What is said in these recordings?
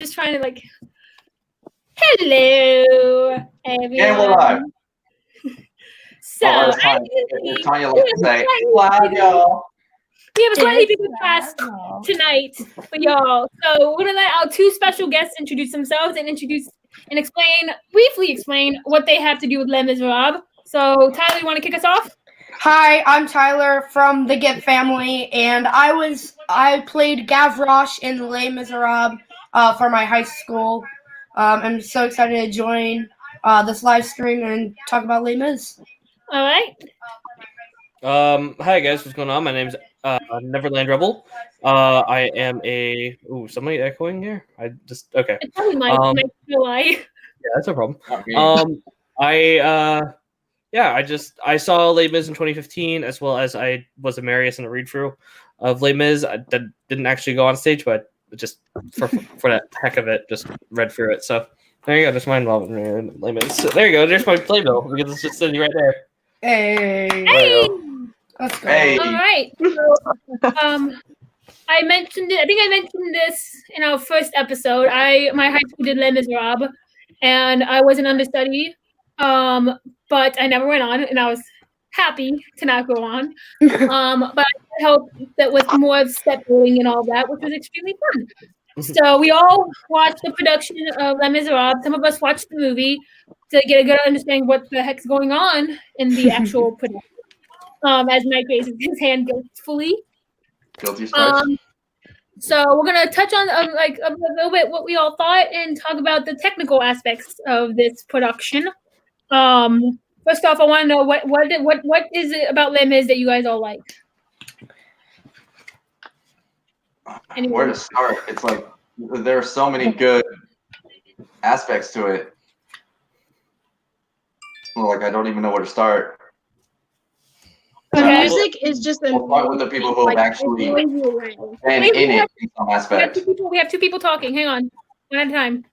just trying to like. Hello, everyone. And we're live. So, Tanya likes to say, live, y'all. We have a slightly bigger cast tonight for y'all. So we're gonna let our two special guests introduce themselves and briefly explain what they have to do with Les Miserables. So Tyler, you want to kick us off? Hi, I'm Tyler from the Gibb family, and I played Gavroche in Les Miserables for my high school. I'm so excited to join this live stream and talk about Les Mis. All right. Hi guys, what's going on? My name's Neverland Rebel. I am a somebody echoing here. Okay. It's probably my Yeah, that's no problem. I saw Les Mis in 2015, as well as I was a Marius in a read through of Les Mis. I didn't actually go on stage, but just for that heck of it, just read through it. So there you go. Just my involvement in Les Mis. So there you go. There's my playbill because it's just sitting right there. Hey. Let's go. Hey. All right. So, I mentioned it. I think I mentioned this in our first episode. My high school did Les Miserables, and I was an understudy. But I never went on, and I was happy to not go on. But I helped that with more of step building and all that, which was extremely fun. So we all watched the production of Les Miserables. Some of us watched the movie to get a good understanding what the heck's going on in the actual production. As Mike raises his hand guiltfully. Guilty starts. So we're gonna touch on a little bit what we all thought and talk about the technical aspects of this production. First off, I want to know what is it about Les Mis that you guys all like? Where to start? It's like there are so many good aspects to it. Well, like I don't even know where to start. Okay. Music is just We'll start with the people who have actually been in it in some aspect. We have two people talking. Hang on, one at a time.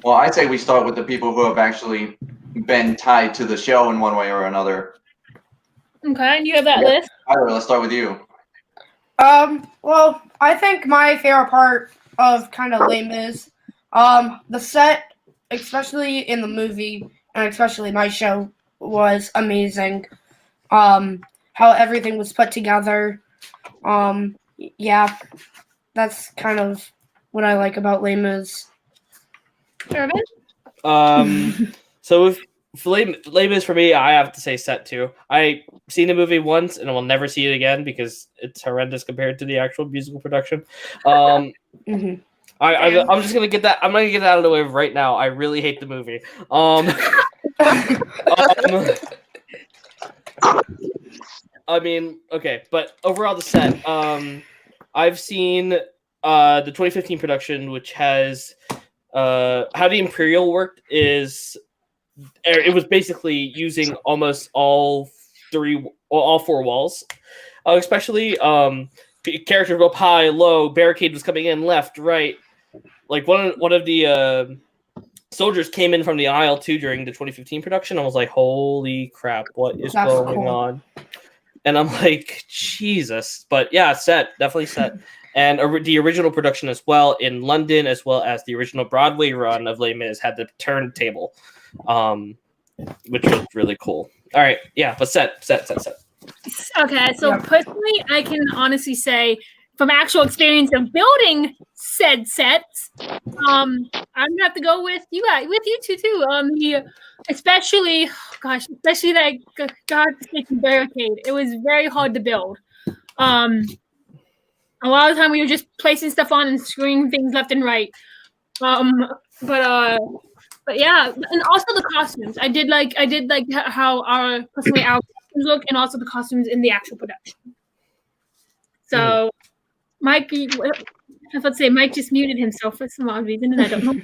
Well, I say we start with the people who have actually been tied to the show in one way or another. Okay, and you have that list. Tyler, let's start with you. Well, I think my favorite part of kind of Les Mis, the set, especially in the movie, and especially my show, was amazing. How everything was put together. Yeah, that's kind of what I like about Les Mis. So with Les Mis for me, I have to say set too. I seen the movie once and I will never see it again because it's horrendous compared to the actual musical production. I'm just gonna get that. I'm gonna get that out of the way right now. I really hate the movie. I mean, okay, but overall the set. I've seen the 2015 production, which has how the Imperial worked is it was basically using almost all four walls, especially characters go up high, low, barricade was coming in left, right. Like one of the soldiers came in from the aisle too during the 2015 production. I was like, holy crap, what is going on? And I'm like, Jesus. But yeah, definitely set. And the original production as well in London, as well as the original Broadway run of Les Mis, had the turntable, which was really cool. All right, yeah, but set. Okay, so personally, I can honestly say, from actual experience of building said sets, I'm gonna have to go with you guys, with you two too. Especially that God-forsaken barricade. It was very hard to build. A lot of the time we were just placing stuff on and screwing things left and right. But yeah, and also the costumes. I did like how our costumes look, and also the costumes in the actual production. So, Mike, let's say Mike just muted himself for some odd reason, and I don't know.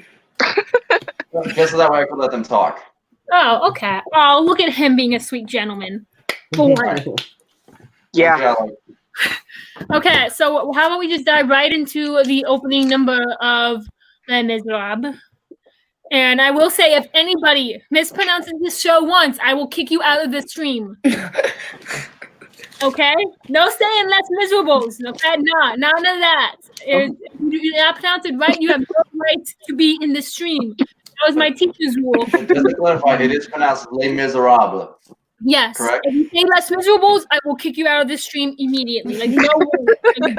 Just so that way I can let them talk. Oh, okay. Oh, look at him being a sweet gentleman. Yeah. Okay, so how about we just dive right into the opening number of Les Miserables? And I will say, if anybody mispronounces this show once, I will kick you out of the stream. Okay? No saying Les Miserables. Okay? No, none of that. If you do not pronounce it right, you have no right to be in the stream. That was my teacher's rule. Just to clarify, it is pronounced Les Miserables. Yes. Correct. If you say Les Miserables, I will kick you out of this stream immediately. Like, no way.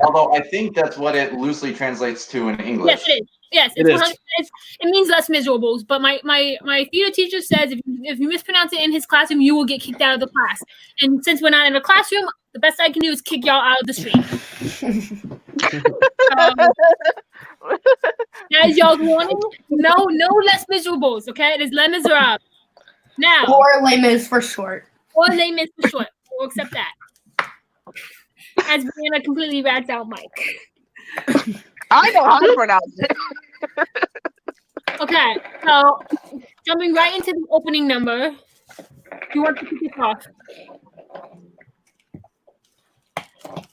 Although I think that's what it loosely translates to in English. Yes, it is. Yes, It is. it means Les Miserables. But my theater teacher says if you mispronounce it in his classroom, you will get kicked out of the class. And since we're not in a classroom, the best I can do is kick y'all out of the stream. As y'all's warning, no Les Miserables. Okay, it is Les Miserables. Now, Or Les Mis for short. or Les Mis for short. We'll accept that. As being a completely ragged out mic. I know how to pronounce it. Okay, so jumping right into the opening number. Do you want to kick this off?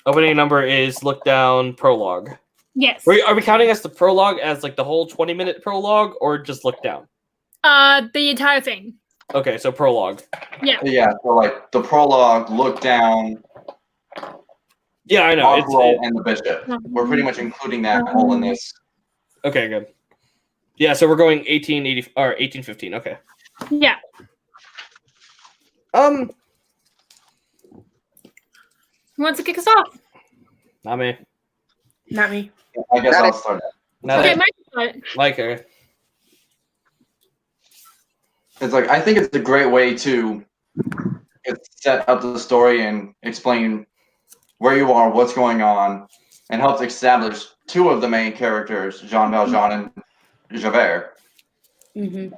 Opening number is Look Down prologue. Yes. Are we counting as the prologue as like the whole 20-minute prologue or just Look Down? The entire thing. Okay, so prologue. Yeah, so like the prologue, Look Down, Yeah, I know. Oswald, and the Bishop. We're pretty much including that all in this. Okay, good. Yeah, so we're going 1880 or 1815. Okay. Yeah. Who Who wants to kick us off? Not me. Not me. I guess Got I'll it. start it. Not Okay, it. Mike. Start. Like her. It's like I think it's a great way to set up the story and explain where you are, what's going on, and helps establish two of the main characters, Jean Valjean and Javert. Mm-hmm.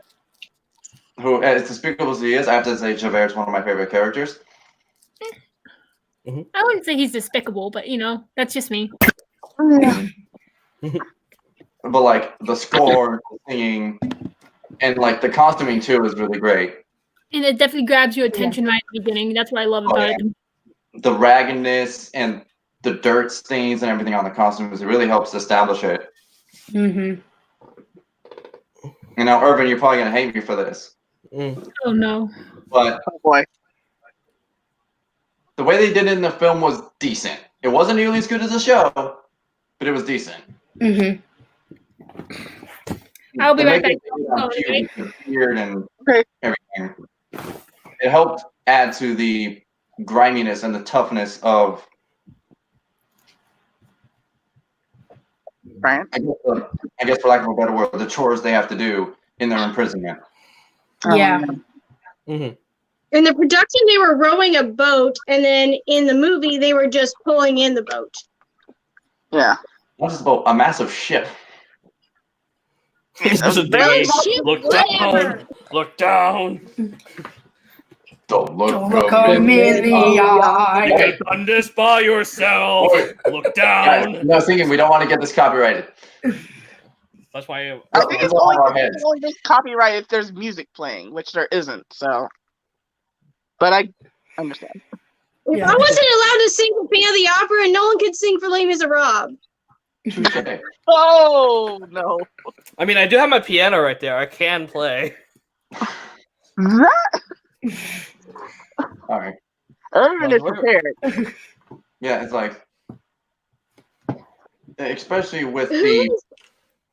Who, as despicable as he is, I have to say Javert's one of my favorite characters. I wouldn't say he's despicable, but that's just me. But like the score, the singing, and like the costuming too is really great. And it definitely grabs your attention right at the beginning. That's what I love about it. The raggedness and the dirt stains and everything on the costumes, it really helps establish it. Mm-hmm. You know, Irvin, you're probably gonna hate me for this, Oh no. but Oh boy. the way they did it in the film was decent. It wasn't nearly as good as the show, but it was decent. Mm-hmm. I'll be The right back. makeup on Cutie, the beard and Okay. everything. It helped add to the griminess and the toughness of, Brian? I guess for lack of a better word, the chores they have to do in their imprisonment. Yeah. Mm-hmm. In the production, they were rowing a boat, and then in the movie, they were just pulling in the boat. Yeah. Not just about a massive ship. There's a Very day. ship, Look whatever. down. Look down. Don't Don't look 'em in the You eye. have done this by yourself. Look down. No, I was thinking we don't want to get this copyrighted. That's why. I think It's all in our it's heads. only just copyright if there's music playing, which there isn't, so. But I understand. If Yeah. I wasn't allowed to sing for Phantom of the Opera, and no one could sing for Les Miserables. Touche. Oh, no. I mean, I do have my piano right there. I can play. That All right. Irvin is Well, prepared. Yeah, it's like, especially with the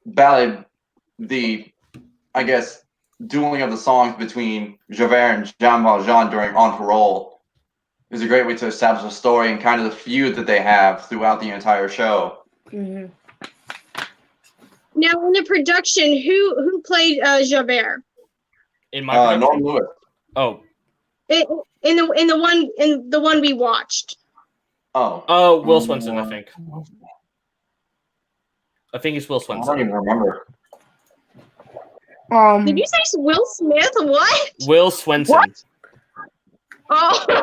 ballad, I guess, dueling of the songs between Javert and Jean Valjean during On Parole is a great way to establish a story and kind of the feud that they have throughout the entire show. Mm-hmm. Now, in the production, who played Javert? In my Norm Lewis. Oh. In the one we watched. Oh, Will Swenson, I think. I think it's Will I Swenson. don't even remember. Did you say Will Smith? What? Will Swenson. What? Oh, I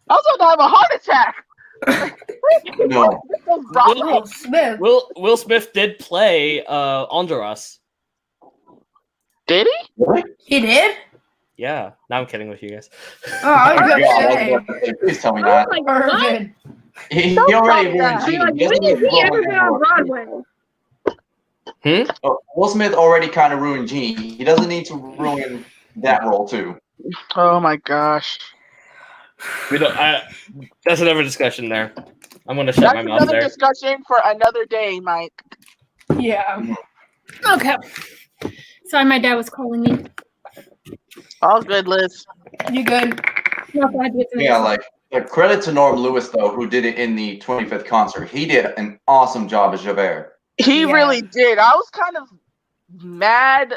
was about to have a heart attack. No. Will Smith. Will Smith did play Honduras. Did he? Really? He did? Yeah. Now I'm kidding with you guys. Oh, I was Yeah, I gonna was say. about to say, please tell me oh that. my God. Irvin. He Don't already tell me that. ruined Gene. Like, He doesn't when has need he ever to been on ruin Broadway? Oh, Will Smith already kind of ruined Gene. He doesn't need to ruin that role too. Oh my gosh. We don't. That's another discussion there. I'm gonna shut That's my mouth another there. discussion for another day, Mike. Yeah. Okay. Sorry, my dad was calling me. All good, Liz. You good? No, I had to get to the Yeah, next like credit to Norm Lewis though, who did it in the 25th concert. He did an awesome job as Javert. He Yeah. really did. I was kind of mad,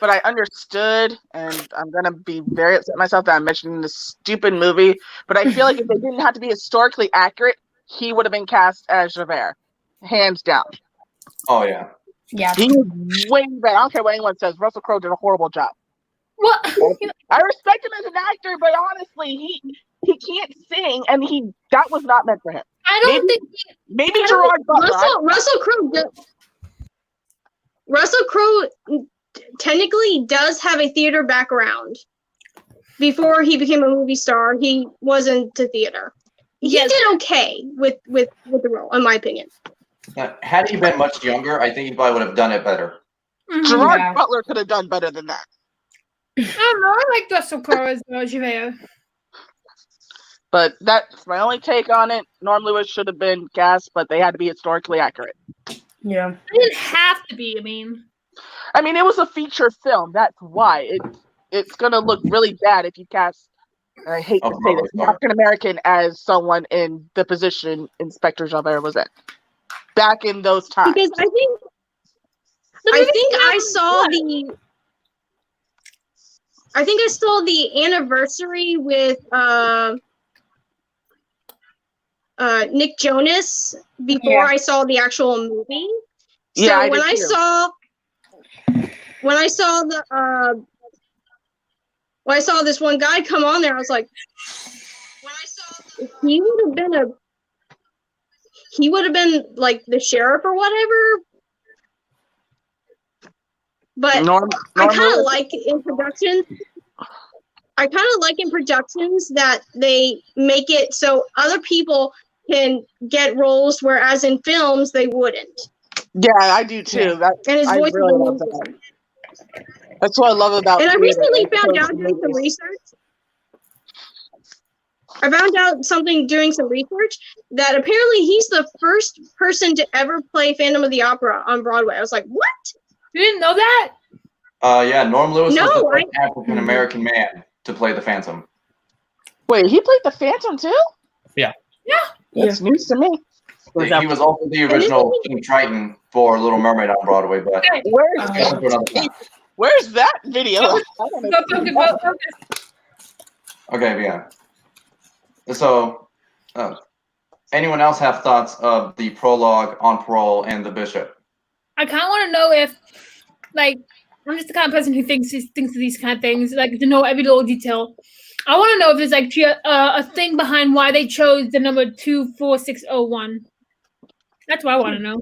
but I understood, and I'm gonna be very upset myself that I'm mentioning this stupid movie. But I feel like if they didn't have to be historically accurate, he would have been cast as Javert, hands down. Oh yeah. Yeah. He was way better. I don't care what anyone says. Russell Crowe did a horrible job. What? I respect him as an actor, but honestly, he can't sing, and that was not meant for him. I don't think. Maybe Gerard Butler. Russell Crowe technically does have a theater background. Before he became a movie star, he was into theater. He Yes. did okay with the role, in my opinion. Had he been much younger, I think he probably would have done it better. Mhm. Gerard Yeah. Butler could have done better than that. I don't know. I like Russell Crowe as Javert. But that's my only take on it. Norm Lewis should have been cast, but they had to be historically accurate. Yeah. It didn't have to be. I mean, it was a feature film. That's why it's gonna look really bad if you cast. And I hate to say this, African American as someone in the position Inspector Javert was in back in those times. Because I think I saw the anniversary with Nick Jonas before Yeah. I saw the actual movie. So Yeah, I when did I too. saw this one guy come on there, I was like, he would have been like the sheriff or whatever. But Norm I kind of Lewis- like in productions. I kind of like in productions that they make it so other people can get roles, whereas in films they wouldn't. Yeah, I do too. Yeah. And his I voice really is love that. That's what I love about. And I theater. recently It's found so out doing some movies. research. I found out something doing some research that apparently he's the first person to ever play Phantom of the Opera on Broadway. I was like, what? You didn't know that? Yeah, Norm Lewis No, was the first African American man to play the Phantom. Wait, he played the Phantom too? Yeah. Yeah. That's news to me. He was also the original King Triton for Little Mermaid on Broadway, but Okay. Where's that's for another time. Where's that video? I wanna see that. Focus. Okay, yeah. So, anyone else have thoughts of the prologue, On Parole, and The Bishop? I kind of want to know if, like, I'm just the kind of person who thinks of these kind of things, like to know every little detail. I want to know if there's like a thing behind why they chose the number 24601. That's what I want to know.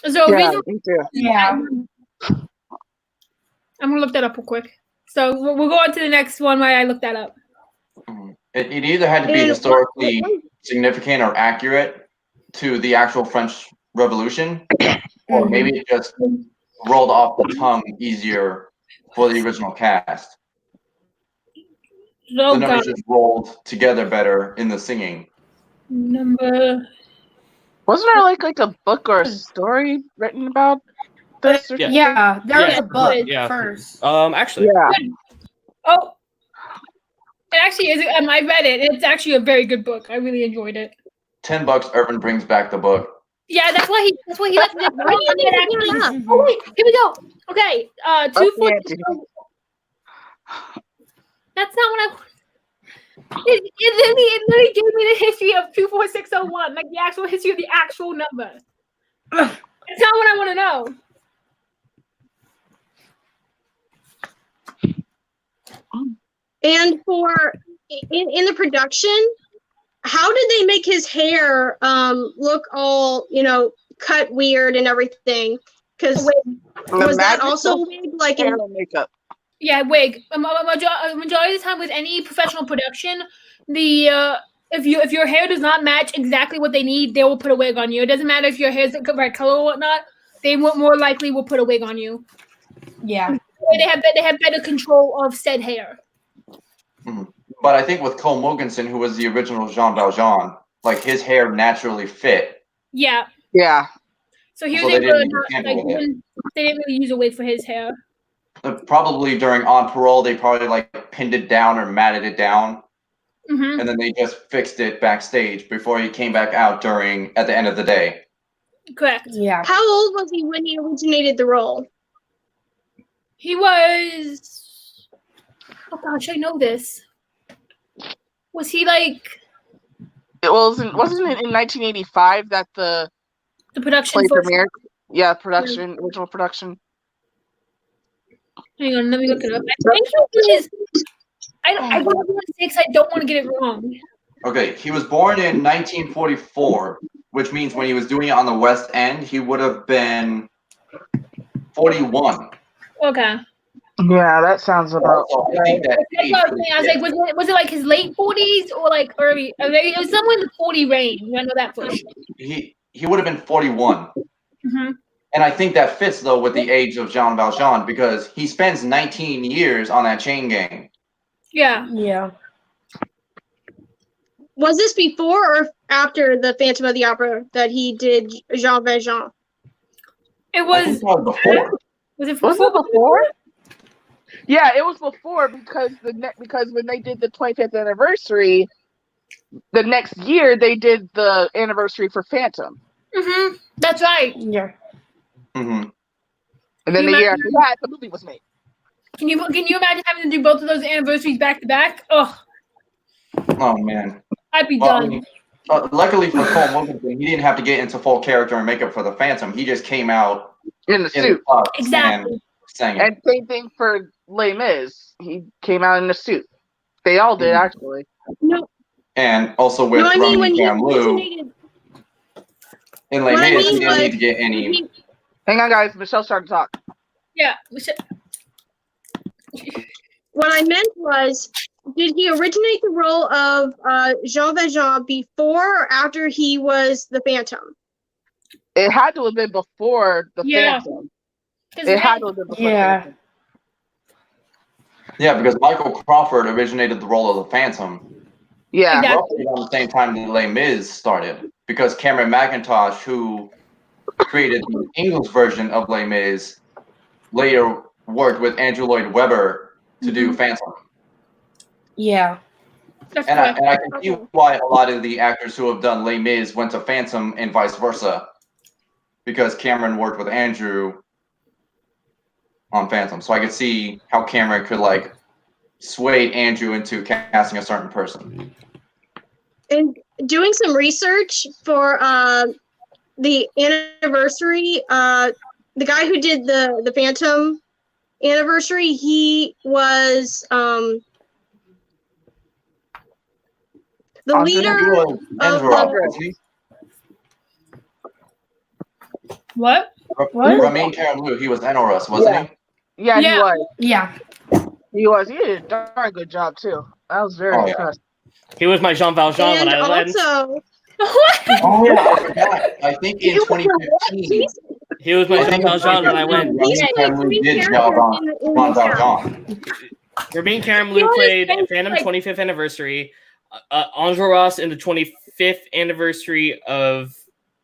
So Yeah, reason, me too. Yeah. I'm gonna look that up real quick. So we'll go on to the next one while I look that up. It either had to be And historically significant or accurate to the actual French Revolution, or maybe it just rolled off the tongue easier for the original cast. So The numbers God, just rolled together better in the singing. number. Wasn't there like a book or a story written about this? Or Yeah. Yeah. There was Yeah. a book Yeah. first. Actually, Yeah. Oh, it actually is. I read it. It's actually a very good book. I really enjoyed it. $10, Irvin brings back the book. Yeah, that's why he left it. Why do you need to get it up? Oh wait, here we go. Okay, Okay, 246. That's not what I. It literally gave me the history of 24601, like the actual history of the actual number. It's not what I want to know. And in the production, how did they make his hair look all, cut weird and everything? Because was that also a wig? Like hair and makeup? Yeah, wig. Majority of the time with any professional production, if your hair does not match exactly what they need, they will put a wig on you. It doesn't matter if your hair is the right color or whatnot. They more likely will put a wig on you. Yeah. They have better control of said hair. But I think with Cole Mogensen, who was the original Jean Valjean, like his hair naturally fit. Yeah. Yeah. So he was So they able didn't to need to not, tamper like, with it. they didn't really use a wig for his hair. Probably during On Parole, they probably like pinned it down or matted it down, Hmm. and then they just fixed it backstage before he came back out at the end of the day. Correct. Yeah. How old was he when he originated the role? He was. Oh gosh, I know this. Was he like It wasn't it in 1985 that the the production play first? premiered? Yeah, original production. Hang on, let me look it up. I think it was. I don't want to say 'cause I don't want to get it wrong. Okay, he was born in 1944, which means when he was doing it on the West End, he would have been 41. Okay. Yeah, that sounds about So I think that That's age what I was would saying. I was like, was it like his late 40s or like early? I mean, it was somewhere in the 40 range. I know that for sure. he would have been 41. Hmm. And I think that fits though with the age of Jean Valjean because he spends 19 years on that chain gang. Yeah. Yeah. Was this before or after the Phantom of the Opera that he did Jean Valjean? It I think was. that was before. Was it Was before? it before? Yeah, it was before because because when they did the 25th anniversary, the next year they did the anniversary for Phantom, Mm-hmm. That's right. Yeah. Hmm. and then You the year imagine- after that, the movie was made. Can you imagine having to do both of those anniversaries back to back? Oh, Oh man. I'd be Well, I done. mean, luckily for Cole Mogensen, he didn't have to get into full character and makeup for the Phantom. He just came out In the in suit. the tux Exactly. and sang it. And same thing for Les Mis. He came out in the suit. They all did, actually. No, And also with no. I mean, when Ramin he Kamlu originated, in Les what I Mis, he mean didn't was need to get any. he, Hang on, guys. Michelle's starting to talk. Yeah. We should. what I meant was, did he originate the role of Jean Valjean before or after he was the Phantom? It had to have been before the Yeah. Phantom. 'Cause It had to have been before Yeah. Phantom. Yeah, because Michael Crawford originated the role of the Phantom Yeah. Exactly. roughly around the same time that Les Mis started. Because Cameron McIntosh, who created the English version of Les Mis, later worked with Andrew Lloyd Webber to do Phantom. Yeah. That's And correct. I can see why a lot of the actors who have done Les Mis went to Phantom and vice versa. Because Cameron worked with Andrew on Phantom. So I could see how Cameron could like sway Andrew into casting a certain person. And doing some research for the anniversary, the guy who did the Phantom anniversary, he was the Andre He leader. was Andrew, wasn't he? What? What? Ramin Karimloo, he was Enorus, wasn't Yeah, Yeah. he was. Yeah. He was. He did a darn good job, too. I was very Oh, yeah. impressed. He was my Jean Valjean when And I went. also, What? he? Oh yeah, I forgot. I think in 2015. He was my I Jean think it was Valjean when I went. Ramin he's played Karimloo three did characters in Jean the Valjean. Rabin He Karimloo always played thinks, Phantom like- 25th anniversary. Andre Ross in the 25th anniversary of.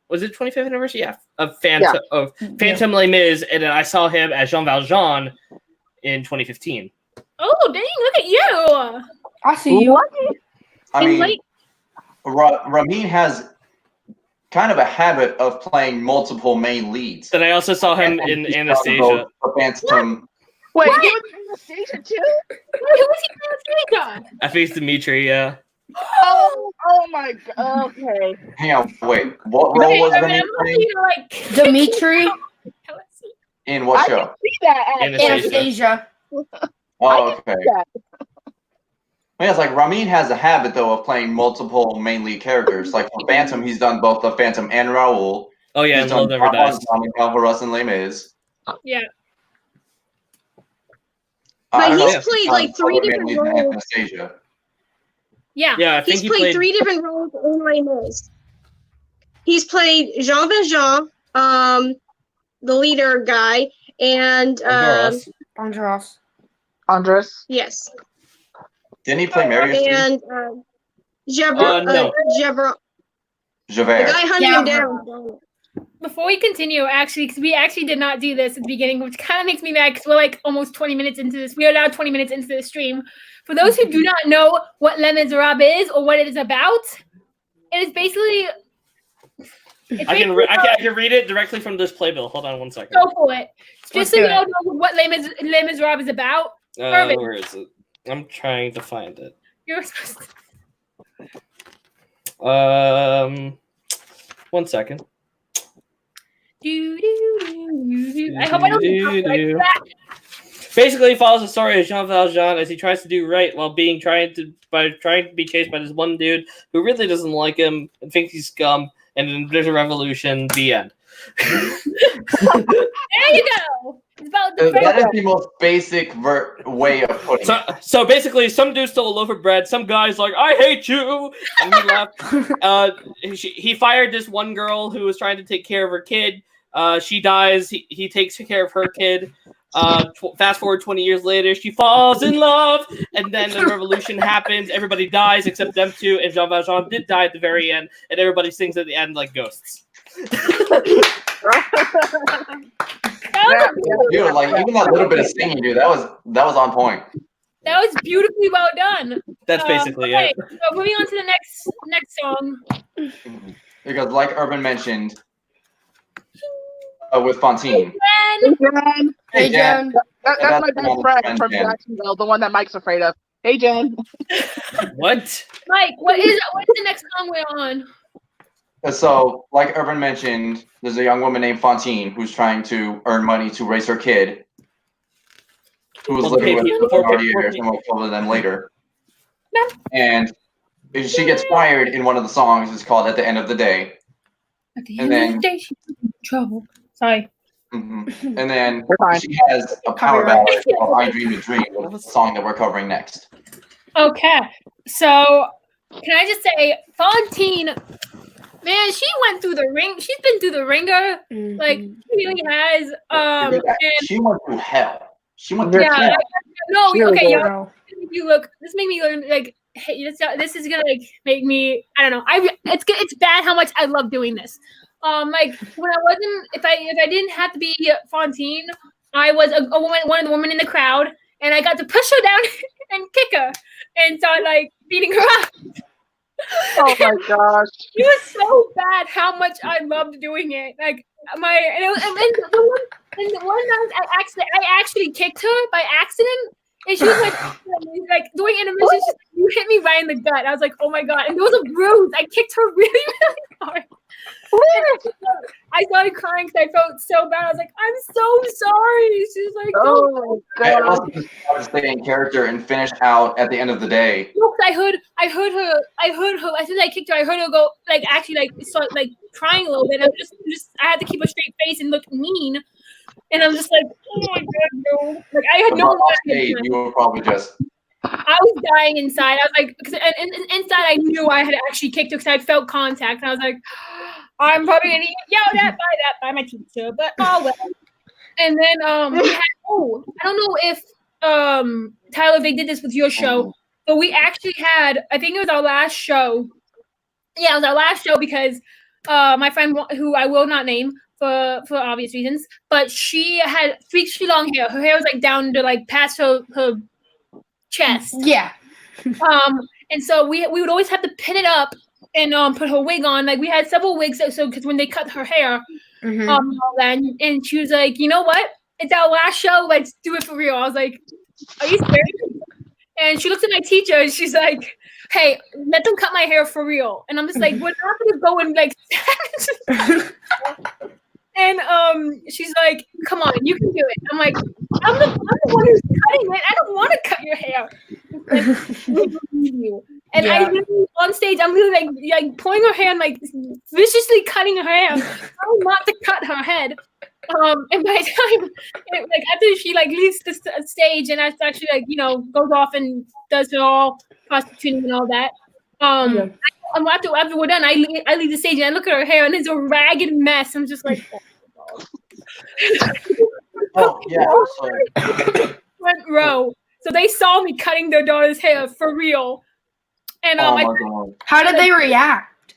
Was it 25th anniversary? Yeah, of Phantom of Phantom Les Mis, and then I saw him as Jean Valjean in 2015. Oh, dang, look at you. I see you. I In mean, late- Ramin has kind of a habit of playing multiple main leads. Then I also saw him in Anastasia. The Phantom. Wait, he was in Anastasia, too? Who was he playing? I faced Dimitri. Yeah, Oh my god. Okay. Hang on, wait. What role was I mean, Ramin I'm playing? looking like Dimitri. In what I show? can see that. Anastasia. Anastasia. Oh, okay. that. Yeah, it's like Ramin has a habit though of playing multiple main lead characters. Like for Phantom, he's done both the Phantom and Raoul. Oh yeah, He's and Love done Never Dies. Alvarez and Les Mis. Yeah. I But don't know he's if played, done like, three other main different leads in roles. Anastasia. Yeah. Yeah, I think He's played three different roles in Les Mis. He's played Jean Valjean, the leader guy, and Andre Ross. Andros. Andres. yes, Didn't he play Marius too? and No. Javert, the Javert. guy hunting him down. Before we continue, actually, because we actually did not do this at the beginning, which kind of makes me mad because we're like almost 20 minutes into this. We are now 20 minutes into the stream. For those who do not know what Les Miserables is or what it is about, it is basically. I can read it directly from this playbill. Hold on one second. Go for it. Just so you do know what Les Miserables is about. Irvin. Where is it? I'm trying to find it. You're supposed to. 1 second. I hope I don't do that. Basically, follows the story of Jean Valjean as he tries to do right while trying to be chased by this one dude who really doesn't like him and thinks he's scum. And then there's a revolution. The end. There you go. It's about the That is the most basic way of putting it. So basically, some dude stole a loaf of bread. Some guy's like, "I hate you," and he left. He fired this one girl who was trying to take care of her kid. She dies. He takes care of her kid. Fast forward 20 years later, she falls in love, and then the revolution happens. Everybody dies except them two, and Jean Valjean did die at the very end, and everybody sings at the end like ghosts. Dude, like even that little bit of singing, dude, that was on point. That was beautifully well done. That's basically okay, it. So moving on to the next song. Because like Urban mentioned, with Fontaine. Jen, Hey, Jen. That's my best friend from Jen. Jacksonville, the one that Mike's afraid of. Hey, Jen. What? Mike, what is the next song we're on? So, like Urban mentioned, there's a young woman named Fontaine who's trying to earn money to raise her kid, who was living with her for 40 years, and we'll cover them later. No. And she gets fired in one of the songs. It's called "At the End of the Day." At the And end of then- the day, she's in trouble. Sorry. Mhm. And then We're fine. she has a power ballad called "I Dream a Dream," the song that we're covering next. Okay. So, can I just say, Fontaine, man, she went through the ring. She's been through the ringer. Like, she really has. And She went through hell. She went through yeah, hell. no, Really okay, good. y'all. You look. This made me learn. Like, hey, this is gonna like make me. I don't know. It's bad how much I love doing this. Like when I wasn't, if I didn't have to be Fontaine, I was a woman, one of the women in the crowd, and I got to push her down and kick her, and start like beating her up. Oh my gosh. It was so bad how much I loved doing it. Like and the one that I actually kicked her by accident, and she was like doing intermission. She's like, "You hit me right in the gut." I was like, "Oh my god!" And there was a bruise. I kicked her really, really hard. I started crying because I felt so bad. I was like, "I'm so sorry." She's like, "No." Oh my I god. also just wanted to stay in character and finish out at the end of the day. No, 'cause I heard her. As soon as I kicked her, I heard her go like actually like start like crying a little bit. I had to keep a straight face and look mean. And I'm just like, oh my god, no! Like I had no. Hey, you were probably just. I was dying inside. I was like, and inside I knew I had actually kicked her because I felt contact. And I was like, I'm probably gonna get yelled at by my teacher, but oh well. And then we had, I don't know if Tyler, if they did this with your show, but we actually had, I think it was our last show. Yeah, it was our last show because my friend who I will not name for obvious reasons, but she had freakishly long hair. Her hair was like down to like past her chest. Yeah. And so we would always have to pin it up and put her wig on. Like we had several wigs, so because when they cut her hair, and she was like, you know what? It's our last show. Let's do it for real. I was like, are you serious? And she looks at my teacher and she's like, hey, let them cut my hair for real. And I'm just like, we're not gonna go and like. And she's like, come on, you can do it. I'm like, I'm the one who's cutting it. I don't want to cut your hair. And I literally on stage, I'm literally like pulling her hair and like viciously cutting her hair, trying not to cut her head. And by the time, like after she like leaves the stage and actually like goes off and does it all prostituting and all that. After we're done, I leave the stage and I look at her hair and it's a ragged mess. I'm just like, Oh yeah. So, front row. So they saw me cutting their daughter's hair for real. And Oh my god. How did they react?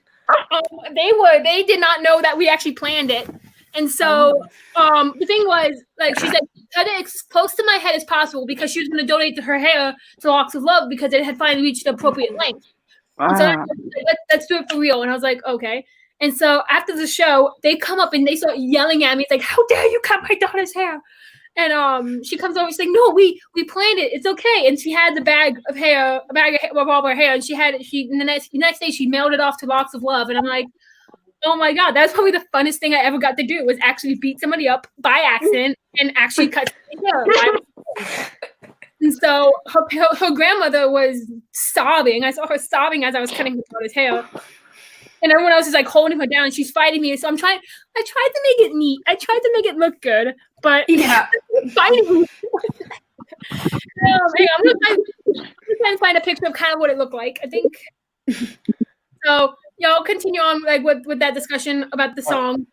they did not know that we actually planned it. And so the thing was, like, she said, cut it as close to my head as possible because she was going to donate her hair to Locks of Love because it had finally reached the appropriate length. And so let's do it for real. And I was like, okay. And so after the show, they come up and they start yelling at me. It's like, how dare you cut my daughter's hair? And she comes over, she's like, no, we planned it. It's okay. And she had the bag of all her hair. And the next day she mailed it off to Locks of Love. And I'm like, oh my God, that's probably the funnest thing I ever got to do was actually beat somebody up by accident and actually cut their hair. And so her grandmother was sobbing. I saw her sobbing as I was cutting her daughter's hair. And everyone else is like holding her down. She's fighting me. So I tried to make it neat. I tried to make it look good. But Yeah. fighting me. I'm gonna find a picture of kind of what it looked like, I think. So y'all continue on like with that discussion about the song.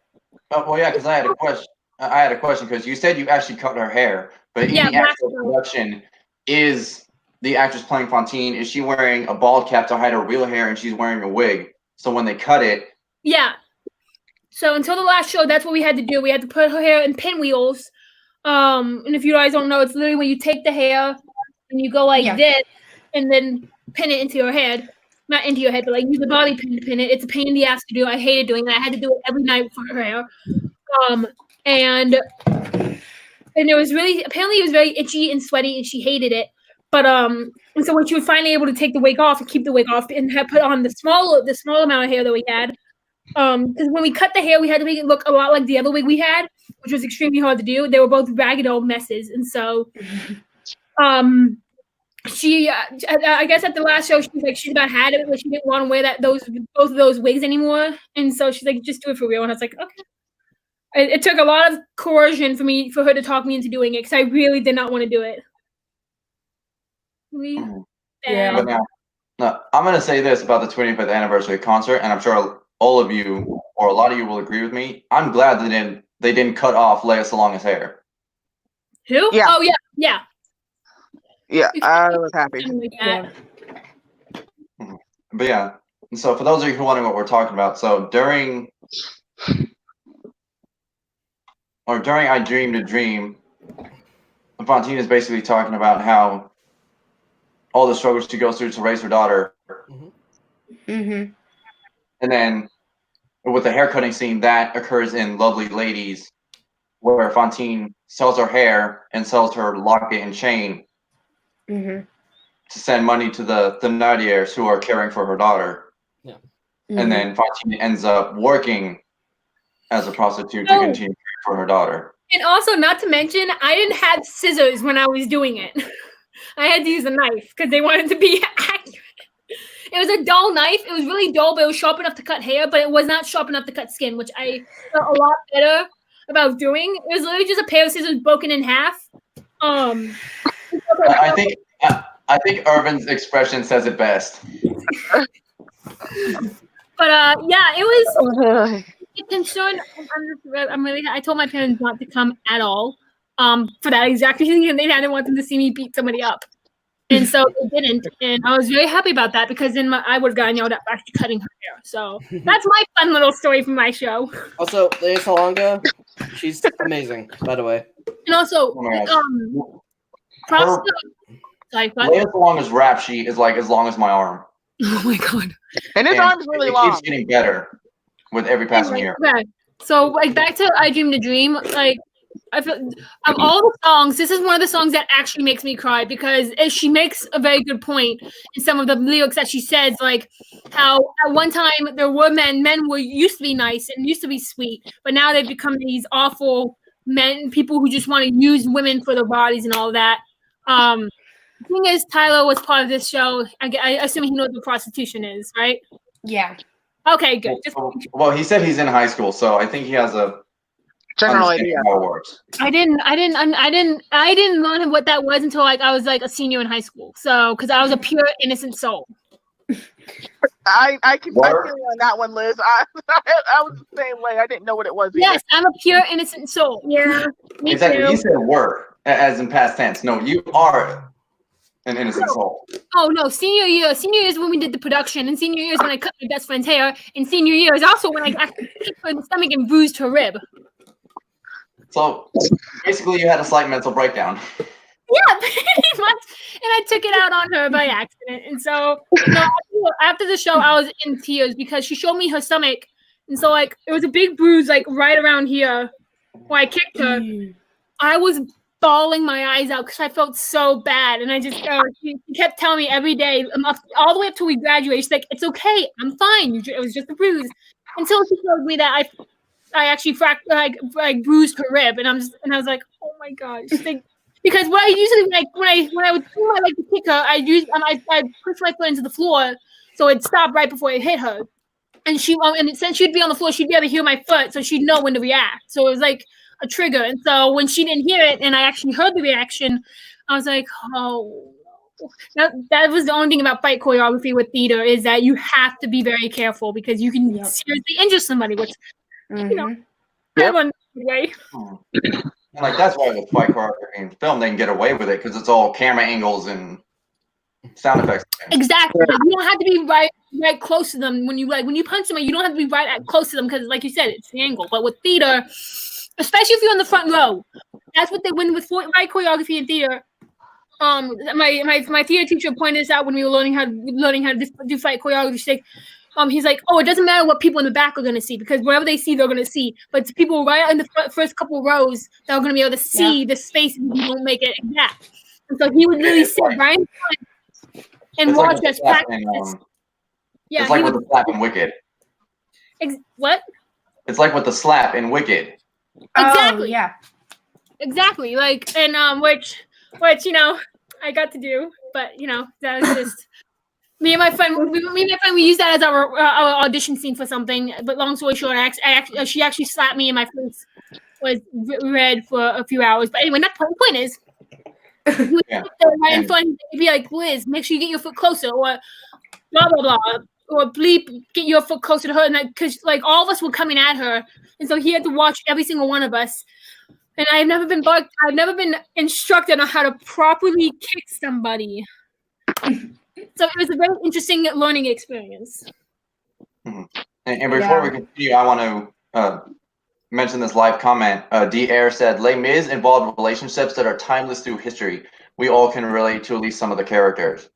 Well, yeah, because I had a question. I had a question because you said you actually cut her hair, but in the actual production, is the actress playing Fantine, is she wearing a bald cap to hide her real hair and she's wearing a wig? So when they cut it, yeah. So until the last show, that's what we had to do. We had to put her hair in pinwheels. And if you guys don't know, it's literally when you take the hair and you go like this and then pin it into your head. Not into your head, but like use a bobby pin to pin it. It's a pain in the ass to do. I hated doing that. I had to do it every night for her hair. And it was apparently it was very itchy and sweaty and she hated it. But and so when she was finally able to take the wig off and keep the wig off and have put on the small amount of hair that we had, because when we cut the hair, we had to make it look a lot like the other wig we had, which was extremely hard to do. They were both ragged old messes, and so she I guess at the last show she's like she's about had it, but she didn't want to wear both of those wigs anymore, and so she's like, just do it for real. And I was like, okay. It took a lot of coercion for her to talk me into doing it because I really did not want to do it. Yeah. but now, I'm going to say this about the 25th anniversary concert, and I'm sure all of you or a lot of you will agree with me. I'm glad they didn't cut off Lea Salonga's hair. Who? Yeah. Oh yeah. Yeah, I was happy. But yeah, so for those of you who are wondering what we're talking about, so during I Dreamed a Dream, Fantine is basically talking about how all the struggles she goes through to raise her daughter. Mm-hmm. And then with the haircutting scene, that occurs in Lovely Ladies, where Fantine sells her hair and sells her locket and chain Mm-hmm. to send money to the Thénardiers who are caring for her daughter. Yeah. And then Fantine ends up working as a prostitute to continue caring for her daughter. And also, not to mention, I didn't have scissors when I was doing it. I had to use a knife because they wanted to be accurate. It was a dull knife. It was really dull, but it was sharp enough to cut hair, but it was not sharp enough to cut skin, which I felt a lot better about doing. It was literally just a pair of scissors broken in half. I think Irvin's expression says it best. But yeah, it was a concern. I told my parents not to come at all. For that exact reason, they didn't want them to see me beat somebody up, and so they didn't. And I was very happy about that because then I would have gotten yelled at for actually cutting her hair. So that's my fun little story from my show. Also, Lea Salonga, she's amazing, by the way. And also, props to Lea Salonga's rap sheet is like as long as my arm. oh my god. And his arm's really it long. keeps getting better with every passing year. Okay. So like back to I Dreamed a Dream, like I feel of all the songs, this is one of the songs that actually makes me cry because she makes a very good point in some of the lyrics that she says, like how at one time there were men were used to be nice and used to be sweet, but now they've become these awful people who just want to use women for their bodies and all that. The thing is, Tyler was part of this show. I assume he knows what prostitution is, right? Yeah. Okay, good. Well, he said he's in high school, so I think he has a General understanding idea. of how it works. I didn't learn what that was until like I was like a senior in high school. So, because I was a pure innocent soul. I feel you Word. on that one, Liz. I was the same way. I didn't know what it was. Yes, I'm a pure innocent soul. Yeah. Me Exactly. too. He said work as in past tense. No, you are an innocent soul. Oh no, senior year. Senior year is when we did the production, and senior year is when I cut my best friend's hair, and senior year is also when I actually kicked her in the stomach and bruised her rib. So basically, you had a slight mental breakdown. Yeah, pretty much. And I took it out on her by accident. And so, after the show, I was in tears because she showed me her stomach, and so like it was a big bruise like right around here where I kicked her. I was bawling my eyes out because I felt so bad, and I just she kept telling me every day, all the way up till we graduated. She's like, "It's okay, I'm fine. It was just a bruise." Until she told me that I actually like bruised her rib, and I was like, "Oh my god!" She's like, because what I usually when I would do my leg to kick her, I push my foot into the floor so it'd stop right before it hit her, and since she'd be on the floor, she'd be able to hear my foot, so she'd know when to react. So it was like a trigger, and so when she didn't hear it and I actually heard the reaction, I was like, oh no. That was the only thing about fight choreography with theater, is that you have to be very careful because you can seriously injure somebody, which everyone way. And like that's why with fight choreography in film they can get away with it because it's all camera angles and sound effects. Exactly. You don't have to be right close to them when you punch them. You don't have to be right close to them because, like you said, it's the angle. But with theater, especially if you're in the front row, that's what they win with fight choreography in theater. My theater teacher pointed this out when we were learning how to do fight choreography. He's like, oh, it doesn't matter what people in the back are going to see because whatever they see, they're going to see. But it's people right in the first couple rows that are going to be able to see the space and you don't make it exact. And so he would really sit right in front and watch us practice. It's like with the slap in Wicked. What? It's like with the slap in Wicked. Exactly. Oh, yeah. Exactly. Like, and which I got to do, but that was just. Me and my friend, we used that as our audition scene for something. But long story short, she actually slapped me, and my face was red for a few hours. But anyway, the point is, you would sit there right in front, and be like, Liz, make sure you get your foot closer, or blah blah blah, or bleep, get your foot closer to her, and because like all of us were coming at her, and so he had to watch every single one of us. And I've never been instructed on how to properly kick somebody. So it was a very interesting learning experience. Mm-hmm. And before we continue, I want to mention this live comment. D. Air said, Les Mis involved relationships that are timeless through history. We all can relate to at least some of the characters.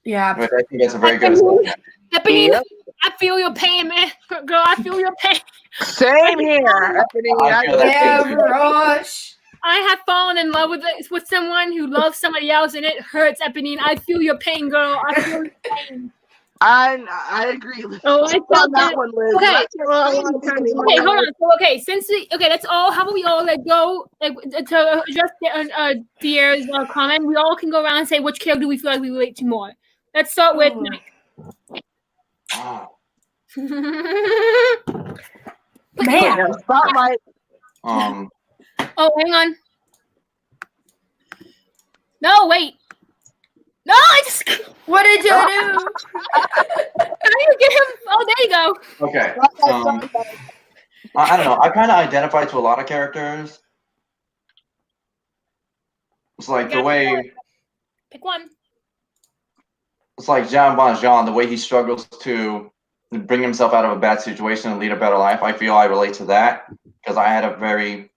Yeah. Which I think that's a very good assessment. Eponine, I feel your pain, man. Girl, I feel your pain. Same here. Rush. I have fallen in love with someone who loves somebody else, and it hurts, Eponine. I feel your pain, girl. I feel your pain. I agree. Oh, I felt that one, Liz. Okay. Okay, Hold on. So, that's all. How about we all go to address Dier's comment? We all can go around and say which character we feel like we relate to more. Let's start with Mike. Man. Spotlight. Oh, hang on. No, wait. No, I just. What did you do? How do you get him? Oh, there you go. Okay. I don't know. I kind of identify to a lot of characters. It's like the way. Pick one. It's like Jean Valjean, the way he struggles to bring himself out of a bad situation and lead a better life. I feel I relate to that because I had a very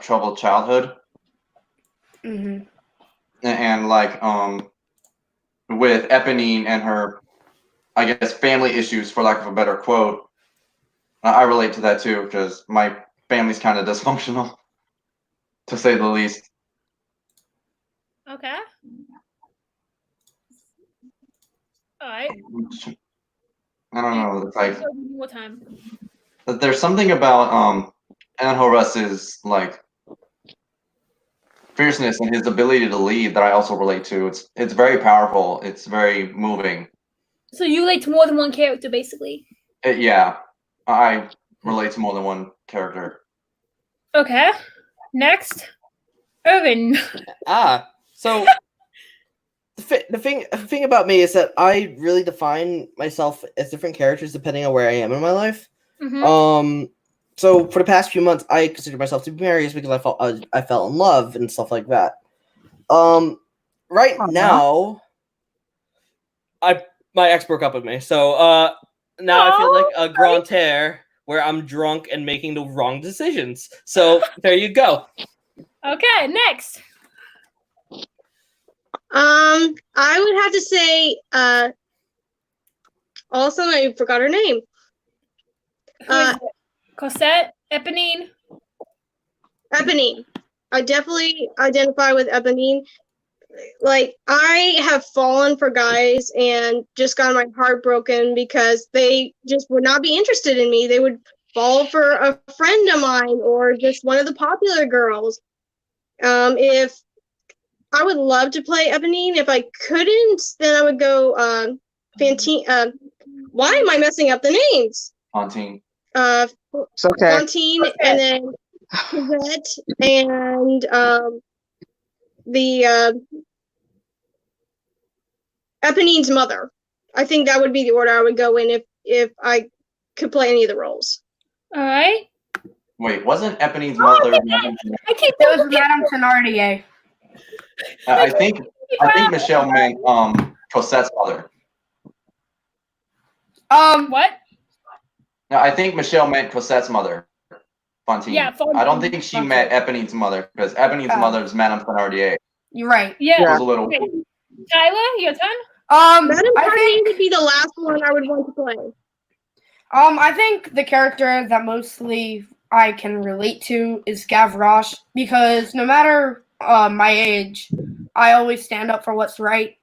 troubled childhood. Mm-hmm. And like with Eponine and her, I guess, family issues, for lack of a better quote, I relate to that too because my family's kind of dysfunctional, to say the least. Okay. All right. I don't know. It's like One more time. there's something about Enjolras's like fierceness and his ability to lead that I also relate to. It's very powerful. It's very moving. So you relate to more than one character, basically. Yeah, I relate to more than one character. Okay. Next, Irvin. So the thing about me is that I really define myself as different characters depending on where I am in my life. Mm-hmm. So for the past few months, I consider myself to be married because I fell in love and stuff like that. right Uh-huh. now, my ex broke up with me, so now I feel like a Grantaire where I'm drunk and making the wrong decisions. So there you go. Okay, next. I would have to say, also I forgot her name. Who is it? Cosette, Eponine. Eponine. I definitely identify with Eponine. Like, I have fallen for guys and just got my heart broken because they just would not be interested in me. They would fall for a friend of mine or just one of the popular girls. If I would love to play Eponine, if I couldn't, then I would go Fantine. Why am I messing up the names? Fantine. It's okay. Fantine, and then Cosette, and the Eponine's mother. I think that would be the order I would go in if I could play any of the roles. All right. Wait, wasn't Eponine's mother? I keep It was Madame Thenardier. I think Michelle meant Cosette's mother. What? No, I think Michelle meant Cosette's mother. Fantine. Yeah, I don't think she meant Eponine's mother because Eponine's mother is Madame Thenardier. You're right. Yeah. It was a little. Okay. Tyler, your turn. Madame I Thenardier think would be the last one I would want to play. I think the character that mostly I can relate to is Gavroche because no matter my age, I always stand up for what's right.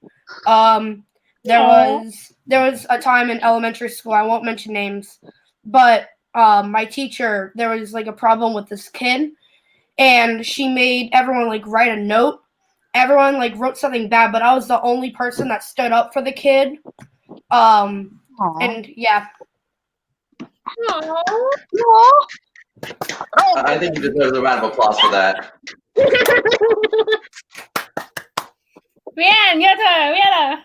There was a time in elementary school, I won't mention names, but my teacher, there was like a problem with this kid, and she made everyone like write a note. Everyone like wrote something bad, but I was the only person that stood up for the kid. And yeah. I think you deserve a round of applause for that. Rianne, your turn. Rihanna.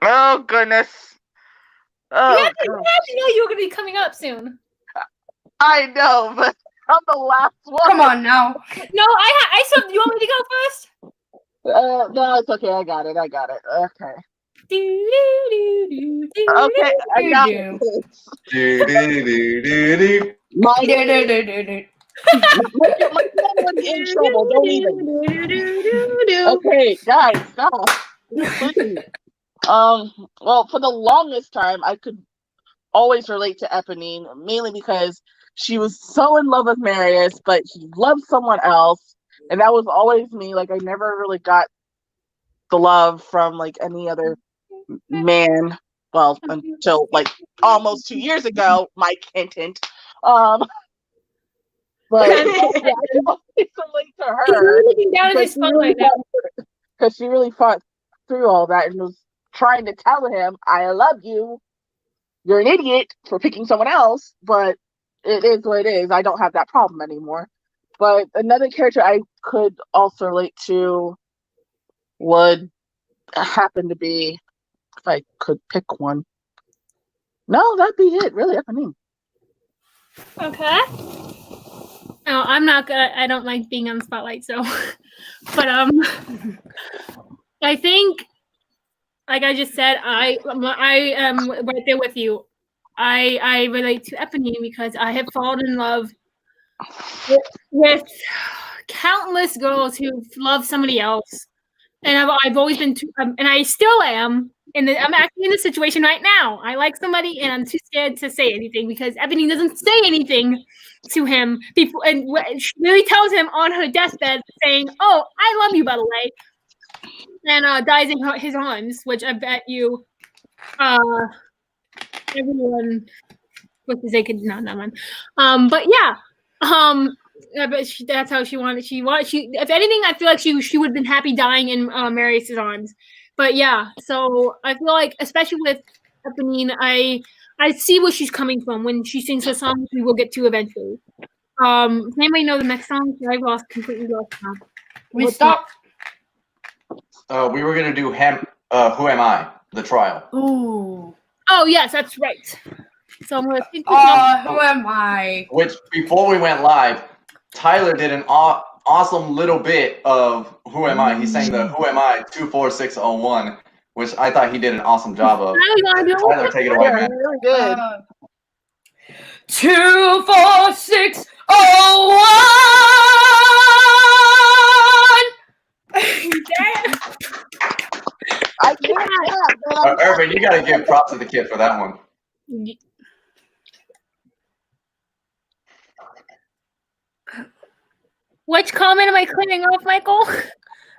Oh goodness. Oh, You had to know you were going to be coming up soon. I know, but I'm the last one. Come on now. No, I said, you want me to go first? No, it's okay. I got it. Okay. Do, do, do, do, do, Okay, I got do. it. Do, do, do, do, do. My Do-do-do-do-do. my family in trouble. Don't even. Okay, guys, stop. Please. Well, for the longest time, I could always relate to Eponine, mainly because she was so in love with Marius, but he loved someone else, and that was always me. Like, I never really got the love from like any other man. Well, until like almost 2 years ago, Mike Hinton. But yeah, I can always relate to He's her. looking down at his phone right now. Because she really fought through all that and was trying to tell him, I love you. You're an idiot for picking someone else, but it is what it is. I don't have that problem anymore. But another character I could also relate to would happen to be, if I could pick one. No, that'd be it, really. I mean, Okay. No, I'm not gonna. I don't like being on the spotlight, so. But I think, like I just said, I am right there with you. I relate to Eponine because I have fallen in love with countless girls who love somebody else, and I've always been too, and I still am. And I'm actually in this situation right now. I like somebody, and I'm too scared to say anything because Eponine doesn't say anything to him. People, and she really tells him on her deathbed, saying, "Oh, I love you, by the way," and dies in his arms, which I bet you, everyone wishes they could not that one. But yeah, I bet that's how she wanted. She, if anything, I feel like she would have been happy dying in Marius's arms. But yeah, so I feel like, especially with Eponine, I see where she's coming from when she sings her song, we will get to eventually. Does anybody know the next song? I completely lost now. We stopped. We were gonna do Who Am I? The trial. Ooh. Oh yes, that's right. So I'm gonna think. Who am I? Which before we went live, Tyler did an awesome little bit of Who Am I? He sang the Who Am I 24601, which I thought he did an awesome job of. Tyler, take it away, Yeah, man. really good. 24601. I can't, man. Irvin, you gotta give props to the kid for that one. Which comment am I clearing off, Michael?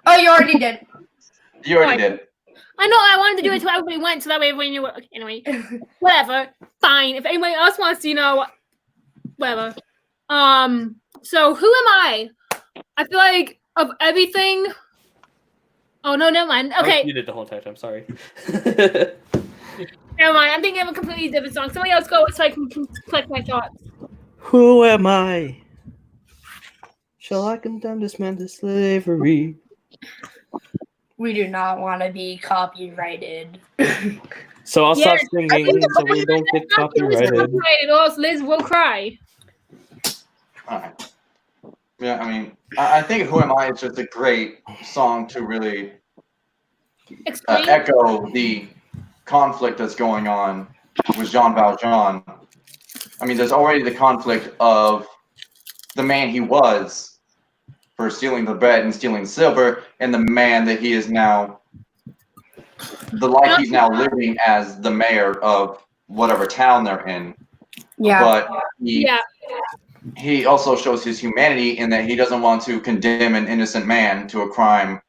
Oh, you already did. You already did. I know I wanted to do it so everybody went, so that way everybody knew. Okay, anyway, whatever. Fine. If anybody else wants to, whatever. So who am I? I feel like of everything. Oh no, never mind. Okay, You did the whole entire time. Sorry. never mind. I'm thinking of a completely different song. Somebody else go so I can collect my thoughts. Who am I? Shall I condemn this man to slavery? We do not want to be copyrighted. So I'll stop Yes, singing so we don't get copyrighted. Or else Liz will cry. Alright. Yeah, I mean, I think Who Am I is just a great song to really Explain. echo the conflict that's going on with Jean Valjean. I mean, there's already the conflict of the man he was for stealing the bread and stealing the silver, and the man that he is now, the life he's now living as the mayor of whatever town they're in. Yeah. But Yeah. he also shows his humanity in that he doesn't want to condemn an innocent man to a crime,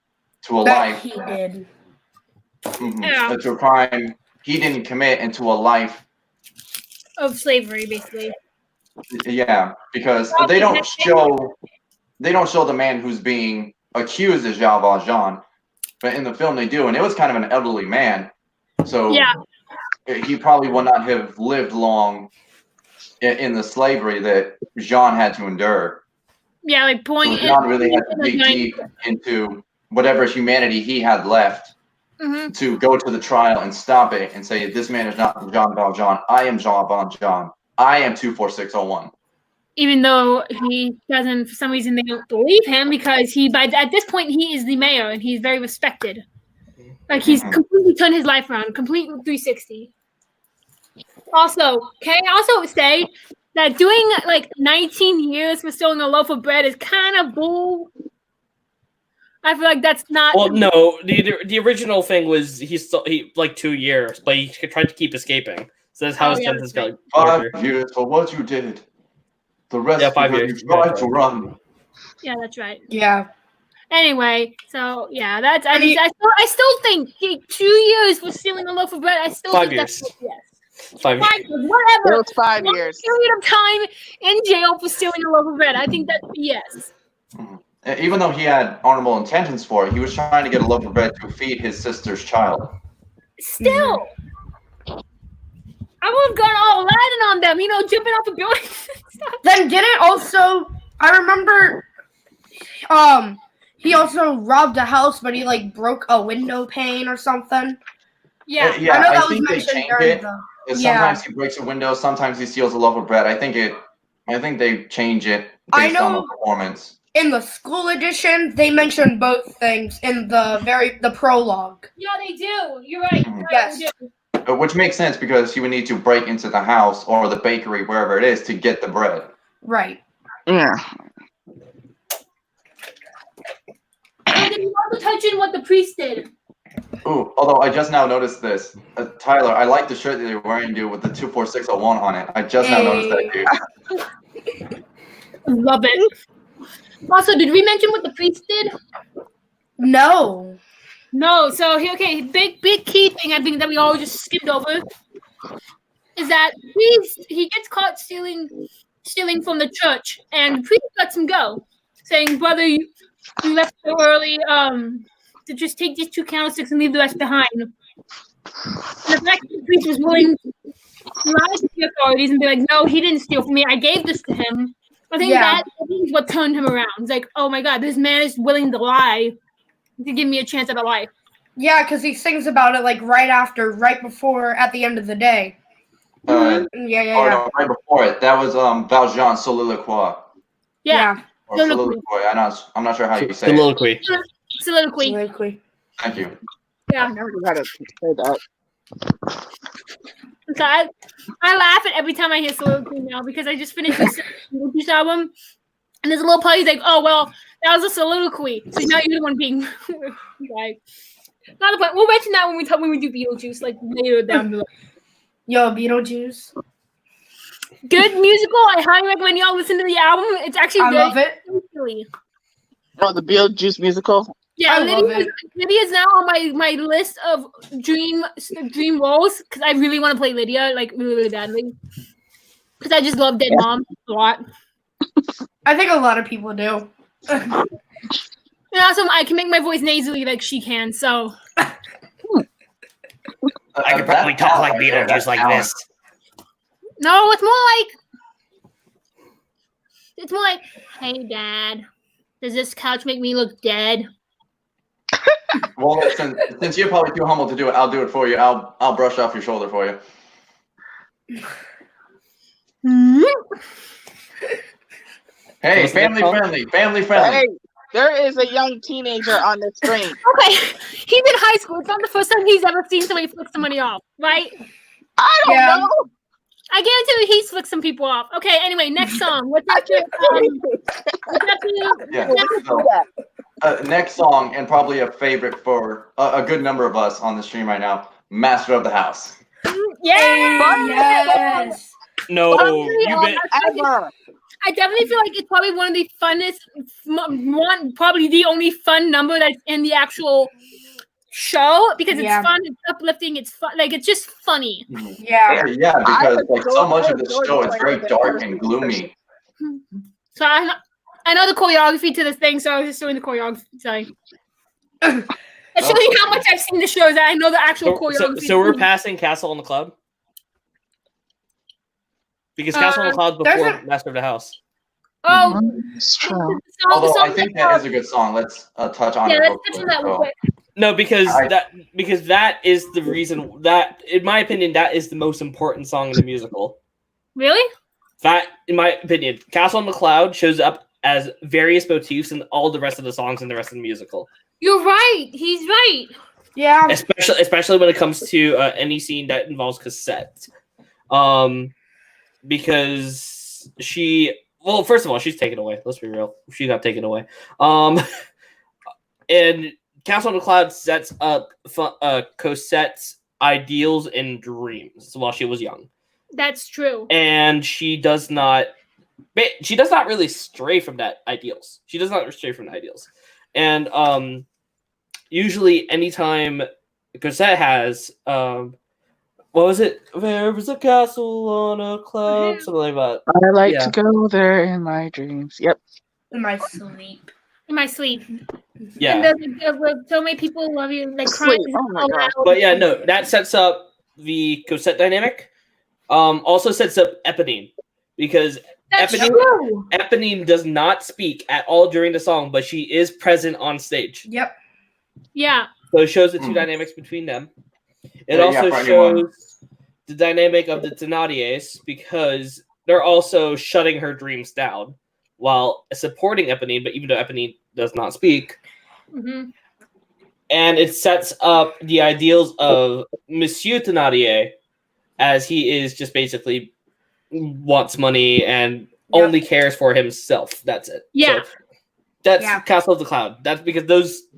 to a That life, he did. Yeah. to a crime he didn't commit, into a life. Of slavery, basically. Yeah, because they don't show the man who's being accused as Jean Valjean, but in the film they do, and it was kind of an elderly man, so Yeah. he probably would not have lived long in the slavery that Jean had to endure. Yeah, like So pouring Jean really had to dig like, deep into whatever humanity he had left Mhm. to go to the trial and stop it and say, this man is not Jean Valjean. I am Jean Valjean. I am 24601. Even though he doesn't, for some reason, they don't believe him because at this point, he is the mayor and he's very respected. Like he's completely turned his life around, complete 360. Also, can I also say that doing like 19 years for stealing a loaf of bread is kind of bull. I feel like that's not. Well, no, the original thing was he like 2 years, but he tried to keep escaping. So that's how his sentence got 5 larger. years for what you did. The rest Yeah, 5 because years. you tried to run. Yeah, that's right. Yeah. Anyway, so yeah, that's. I still think 2 years for stealing a loaf of bread. I still 5 think that's years. yes. 5 years. 5 years, whatever. It was 5 Long years. period of time in jail for stealing a loaf of bread. I think that's yes. Even though he had honorable intentions for it, he was trying to get a loaf of bread to feed his sister's child. Still, I would have gone all Aladdin on them. Jumping off a building. Then didn't also I remember he also robbed a house, but he like broke a window pane or something. Yeah. Yeah, I know that was think they mentioned changed during it. the Sometimes he breaks a window, sometimes he steals a loaf of bread. I think they change it I based on the know- performance. in the school edition, they mentioned both things in the prologue. Yeah, they do. You're right. Yes. They do. Which makes sense because he would need to break into the house or the bakery, wherever it is, to get the bread. Right. Yeah. Oh, did you also touch on what the priest did? Ooh, although I just now noticed this. Tyler, I like the shirt that you're wearing, dude, with the 24601 on it. I just now noticed that, dude. Love it. Also, did we mention what the priest did? No. No. So big key thing I think that we all just skipped over is that he gets caught stealing from the church, and the priest lets him go, saying, "Brother, you left so early. To just take these 2 candlesticks and leave the rest behind." And the fact that the priest was willing to lie to the authorities and be like, "No, he didn't steal from me. I gave this to him." I think that is what turned him around. It's like, oh my God, this man is willing to lie to give me a chance at a life. Yeah, because he sings about it like right before, at the end of the day. No, Yeah. right before it. That was Valjean's soliloquy. Yeah. Or soliloquy. I'm not sure how you say it. Soliloquy. Soliloquy. Soliloquy. Thank you. I Yeah. never knew how to say that. So I laugh at every time I hear soliloquy now because I just finished this album, and there's a little part he's like, "Oh well, that was a soliloquy." So now you're the one being like, not the point. We'll mention that when we do Beetlejuice, like later down the line. Yo, Beetlejuice. Good musical. I highly recommend y'all listen to the album. It's actually I very love it. silly. Oh, the Beetlejuice musical. Yeah, I love it. Lydia is now on my list of dream roles because I really want to play Lydia like really, really badly because I just love Dead Mom a lot. I think a lot of people do. And also, I can make my voice nasally like she can. So I could probably talk like Beetlejuice like this. no, it's more like, hey, Dad, does this couch make me look dead? Well, since you're probably too humble to do it, I'll do it for you. I'll brush off your shoulder for you. Hey, family friendly. Hey, there is a young teenager on the screen. Okay, he's in high school. It's not the first time he's ever seen somebody flick somebody off, right? I don't Yeah. know. I guarantee you he's flicked some people off. Okay, anyway, next song. What's I up to, Yeah. So, next song, and probably a favorite for a good number of us on the stream right now, Master of the House. Yeah! Yes. No, Probably, you bet. Ever. I definitely feel like it's probably one of the funnest, probably the only fun number that's in the actual show because it's Yeah. fun, it's uplifting, it's fun, like it's just funny. Yeah. Yeah, because like so much of the show is very dark and gloomy. So I know the choreography to this thing, so I was just doing the choreography. Sorry. That's showing you how much I've seen the shows that I know the actual choreography. So we're passing Castle on the Cloud? Because Castle on the Cloud before there's Master of the House. Oh, It's true. the Although song I think that is a good song. Let's touch on yeah, it. let's real touch on quick. that real So, quick. No, because that is the reason that, in my opinion, that is the most important song in the musical. Really? That, in my opinion, Castle on the Cloud shows up as various motifs in all the rest of the songs in the rest of the musical. You're right. He's right. Yeah. Especially when it comes to any scene that involves Cassette. Because well, first of all, she's taken away. Let's be real. She got taken away. And Castle on the Cloud sets up Cosette's ideals and dreams while she was young. That's true. And she does not really stray from that ideals. She does not stray from the ideals. And usually anytime Cosette has what was it? There was a castle on a cloud, something like that. I like Yeah. to go there in my dreams. Yep. In my sleep. In my sleep. Yeah. And the so many people love you, like Sleep. crying. Oh my God. But yeah, no, that sets up the Cosette dynamic. Also sets up Eponine. Because That's Eponine- true. Eponine does not speak at all during the song, but she is present on stage. Yep. Yeah. So it shows the two dynamics between them. It Yeah, also for anyone. shows the dynamic of the Thénardiers because they're also shutting her dreams down while supporting Eponine, but even though Eponine does not speak. hmm And it sets up the ideals of Monsieur Thénardier as he is just basically wants money and only cares for himself. That's it. Yeah. So that's Yeah. Castle of the Cloud. That's because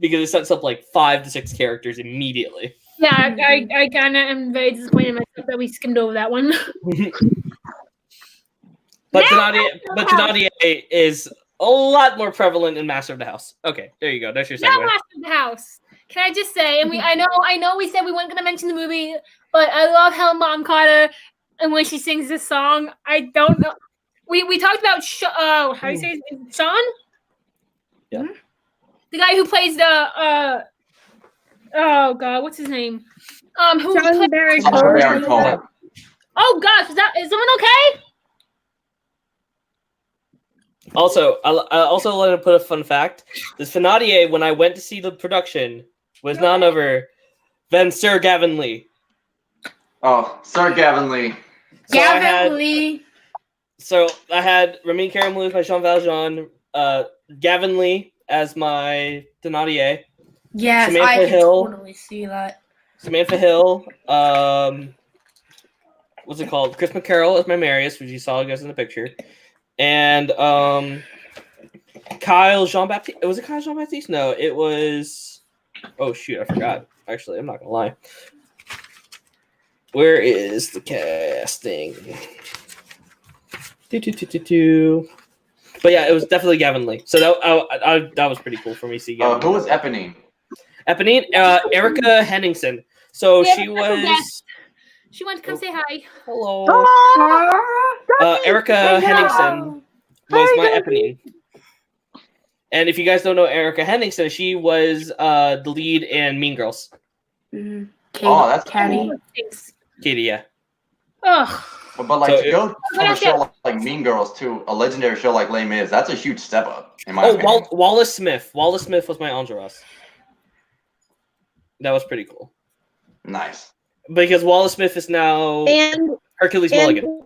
it sets up like 5 to 6 characters immediately. Yeah, I kind of am very disappointed in myself that we skimmed over that one. But Now Thénardier is a lot more prevalent in Master of the House. Okay, there you go. That's your Now segue. Master of the House. Can I just say, and I know we said we weren't gonna mention the movie, but I love Helen Bonham Carter, and when she sings this song, I don't know. We talked about how do you say his name? Sean? Yeah. The guy who plays the oh god, what's his name? Who John plays- Barry Sacha Baron Cohen. Oh gosh, is someone okay? Also, I also want to put a fun fact. The Thénardier, when I went to see the production, was none other than Sir Gavin Lee. Oh, Sir Gavin Lee. So Gavin Lee. I had Ramin Karimloo by Jean Valjean, Gavin Lee as my Thenardier. Yes, Samantha I can Hill. totally see that. Samantha Hill. What's it called? Chris McCarroll as my Marius, which you saw guys in the picture. And Kyle Jean-Baptiste. Was it Kyle Jean-Baptiste? No, it was... Oh, shoot, I forgot. Actually, I'm not going to lie. Where is the casting? But yeah, it was definitely Gavin Lee. So that was pretty cool for me to see Gavin Who Lee. was Eponine? Eponine? Erica Henningsen. So Yeah, she that's a was... guess. She wanted to come say hi. Hello. Ah, Erica Hey, Henningsen was my Eponine. And if you guys don't know Erica Henningsen, she was the lead in Mean Girls. Mhm. Oh, that's Caddy. cool. Thanks. Katie, yeah. Ugh. But like So to go from a show like Mean Girls to a legendary show like Les Mis, that's a huge step up in my opinion. Wallace Smith. Wallace Smith was my Enjolras. That was pretty cool. Nice. Because Wallace Smith is now And Hercules Mulligan.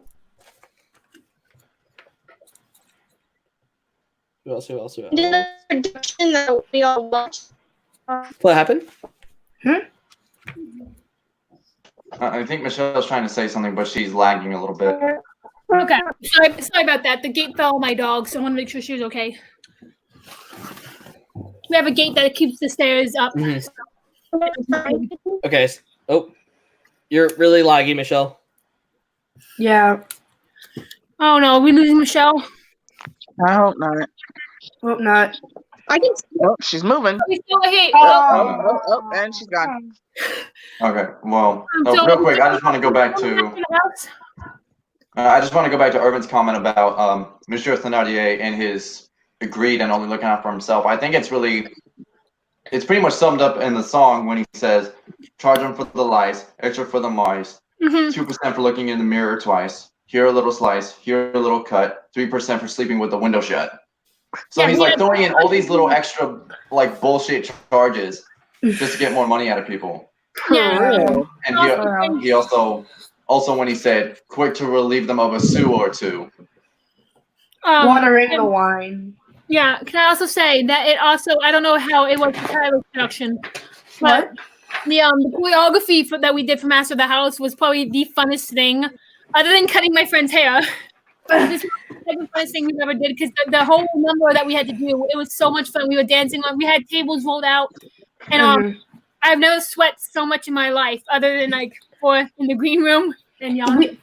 Who else? the production that we all watched. What happened? I think Michelle's trying to say something, but she's lagging a little bit. Okay. Sorry about that. The gate fell on my dog, so I want to make sure she's okay. We have a gate that keeps the stairs up. Mhm. Okay. Oh, you're really laggy, Michelle. Yeah. Oh no, are we losing Michelle? I hope not. Hope not. I can Oh, she's moving. We still hate. And she's gone. Okay, well, So- real quick, I just want to go back to Irvin's comment about Monsieur Thenardier and his greed and only looking out for himself. I think it's pretty much summed up in the song when he says, "Charge him for the lies, extra for the mice, Mhm. 2% for looking in the mirror twice. Here a little slice, here a little cut, 3% for sleeping with the window shut." So Yeah, he's he like had- throwing in all these little extra like bullshit charges just to get more money out of people. Yeah. And he also when he said, "Quick to relieve them of a sou or two." Watering the wine. Yeah. Can I also say that it also, I don't know how it was for Tyler's production, but What? the choreography that we did for Master of the House was probably the funnest thing, other than cutting my friend's hair. This was the funnest thing we've ever did because the whole number that we had to do, it was so much fun. We were dancing on, we had tables rolled out, and Mhm. I've never sweat so much in my life, other than like in the green room and yawning.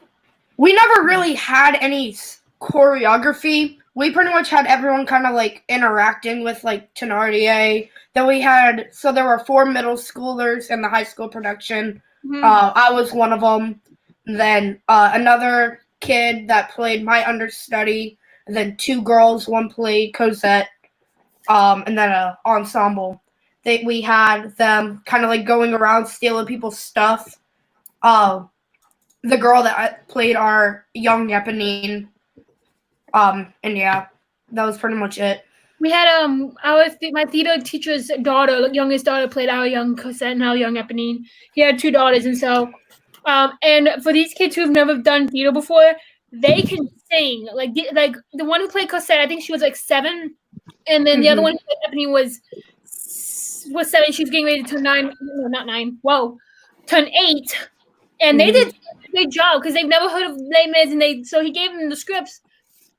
We never really had any choreography. We pretty much had everyone kind of like interacting with like Thenardier. Then we had, so there were 4 middle schoolers in the high school production. Mhm. I was one of them. Then another kid that played my understudy. And then 2 girls, one played Cosette. And then an ensemble. We had them kind of like going around stealing people's stuff. The girl that played our young Eponine. And yeah, that was pretty much it. We had my theater teacher's daughter, youngest daughter, played our young Cosette and our young Eponine. He had 2 daughters, and so and for these kids who have never done theater before, they can sing. Like the one who played Cosette, I think she was like 7, and then the other one who played Eponine was 7. She was getting ready to turn 9. No, not 9. Whoa, turn 8. And they did a great job because they've never heard of Les Mis, and so he gave them the scripts.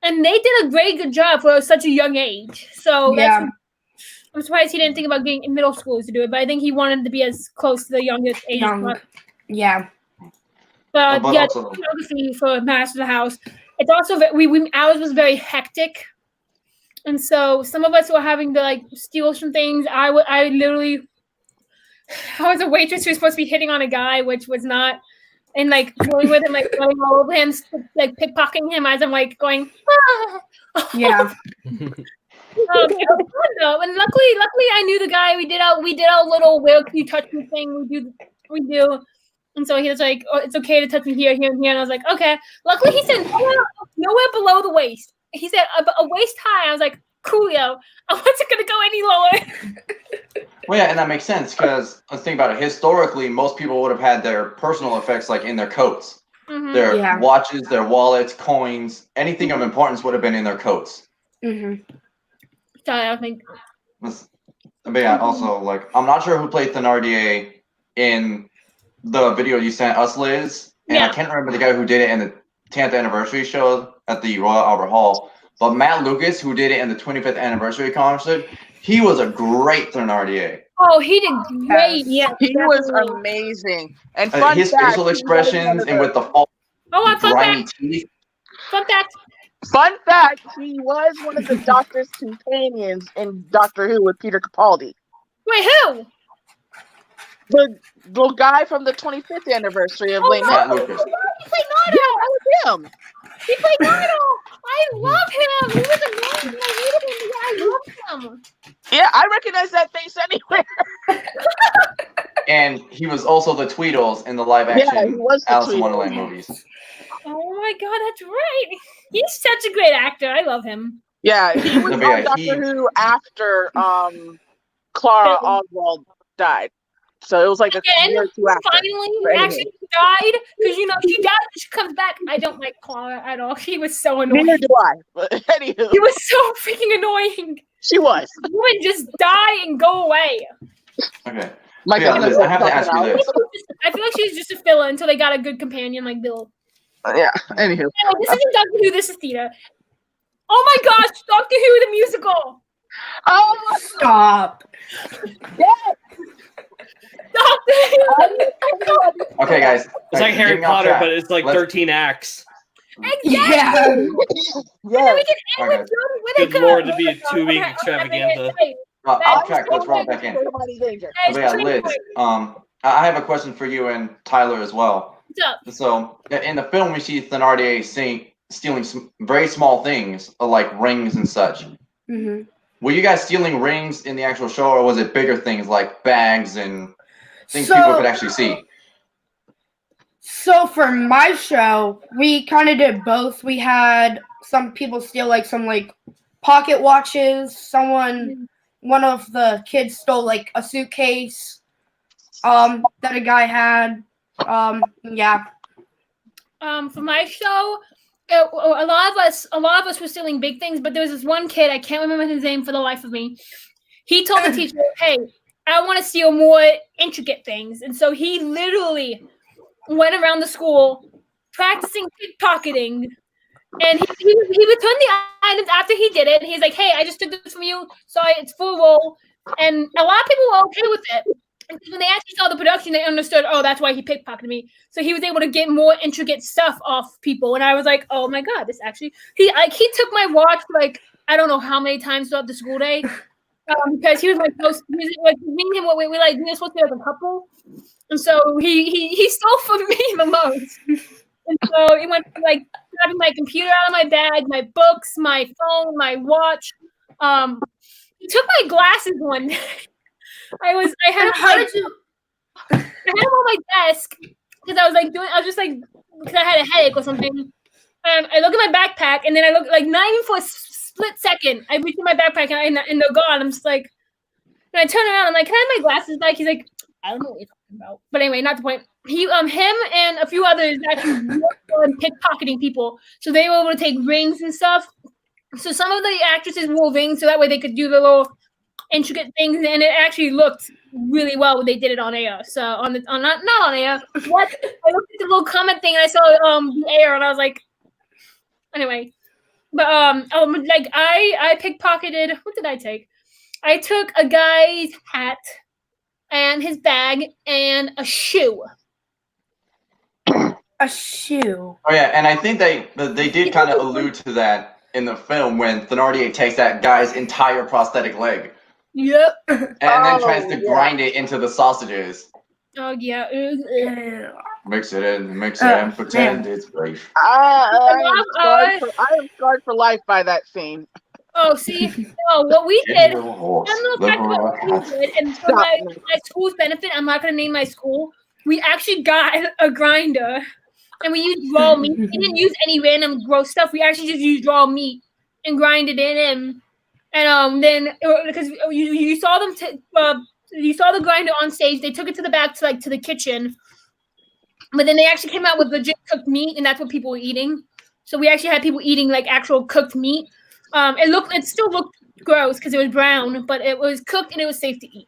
And they did a very good job for such a young age. So Yeah. I'm surprised he didn't think about getting middle schoolers to do it, but I think he wanted to be as close to the youngest age. Young. Yeah. But But yeah, also- choreography for Master of the House. It's also ours was very hectic, and so some of us were having to like steal some things. I was a waitress who was supposed to be hitting on a guy, which was not. And like going with him, like running all over him, like pickpocketing him as I'm like going. Ah! Yeah. It was fun though, and luckily I knew the guy. We did our little "where can you touch me" thing. We do, and so he was like, "Oh, it's okay to touch me here, here, and here." And I was like, "Okay." Luckily, he said nowhere below the waist. He said a waist high. I was like, "Coolio." I wasn't gonna go any lower. Well, yeah, and that makes sense because let's think about it. Historically, most people would have had their personal effects like in their coats, Mhm. their Yeah. watches, their wallets, coins, anything of importance would have been in their coats. Mhm. I think. But yeah, also, like, I'm not sure who played Thenardier in the video you sent us, Liz. And I Yeah. can't remember the guy who did it in the 10th anniversary show at the Royal Albert Hall. But Matt Lucas, who did it in the 25th anniversary concert, he was a great Thenardier. Oh, he did great. Yeah, He was definitely. amazing. And fun His fact, facial he was one expressions of and the- with the false, Oh, fun grimy fact. teeth. Fun fact. Fun fact, he was one of the Doctor's companions in Doctor Who with Peter Capaldi. Wait, who? The guy from the 25th anniversary of Les Matt Mis. Lucas. He played Yeah, Nardo. that was him. He played Nardo. I love him. He was annoying. I hated him. Yeah, I love him. Yeah, I recognize that face anywhere. And he was also the Tweedles in the live Yeah, he action was the Alice in Tweedle. Wonderland movies. Oh my god, that's right. He's such a great actor. I love him. Yeah, he was Yeah, on Doctor Who after Clara Oswald died. So it was like a Again, year or two after. finally, But anyway. actually died because she died and she comes back. I don't like Clara at all. She was so annoying. Neither do I. But anywho, He was so freaking annoying. she was. The woman just die and go away. Okay. My Yeah, God, Liz, I have to ask you this. I feel like she's just a filler until they got a good companion like Bill. Yeah. Anywho, No, this isn't Doctor Who. This is Theta. Oh my gosh, Doctor Who the musical. oh, Stop. Doctor Who. Okay, guys. It's like Harry getting off Potter, track. but it's like Let's- 13 acts. Exactly. Yeah. And then yeah. we can end Okay. with Jodie Whittaker. Good lord, it'd be a Oh, 2-week okay, extravaganza. okay. Off track. Let's roll it back in. Everybody danger. Guys, But yeah, train Liz. point. I have a question for you and Tyler as well. What's up? So in the film, we see Thenardier stealing some very small things like rings and such. hmm Were you guys stealing rings in the actual show, or was it bigger things like bags and things So- people could actually see? So for my show, we kind of did both. We had some people steal like some like pocket watches. One of the kids stole like a suitcase that a guy had. Yeah. For my show, a lot of us were stealing big things, but there was this one kid, I can't remember his name for the life of me. He told the teacher, "Hey, I want to steal more intricate things," and so he literally went around the school practicing pickpocketing, and he returned the items after he did it. And he's like, "Hey, I just took this from you. Sorry, it's full roll," and a lot of people were okay with it. And when they actually saw the production, they understood, oh, that's why he pickpocketed me. So he was able to get more intricate stuff off people. And I was like, oh my God, this actually, he took my watch like, I don't know how many times throughout the school day. Because he was my close, me and him, we were supposed to be like a couple. And so he stole from me the most. And so it went from like grabbing my computer out of my bag, my books, my phone, my watch. He took my glasses one day. I had them on my desk because I was because I had a headache or something. I look at my backpack and then I look like not even for a split second. I reach in my backpack and they're gone. I'm just like, and I turn around. I'm like, can I have my glasses back? He's like, I don't know what you're talking about. But anyway, not the point. Him and a few others actually worked on pickpocketing people, so they were able to take rings and stuff. So some of the actresses wore rings so that way they could do the little intricate things, and it actually looked really well when they did it on air. So not on air. What? I looked at the little comment thing and I saw the air and I was like, anyway. But like I pickpocketed. What did I take? I took a guy's hat and his bag and a shoe. A shoe. Oh yeah, and I think they did kind of allude to that in the film when Thenardier takes that guy's entire prosthetic leg Yep. and then tries to yeah. grind it into the sausages. Oh yeah. Mix it in, and pretend it's beef. I am scarred for life by that scene. Oh, see, what we did. Give me a horse, I'm not live talking about like what that. we did, and for my school's benefit, I'm not going to name my school. We actually got a grinder, and we used raw meat. We didn't use any random gross stuff. We actually just used raw meat and grinded it in. And then because you saw them, you saw the grinder on stage. They took it to the back to the kitchen, but then they actually came out with legit cooked meat, and that's what people were eating. So we actually had people eating like actual cooked meat. It still looked gross because it was brown, but it was cooked and it was safe to eat.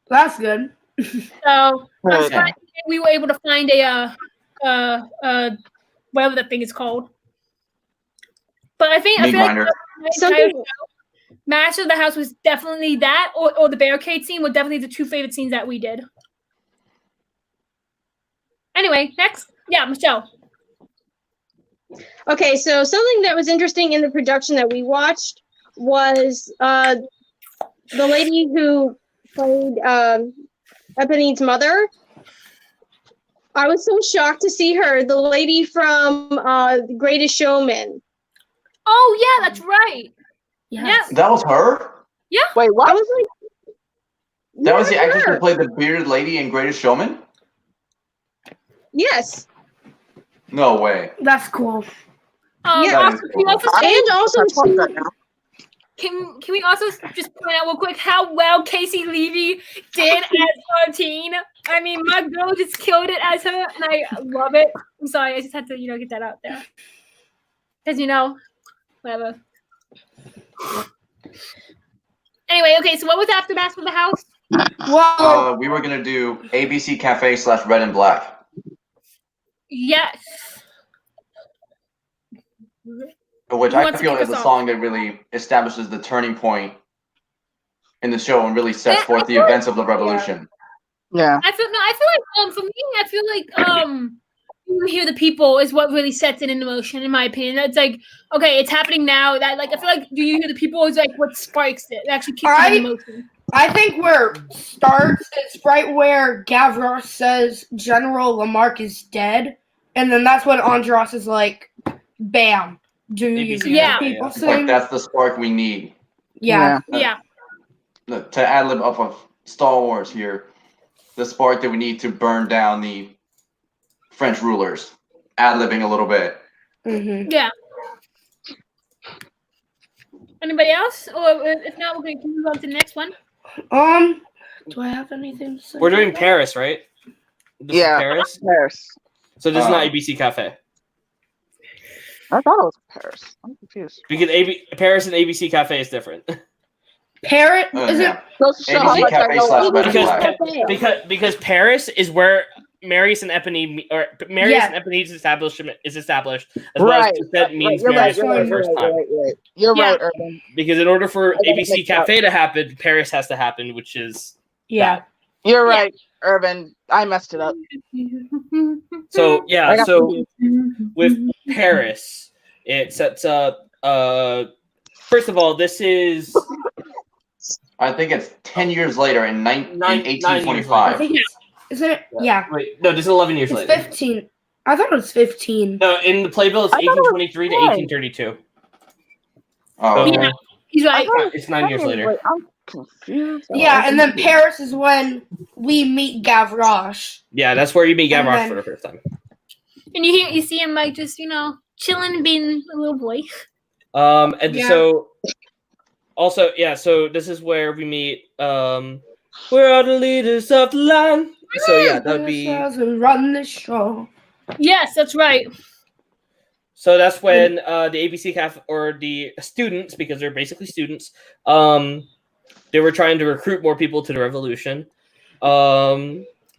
That's good. So I'm Right. surprised we were able to find a whatever that thing is called. But I Meat feel grinder. like the entire Something- show, Master of the House was definitely that, or the barricade scene were definitely the two favorite scenes that we did. Anyway, next, yeah, Michelle. Okay, so something that was interesting in the production that we watched was the lady who played Eponina's mother. I was so shocked to see her, the lady from The Greatest Showman. Oh yeah, that's right. Yes. That was her? Wait, I what? was like, That was the yeah, actress her. who played the bearded lady in Greatest Showman? Yes, No way. That's cool. Yeah. Also, can we also say, and also That's what she, that now. can we also just point out real quick how well Casey Levy did as Martine? I mean, my girl just killed it as her, and I love it. I'm sorry, I just had to get that out there because whatever. Anyway, okay, so what was after Master of the House? Well, We were gonna do ABC Cafe / Red and Black. Yes. Which Who I wants to feel kick is us the off? song that really establishes the turning point in the show and really sets Yeah, forth I the feel like- events of the revolution. Yeah. I feel like for me, I feel like You Hear the People is what really sets it into motion, in my opinion. It's like, okay, it's happening now. That I feel like Do You Hear the People is like what sparks it. It actually keeps it in motion. I think where it starts is right where Gavroche says General Lamarck is dead, and then that's when Andros is like, "Bam, do you ABC hear Yeah. the people It's like sing?" that's the spark we need Yeah. Yeah. to ad lib off of Star Wars here. The spark that we need to burn down the French rulers. Ad libbing a little bit. Mm-hmm. Yeah. Anybody else? Or if not, we're going to move on to the next one. Do I have anything to say? We're doing about that? Paris, right? This is Yeah. Paris. Paris. So this is not Um, ABC Cafe I thought it was Paris. I'm confused. because Paris and ABC Cafe is different. Parrot? Is Yeah. Goes to show how ABC much I Cafe know. / Red and Because- Black. because Paris is where Marius and Epony Yeah. and Epony's establishment is established, as well Right. as that means You're right. Marius You're for right. the You're first right. time. You're Yeah. right, Urban. Because in order for I gotta ABC mix up. Cafe to happen, Paris has to happen, which is Yeah. You're Yeah. right, Urban. I messed it up. so. I Yeah, got so confused. with Paris, it sets up. First of all, this is I think it's 10 years later in Nine years I 1825. think it's. Isn't it? Yeah. wait, no, this is 11 years It's later. 15. I thought it was 15. No, in the playbill, it's I thought it was 1823 to 10. 1832. Oh, So Yeah. He's right. it's 9 years later. Wait, I'm confused. Yeah, and then Paris is when we meet Gavroche. Yeah, that's where you meet And Gavroche then- for the first time. And you see him like just chilling, being a little boy. And Yeah. so also, yeah, so this is where we meet we're all the leaders of the land. So yeah, that would be As we run the show. Yes, that's right. so that's when the ABC CAF or the students, because they're basically students, they were trying to recruit more people to the revolution.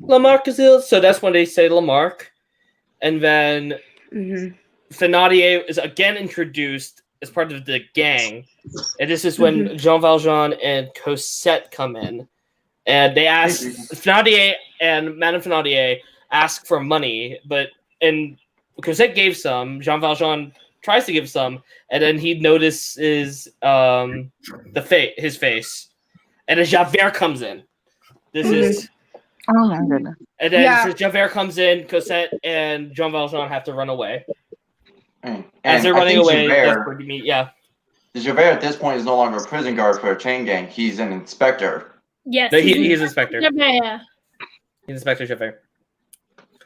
Lamarck is ill, so that's when they say Lamarck. And then Mm-hmm. Thénardier is again introduced as part of the gang, and this is when Jean Valjean and Cosette come in, and they ask Thénardier and Madame Thénardier ask for money, and Cosette gave some. Jean Valjean tries to give some, and then he notices his face, and then Javert comes in. This is. Oh my goodness. And then Yeah. since Javert comes in, Cosette and Jean Valjean have to run away. And As they're I running think away, that's Javert, where you meet. Yeah, Javert at this point is no longer a prison guard for a chain gang. He's an inspector. Yes. no, he's Inspector. Yeah. He's Inspector Javert.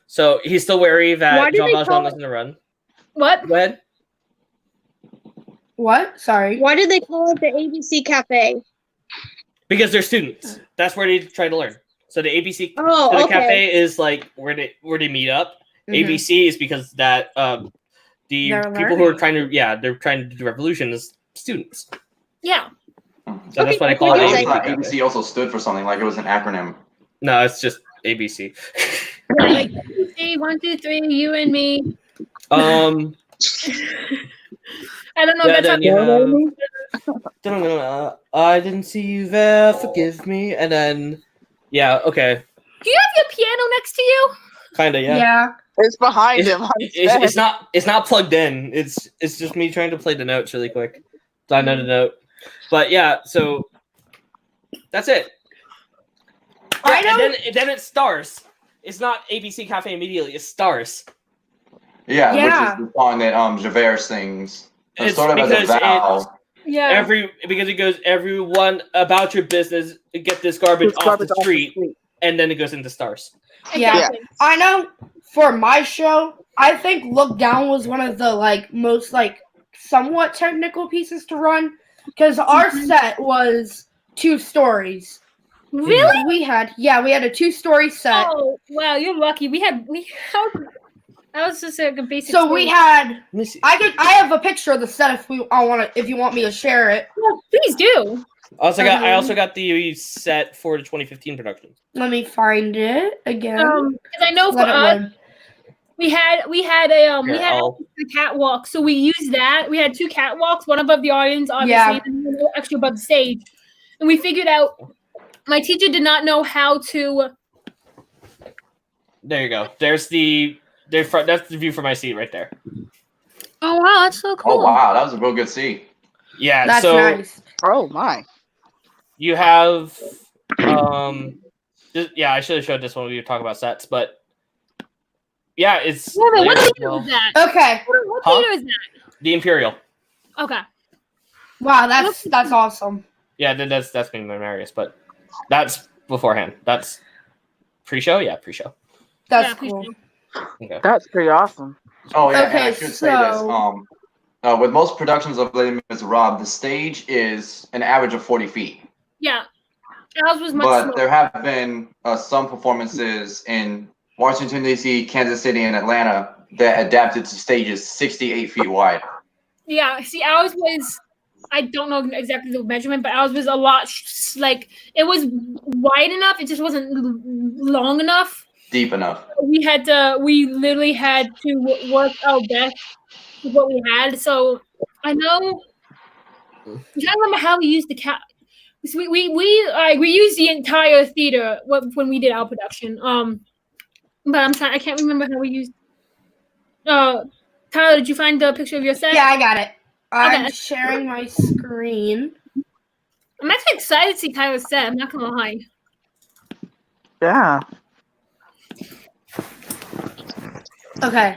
So he's still wary Why that do Jean they Valjean call it- is in the run. What? Go ahead. What? Sorry. Why did they call it the ABC Cafe? Because they're students. That's where they try to learn. So the ABC, Oh, so the okay. cafe is like where they meet up. Mhm. ABC is because that the They're people who are learning. trying to they're trying to do revolution is students. Yeah. So that's what I call Okay, I it. always cool. thought ABC also stood for something, like it was an acronym. No, it's just ABC. Like, see, 1, 2, 3, you and me. I don't know if Yeah, that's how then you have. I didn't see you there. Forgive me. And then, yeah, okay, Do you have your piano next to you? kind of, yeah. Yeah. It's behind him. It's not plugged in. It's just me trying to play the notes really quick. So I know the note. But yeah, so that's it. I Yeah, know. and then it stars. It's not ABC Cafe immediately. It stars. Yeah, Yeah. which is the song that Javert sings. It's Sort of as a because vow. Yeah. Because it goes everyone about your business. Get this garbage off the street, and then it goes into stars. Yeah. Exactly. I know for my show, I think Look Down was one of the most somewhat technical pieces to run because our set was 2 stories. Really? We had a 2-story set. Oh, wow, you're lucky. I was just like a basic. So we story. had Let me see. I have a picture of the set if you want me to share it. Well, please do. I also got the set for the 2015 production. Let me find it again. Because I know for Let it us, load. we had I'll- a catwalk, so we used that. We had 2 catwalks, one above the audience, obviously, and then one extra above the stage. And we figured out my teacher did not know how to. There you go. That's the view from my seat right there. Oh wow, that's so cool. Oh wow, that was a real good seat. Yeah. That's so nice. Oh my. you have I should have showed this when we were talking about sets, but yeah, it's Wait a minute, what there as theater well. is that? Okay. What Huh? theater is that? The Imperial. Okay. Wow, that's awesome. Yeah, that's being Marius, but that's beforehand. That's pre-show. Yeah, pre-show. That's Yeah, cool. appreciate Okay. That's pretty awesome. Oh yeah, and Okay, I should say this. so- With most productions of Les Miserables, the stage is an average of 40 feet. Yeah. Ours was much But smaller. there have been some performances in Washington, D.C., Kansas City, and Atlanta that adapted to stages 68 feet wide. Yeah, see, ours was, I don't know exactly the measurement, but ours was a lot, it was wide enough, it just wasn't long enough. Deep enough. We literally had to work our best with what we had. So I know, I'm trying to remember how we used the cat. We used the entire theater when we did our production. But I can't remember how we used. Tyler, did you find the picture of your set? Yeah, I got it. I'm Okay. sharing my screen. I'm actually excited to see Tyler's set. I'm not gonna lie. Yeah. Okay.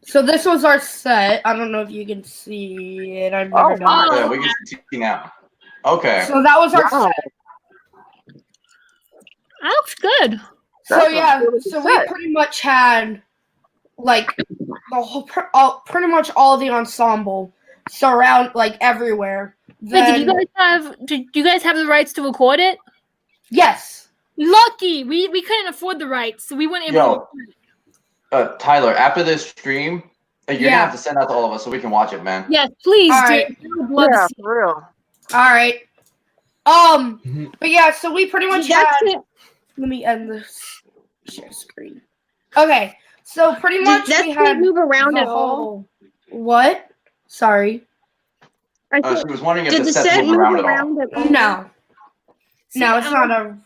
So this was our set. I don't know if you can see it. I've never done wow. it. Yeah, we can see now. Okay. So that was our Wow. set. That looks good. So That's a yeah, really so good we set. pretty much had the whole, pretty much all the ensemble surround everywhere. Wait, Then, did you guys have the rights to record it? yes. Lucky, we couldn't afford the rights, so we weren't able to Yo. record it. Tyler, after this stream, you're Yeah. gonna have to send out to all of us so we can watch it, man. Yes, please All do. right. I would love Yeah, to see. for real. All right. But yeah, so we pretty much had. That's it. Let me end this share screen. Okay, so pretty much That we can't had move around the at all. whole. What? Sorry. I She said, was wondering if did the the sets set move move around at all. around at all? No. See, No, it's not a.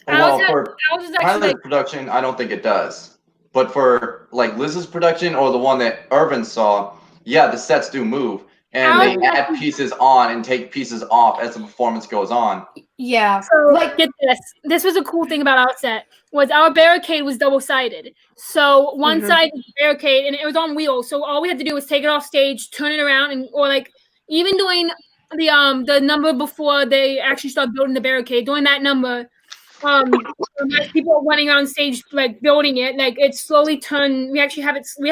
Well, Ours for was actually Tyler's production, I don't think it does. But for Liz's production or the one that Irvin saw, yeah, the sets do move. And they Ours- add pieces on and take pieces off as the performance goes on. Yeah. So, get this. This was a cool thing about our set. Was our barricade was double-sided. So one Mhm. side was the barricade and it was on wheels. So all we had to do was take it off stage, turn it around, and even doing the number before they actually start building the barricade, doing that number. As people are running on stage building it, it's slowly turn. We actually have it. We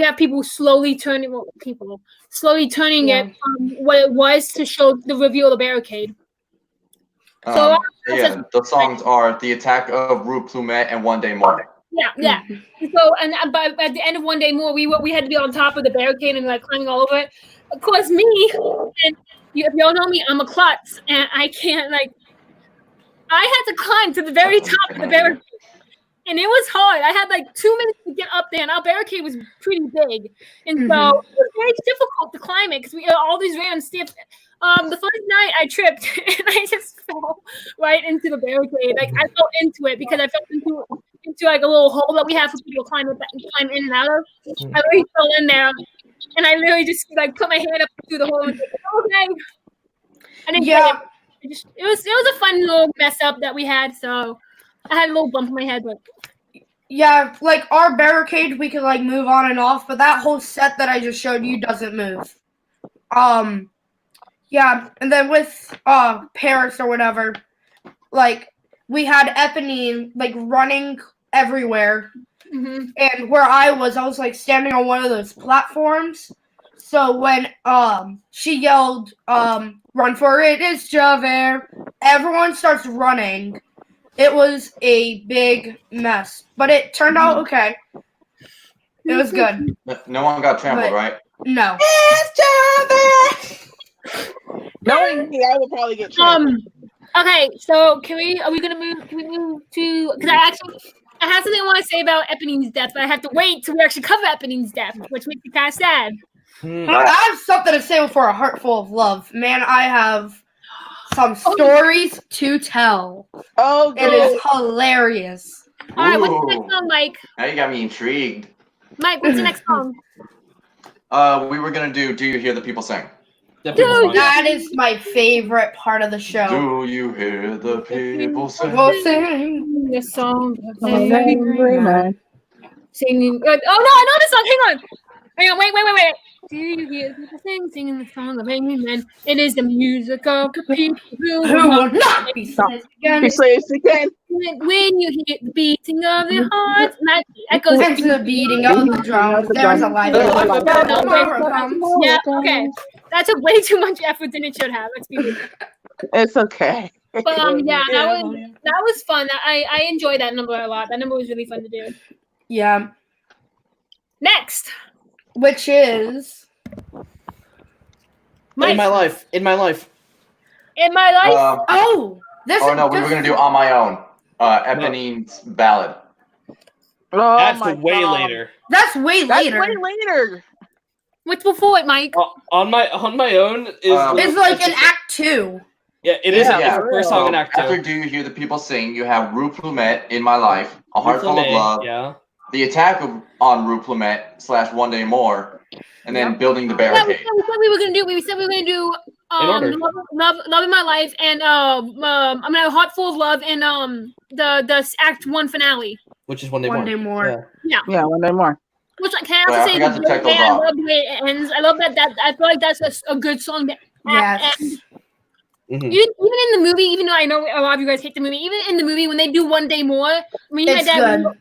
have people slowly turning. Well, people slowly turning Yeah. it what it was to show the reveal of the barricade. So Yeah, the songs are The Attack of Rue Plumet and One Day More. Yeah. So but at the end of One Day More, we had to be on top of the barricade and climbing all over it. Of course, me and if y'all know me, I'm a klutz, and I can't I had to climb to the very top of the barricade, and it was hard. I had 2 minutes to get up there, and our barricade was pretty big, and so it was very difficult to climb it because we all these random steps. The first night I tripped and I just fell right into the barricade. I fell into it because I fell into a little hole that we have for people to climb in and out of. I really fell in there, and I literally just put my hand up through the hole and said, okay. I didn't it was a fun little mess up that we had, so I had a little bump in my head, but Yeah, our barricade we could move on and off, but that whole set that I just showed you doesn't move. Yeah, and then with Paris or whatever, we had Eponine running everywhere, and where I was standing on one of those platforms. So when she yelled, "Run for it, it's Javert," everyone starts running. It was a big mess, but it turned out okay. It was good. No one got trampled, But- right? No. It's Javert! Knowing me, I would probably get trampled. okay, so can we move to, because I have something I want to say about Eponine's death, but I have to wait till we actually cover Eponine's death, which makes me kind of sad. I have something to say for a heart full of love. Man, I have some stories to tell. Oh, It good. is hilarious. All right, what's the Ooh. next song, Mike? Now you got me intrigued. Mike, what's the next song? We were gonna do You Hear the People Sing? That is my favorite part of the show. Do you hear the people sing? We'll sing. The song. Man. Singing. Oh no, I know this song. Hang on, wait. Do you hear people singing the song of Angry Men? It is the music of the people Who will not be Stop. saved again? You say it again. When you hear the beating of their hearts, and that echoes. Thanks to the beating of the drums. There's a light. Tomorrow comes. Yeah, okay. That took way too much effort than it should have. Let's be real. It's okay. But yeah, that was fun. I enjoyed that number a lot. That number was really fun to do. Yeah, Next, which is Mike, In my life. in my life. this. Oh no, we were gonna do On My Own. Eponine's ballad. Oh, That's my way God. later. That's way That's later. way later. What's before it, Mike? On my own is It's in Act 2. yeah, it is. Yeah, It's the for first real. song in Act 2. After Do You Hear the People Sing, you have Rue Plumet, In My Life, A Heart Full of May, Love, Yeah. The Attack on Rue Plumet / One Day More, and then Building the Yeah, we Barricade. said we were gonna do. We said we were gonna do order. love in my life and I'm gonna have a heart full of love and the Act 1 finale. Which is One Day One More. Day More. Yeah. Yeah, one day more. Which can I Wait, I also say forgot to check those I off. love the way it ends. I love that I feel like that's a good song to Yes. end. Mhm. Even in the movie, even though I know a lot of you guys hate the movie, even in the movie when they do One Day More, me and my It's dad good.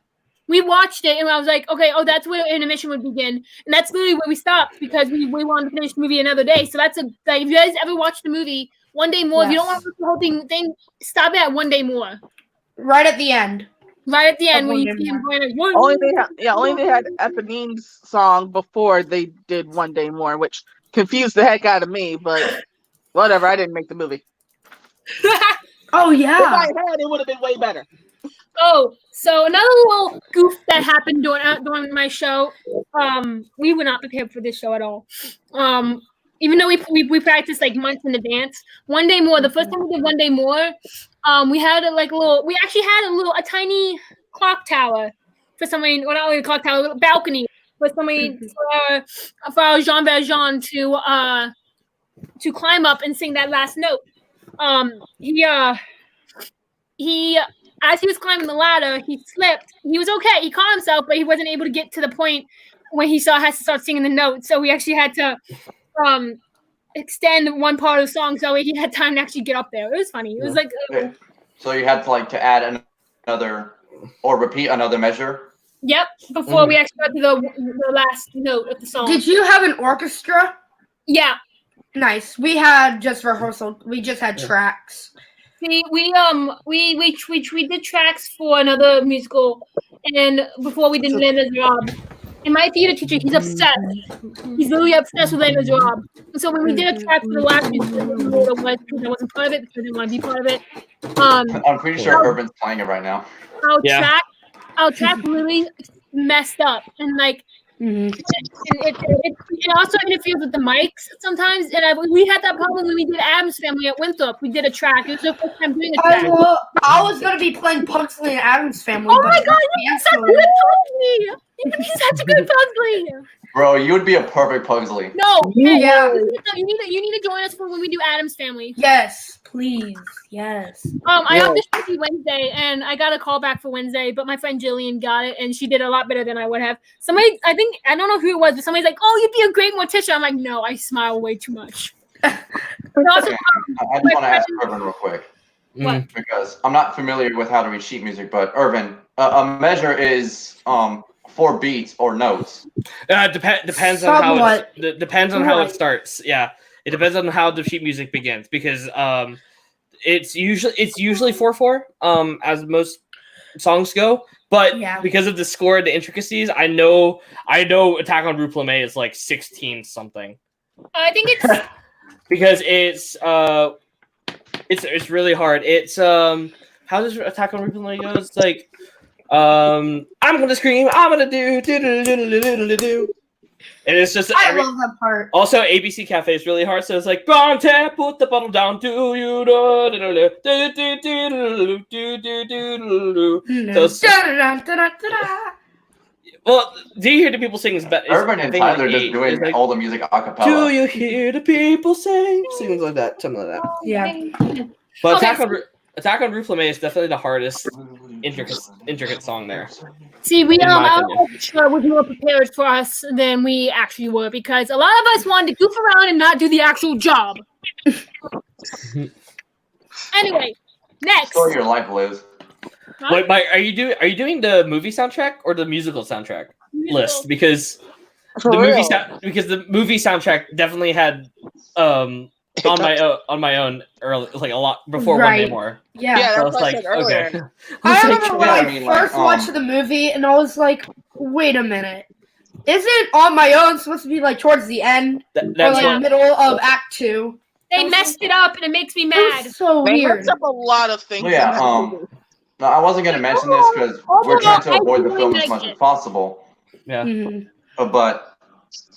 we watched it and I was like, okay, that's where intermission would begin, and that's literally where we stopped because we wanted to finish the movie another day. So that's if you guys ever watch the movie One Day More, if you don't Yes. want to watch the whole thing, stop it at One Day More. Right at the end. Right at the end when One you Day see him More. going like, Only they had Eponine's song before they did One Day More, which confused the heck out of me. But whatever, I didn't make the movie. Oh, If yeah. I had, it would have been way better. Oh, so another little goof that happened during my show. We were not prepared for this show at all. Even though we practiced like months in advance. One Day More, the first time we did One Day More, we had we actually had a tiny clock tower for somebody, well, not only a clock tower, a little balcony for somebody for Jean Valjean to climb up and sing that last note. He as he was climbing the ladder, he slipped. He was okay. He caught himself, but he wasn't able to get to the point when he has to start singing the note. So we actually had to extend one part of the song so he had time to actually get up there. It was funny. It was like So you had to add another or repeat another measure. yep, before we actually got to the last note of the song. Did you have an orchestra? Yeah. Nice. We had just rehearsal. We just had tracks. We did tracks for another musical, and before we did Les Miserables, And my theater teacher, he's obsessed. He's really obsessed with Les Miserables. And so when we did a track for the last music, I didn't know what it was because I wasn't part of it, because I didn't want to be part of it. I'm pretty sure Urban's playing it right now. Our track really messed up, and like it also interferes with the mics sometimes. And we had that problem when we did Addams Family at Winthrop. We did a track. It was the first time doing a track. I was gonna be playing Pugsley and Addams Family. Oh my god, you can be such a good Pugsley! You can be such a good Pugsley! Bro, you would be a perfect Pugsley. No, hey, Yeah. you need to join us for when we do Addams Family. Yes, please. Yes. I auditioned for Wednesday, and I got a call back for Wednesday, but my friend Jillian got it, and she did a lot better than I would have. Somebody, I don't know who it was, but somebody's like, "Oh, you'd be a great Morticia." I'm like, "No, I smile way too much." But also, I just want to ask Urban real quick. What? Because I'm not familiar with how to read sheet music, but Urban, a measure is 4 beats or notes. Depends on how depends on how Right. it starts. Yeah, it depends on how the sheet music begins because it's usually 4/4 as most songs go. But Yeah. because of the score and the intricacies, I know Attack on Rue Plumet is like 16 something I think it's because it's really hard. It's how does Attack on Rue Plumet go? It's like I'm gonna scream, I'm gonna do, and it's just I love that part. also ABC Cafe is really hard, so it's like Bronte, put the bottle down to you. Well, do you hear the people sing? Is better. Urban and Tyler just doing like, all the music a cappella. do you hear the people sing? Things like that, something like that. Yeah. But Okay. Attack on Rue Plumet is definitely the hardest intricate song there. See, we In my our opinion. orchestra was more prepared for us than we actually were because a lot of us wanted to goof around and not do the actual job. Anyway, next. Story of your life, Liz. Huh? Wait, Mike, are you doing the movie soundtrack or the musical soundtrack list? Because For the real. movie soundtrack definitely had on my own early, like a lot before One Day Right. More. Yeah. Yeah, So I that's was what I like, said earlier. okay. I was remember when yeah, I I mean, like, first watched the movie and I was like, wait a minute. Isn't On My Own supposed to be like towards the end? Or That's like what, middle of Act 2? They messed it up and it makes me It mad. was so They weird. messed up a lot of things. Well, yeah, in that movie. No, I wasn't going to mention this because we're trying to avoid the film as much as possible. yeah. Mhm. But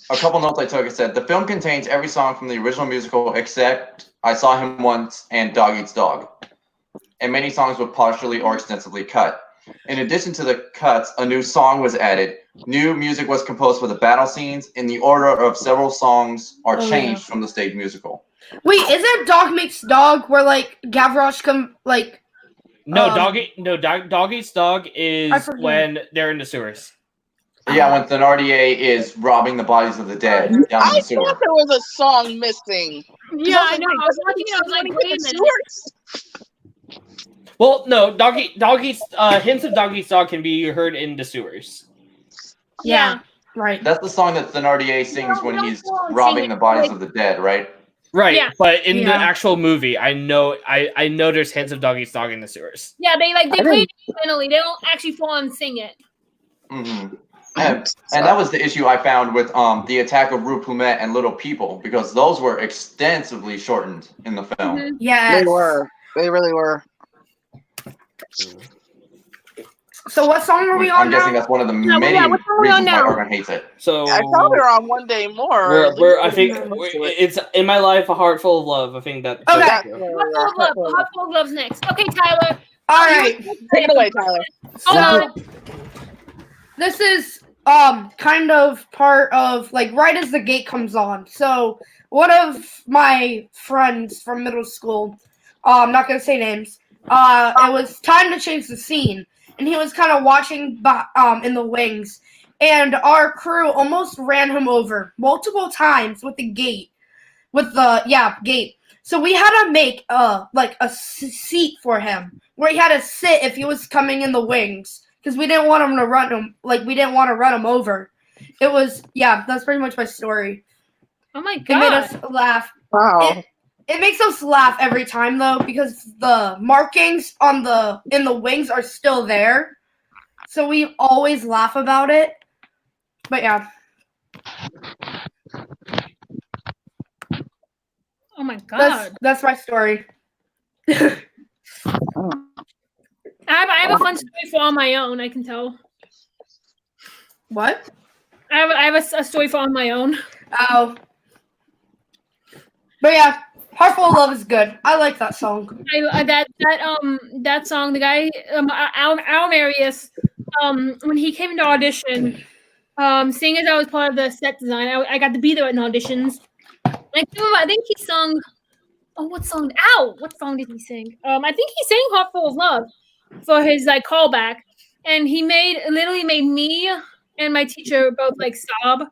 a couple notes I took, it said, the film contains every song from the original musical except I Saw Him Once and Dog Eats Dog. And many songs were partially or extensively cut. In addition to the cuts, a new song was added. New music was composed for the battle scenes, and the order of several songs are Oh, changed from the stage musical. Wait, isn't Dog Meets Dog where like Gavroche No, Um, Dog Eats Dog I is forget. when they're in the sewers. Yeah, when Thenardier is robbing the bodies of the dead down in I the sewer. thought there was a song missing. Yeah, I know. I was watching it. I was like, When wait he a hit the minute. sewers? Well, no, Dog Eats hints of Dog Eats Dog can be heard in the sewers. Yeah. Right. That's the song that Thenardier sings when he's robbing the bodies of the dead, right? Right, Yeah. but in the Yeah. actual movie, I know there's hints of Dog Eats Dog in the sewers. Yeah, they play it instrumentally. They don't actually full on sing it. Mm-hmm. And that was the issue I found with the Attack of Rue Plumet and Little People, because those were extensively shortened in the film. Mhm. Yes. They were. They really were. So what song are we on I'm guessing now? that's one of the Yeah, many what song are we on reasons why now? Urban hates it. So I thought we were on One Day More. I think it's In My Life, A Heart Full of Love. I think that. Okay. That's Hot Full Hot Full Gloves next. Okay, Tyler. All right. Take it away, Tyler. Oh, So this is kind of part of like right as the gate comes on. So one of my friends from middle school, I'm not gonna say names. It was time to change the scene, and he was kind of watching in the wings, and our crew almost ran him over multiple times with the gate, gate. So we had to make a seat for him where he had to sit if he was coming in the wings because we didn't want him to run him. Like we didn't want to run him over. It was that's pretty much my story. oh my It made us god. laugh. Wow. It makes us laugh every time though because the markings in the wings are still there, so we always laugh about it. But yeah, Oh my god. that's my story. I have a fun story for on my own, I can tell. What? I have a story for on my own. Oh. But yeah, Heartful of Love is good. I like that song. That song, the guy Al Marius, when he came into audition, seeing as I was part of the set design, I got to be there in auditions. I think he sung. Oh, what song? Ow! What song did he sing? I think he sang "Heartful of Love" for his callback, and he literally made me and my teacher both sob.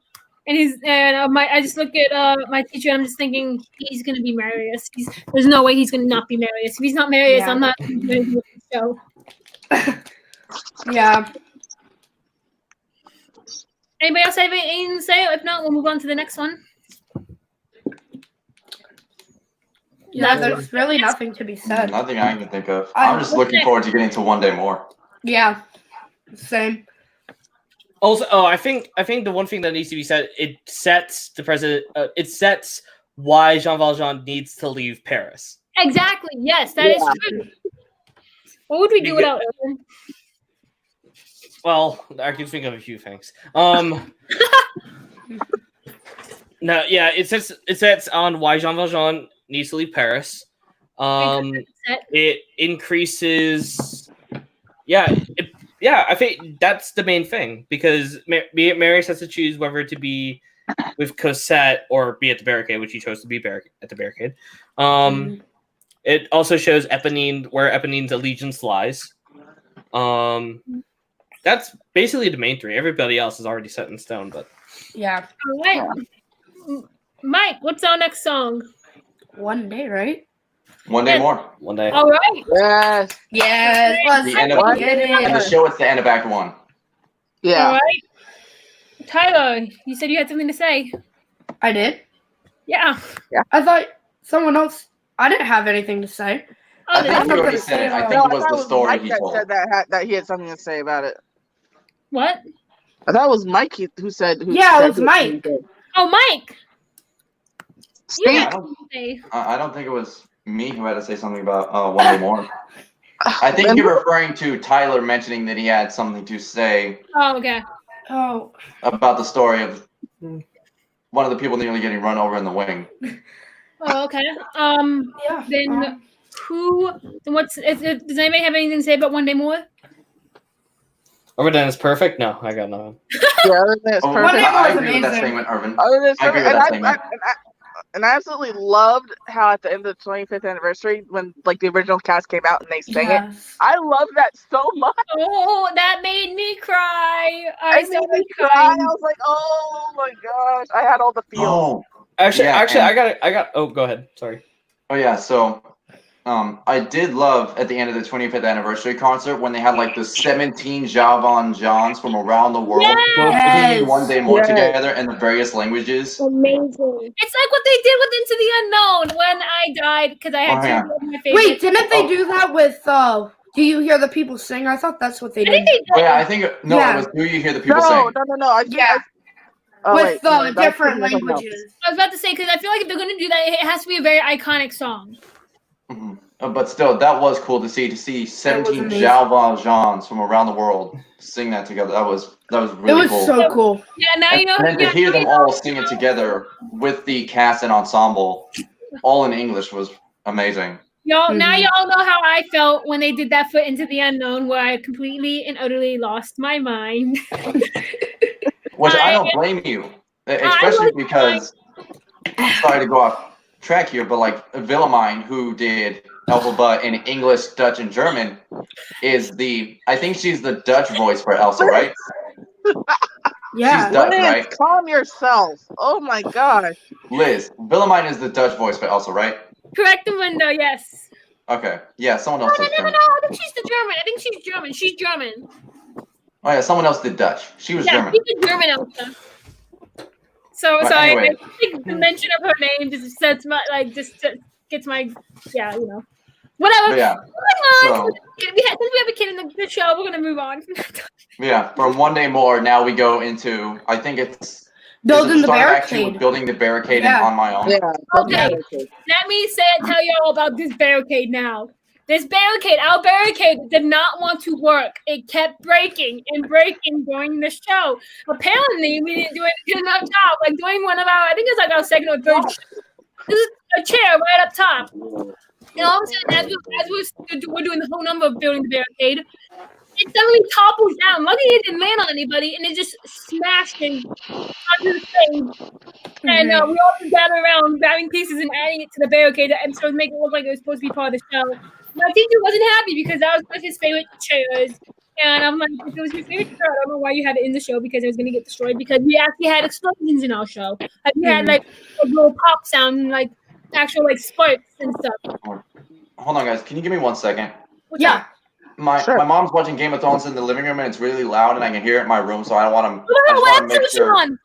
I just look at my teacher and I'm just thinking he's gonna be Marius. There's no way he's gonna not be Marius. If he's not Marius, Yeah. I'm not gonna do the show. Yeah. Anybody else have anything to say? If not, we'll move on to the next one. Yeah, there's really nothing to be said. Nothing I can think of. I'm just looking forward to getting to One Day More. Yeah. Same. Also, I think the one thing that needs to be said, it sets the president. It sets why Jean Valjean needs to leave Paris. Exactly. Yes, that is true. What would we do without Irvin? Well, I can think of a few things. No, yeah, it sets on why Jean Valjean needs to leave Paris. It increases. I think that's the main thing because Marius has to choose whether to be with Cosette or be at the barricade, which he chose to be at the barricade. It also shows Eponine where Eponine's allegiance lies. That's basically the main three. Everybody else is already set in stone, but Yeah. All right. Mike, what's our next song? One day, right? One Day More. one day. All right. Yes. Yes. Let's The end of get it. And the show at the end of Act 1. Yeah. All right. Tyler, you said you had something to say. I did. Yeah. I thought someone else. I didn't have anything to say. Oh, I think that's you already said it. I think No, it was thought the story Mike he that told. said that he had something to say about it. what? I thought it was Mike who said. Yeah, it was Mike. Oh, Mike. Speak. You I had don't, something to say. I don't think it was me who had to say something about One Day More. I think you're referring to Tyler mentioning that he had something to say Oh, okay. Oh. about the story of one of the people nearly getting run over in the wing. Oh, okay. Yeah. Then does anybody have anything to say about One Day More? Overdone is perfect. No, I got nothing. Yeah, other than it's Oh, perfect. I was agree with that amazing. statement, Irvin. Other than it's I agree perfect. with that statement. And I absolutely loved how at the end of the 25th anniversary, when the original cast came out and they sang it, Yes. I love that so much. Oh, that made me cry. I made me cry. I was like, oh my gosh, I had all the feels. Oh, Actually, Yeah, I got. Oh, go ahead. Sorry. oh yeah. So, I did love at the end of the 25th anniversary concert when they had the 17 Valjeans from around the world Yes! singing One Day More Yes. together in the various languages. Amazing. It's like what they did with Into the Unknown when I died because I had Oh, two yeah. of my favorites. Wait, didn't they do that with Do You Hear the People Sing? I thought that's what they I think did. they did. Oh, yeah, I think no, Yeah. it was Do You Hear the People No. Sing? Yeah. With different languages. I was about to say because I feel like if they're gonna do that, it has to be a very iconic song. Mhm. But still, that was cool to see 17 amazing. Valjeans from around the world sing that together. That was It really was cool. so cool. Yeah, now you know. And then to hear them all sing it together with the cast and ensemble, all in English, was amazing. Now Mhm. y'all know how I felt when they did that for Into the Unknown, where I completely and utterly lost my mind. Which I don't blame you, especially because, sorry to go off track here, but Willemijn, who did Elphaba in English, Dutch, and German, I think she's the Dutch voice for Elsa, right? Yeah. She's Dutch, Liz, right? calm yourself. Oh my gosh. Liz, Willemijn is the Dutch voice for Elsa, right? Correct, Window. Yes. Okay. Yeah, someone else did No. German. I think she's the German. I think she's German. She's German. Oh yeah, someone else did Dutch. She was Yeah, German. she's the German Elsa. So But sorry, anyway. I think the mention of her name just sets my gets my Whatever. But yeah. Moving on. So Since we have a kid in the show, we're gonna move on. yeah, from One Day More, now we go into I think it's Building the start actually with barricade. building the barricade Yeah. On My Own. Yeah. Okay. Let me tell you all about this barricade now. This barricade, our barricade did not want to work. It kept breaking and breaking during the show. Apparently, we didn't do a good enough job. Like doing one of our, I think it's like our second or third. This is a chair right up top. And all of a sudden, as we're doing the whole number of building the barricade, it suddenly topples down. Luckily, it didn't land on anybody, and it just smashed onto the stage. And we all just gathered around, grabbing pieces and adding it to the barricade, and so to make it look like it was supposed to be part of the show. My teacher wasn't happy because that was one of his favorite chairs. And I'm like, if it was your favorite chair, I don't know why you had it in the show because it was going to get destroyed because we actually had explosions in our show. Like, we had like a little pop sound and like actual like sparks and stuff. Hold on, guys. Can you give me 1 second? Yeah. My mom's watching Game of Thrones in the living room and it's really loud and I can hear it in my room, so I don't want to. What episode is she on?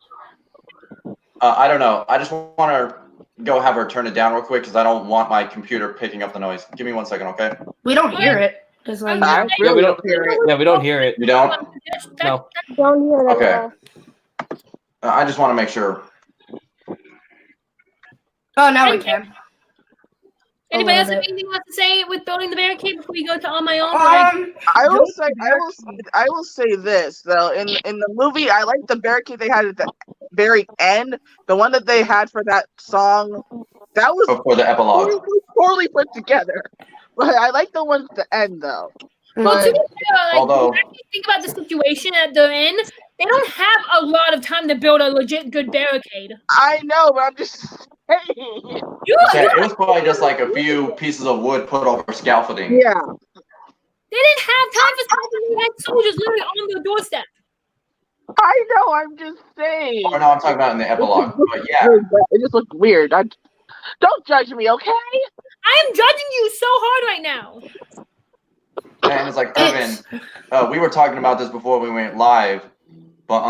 I don't know. I just want to go have her turn it down real quick because I don't want my computer picking up the noise. Give me 1 second, okay? We don't hear it. It's like, I Yeah, we don't hear it. Yeah, we don't hear it. You don't? No. Don't hear it Okay. at all. I just want to make sure. oh, now we can. Anybody else have bit. anything else to say with building the barricade before we go to On My Own? I will say this though. In the movie, I like the barricade they had at the very end. The one that they had for that song, that was Before the epilogue. poorly put together. But I like the one at the end though. Well, to But be fair, like, Although- when you actually think about the situation at the end, they don't have a lot of time to build a legit good barricade. I know, but I'm just saying. Okay, it was probably just like a few pieces of wood put over scaffolding. Yeah. They didn't have time for something. They had soldiers literally on their doorstep. I know, I'm just saying. Or no, I'm talking about in the epilogue. But yeah, It just looked weird. Don't judge me, okay? I am judging you so hard right now. and it's like Irvin. We were talking about this before we went live, but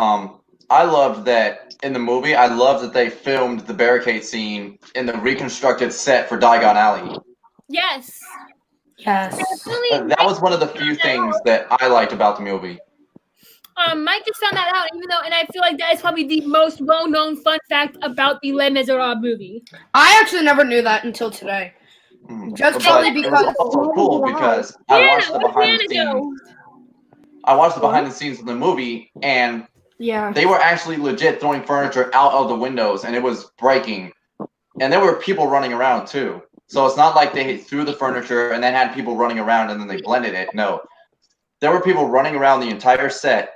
I loved that in the movie. I loved that they filmed the barricade scene in the reconstructed set for Diagon Alley. Yes. Yes. That was one of the few things that I liked about the movie. Mike just found that out, even though, and I feel like that is probably the most well-known fun fact about the Les Miserables movie. I actually never knew that until today. Just But probably it was because also cool because I watched the behind the scenes. I watched the behind the scenes of the movie, and yeah. they were actually legit throwing furniture out of the windows, and it was breaking. And there were people running around too. So it's not like they threw the furniture and then had people running around and then they blended it. No, there were people running around the entire set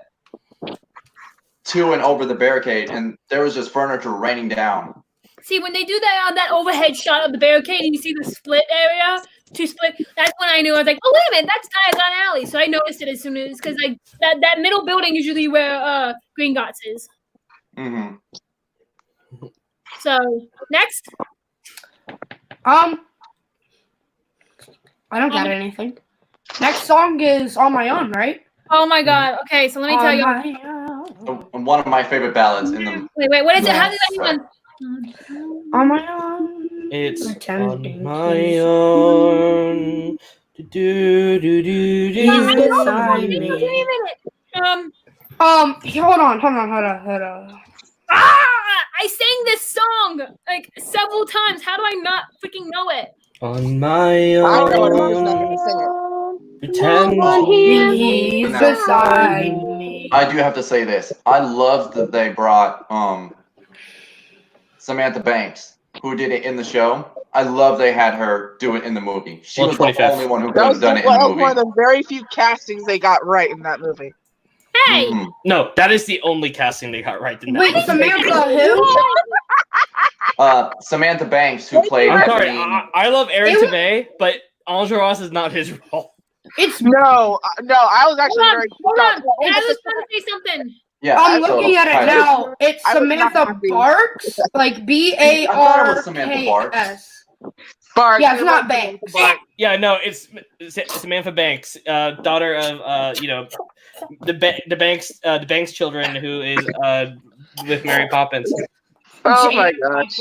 to and over the barricade, and there was just furniture raining down. See, when they do that overhead shot of the barricade and you see the split area, to split, that's when I knew. I was like, oh, wait a minute, that's Diagon Alley. So I noticed it as soon as, because like that middle building is usually where Green Gots is. Mm-hmm. So, next. I don't got anything. Next song is On My Own, right? Oh my God. Okay, so let me tell you. And one of my favorite ballads in the. Wait, what is it? How does anyone? On My Own. It's Pretending on my to own. Do, do, do, do, Please do. decide Wait a me. minute. Hold on. I sang this song like several times. How do I not freaking know it? On my I know it, I'm just not own. gonna sing it. Pretend. Please decide me. I do have to say this. I love that they brought Samantha Banks, who did it in the show. I love they had her do it in the movie. She Well, was the 25th. only one who could That have was done it in the one movie. of the very few castings they got right in that movie. Hey, Mhm. No, that is the only casting they got right. In that Wait, movie. Samantha who? Samantha Banks, who played I'm sorry. Evelyn. I love Aaron It was- Tveit, but Enjolras is not his role. It's No, I was actually hold on, very hold on. shocked. I was trying to say something. Yeah, I'm so, looking at it Tyler. now. It's I was not Samantha happy. Barks, like I thought it was Samantha Barks. BARKS. Barks, Yeah, it's it not was Banks. Barks. Yeah, no, it's Samantha Banks, daughter of the Banks children, who is with Mary Poppins. Oh my gosh.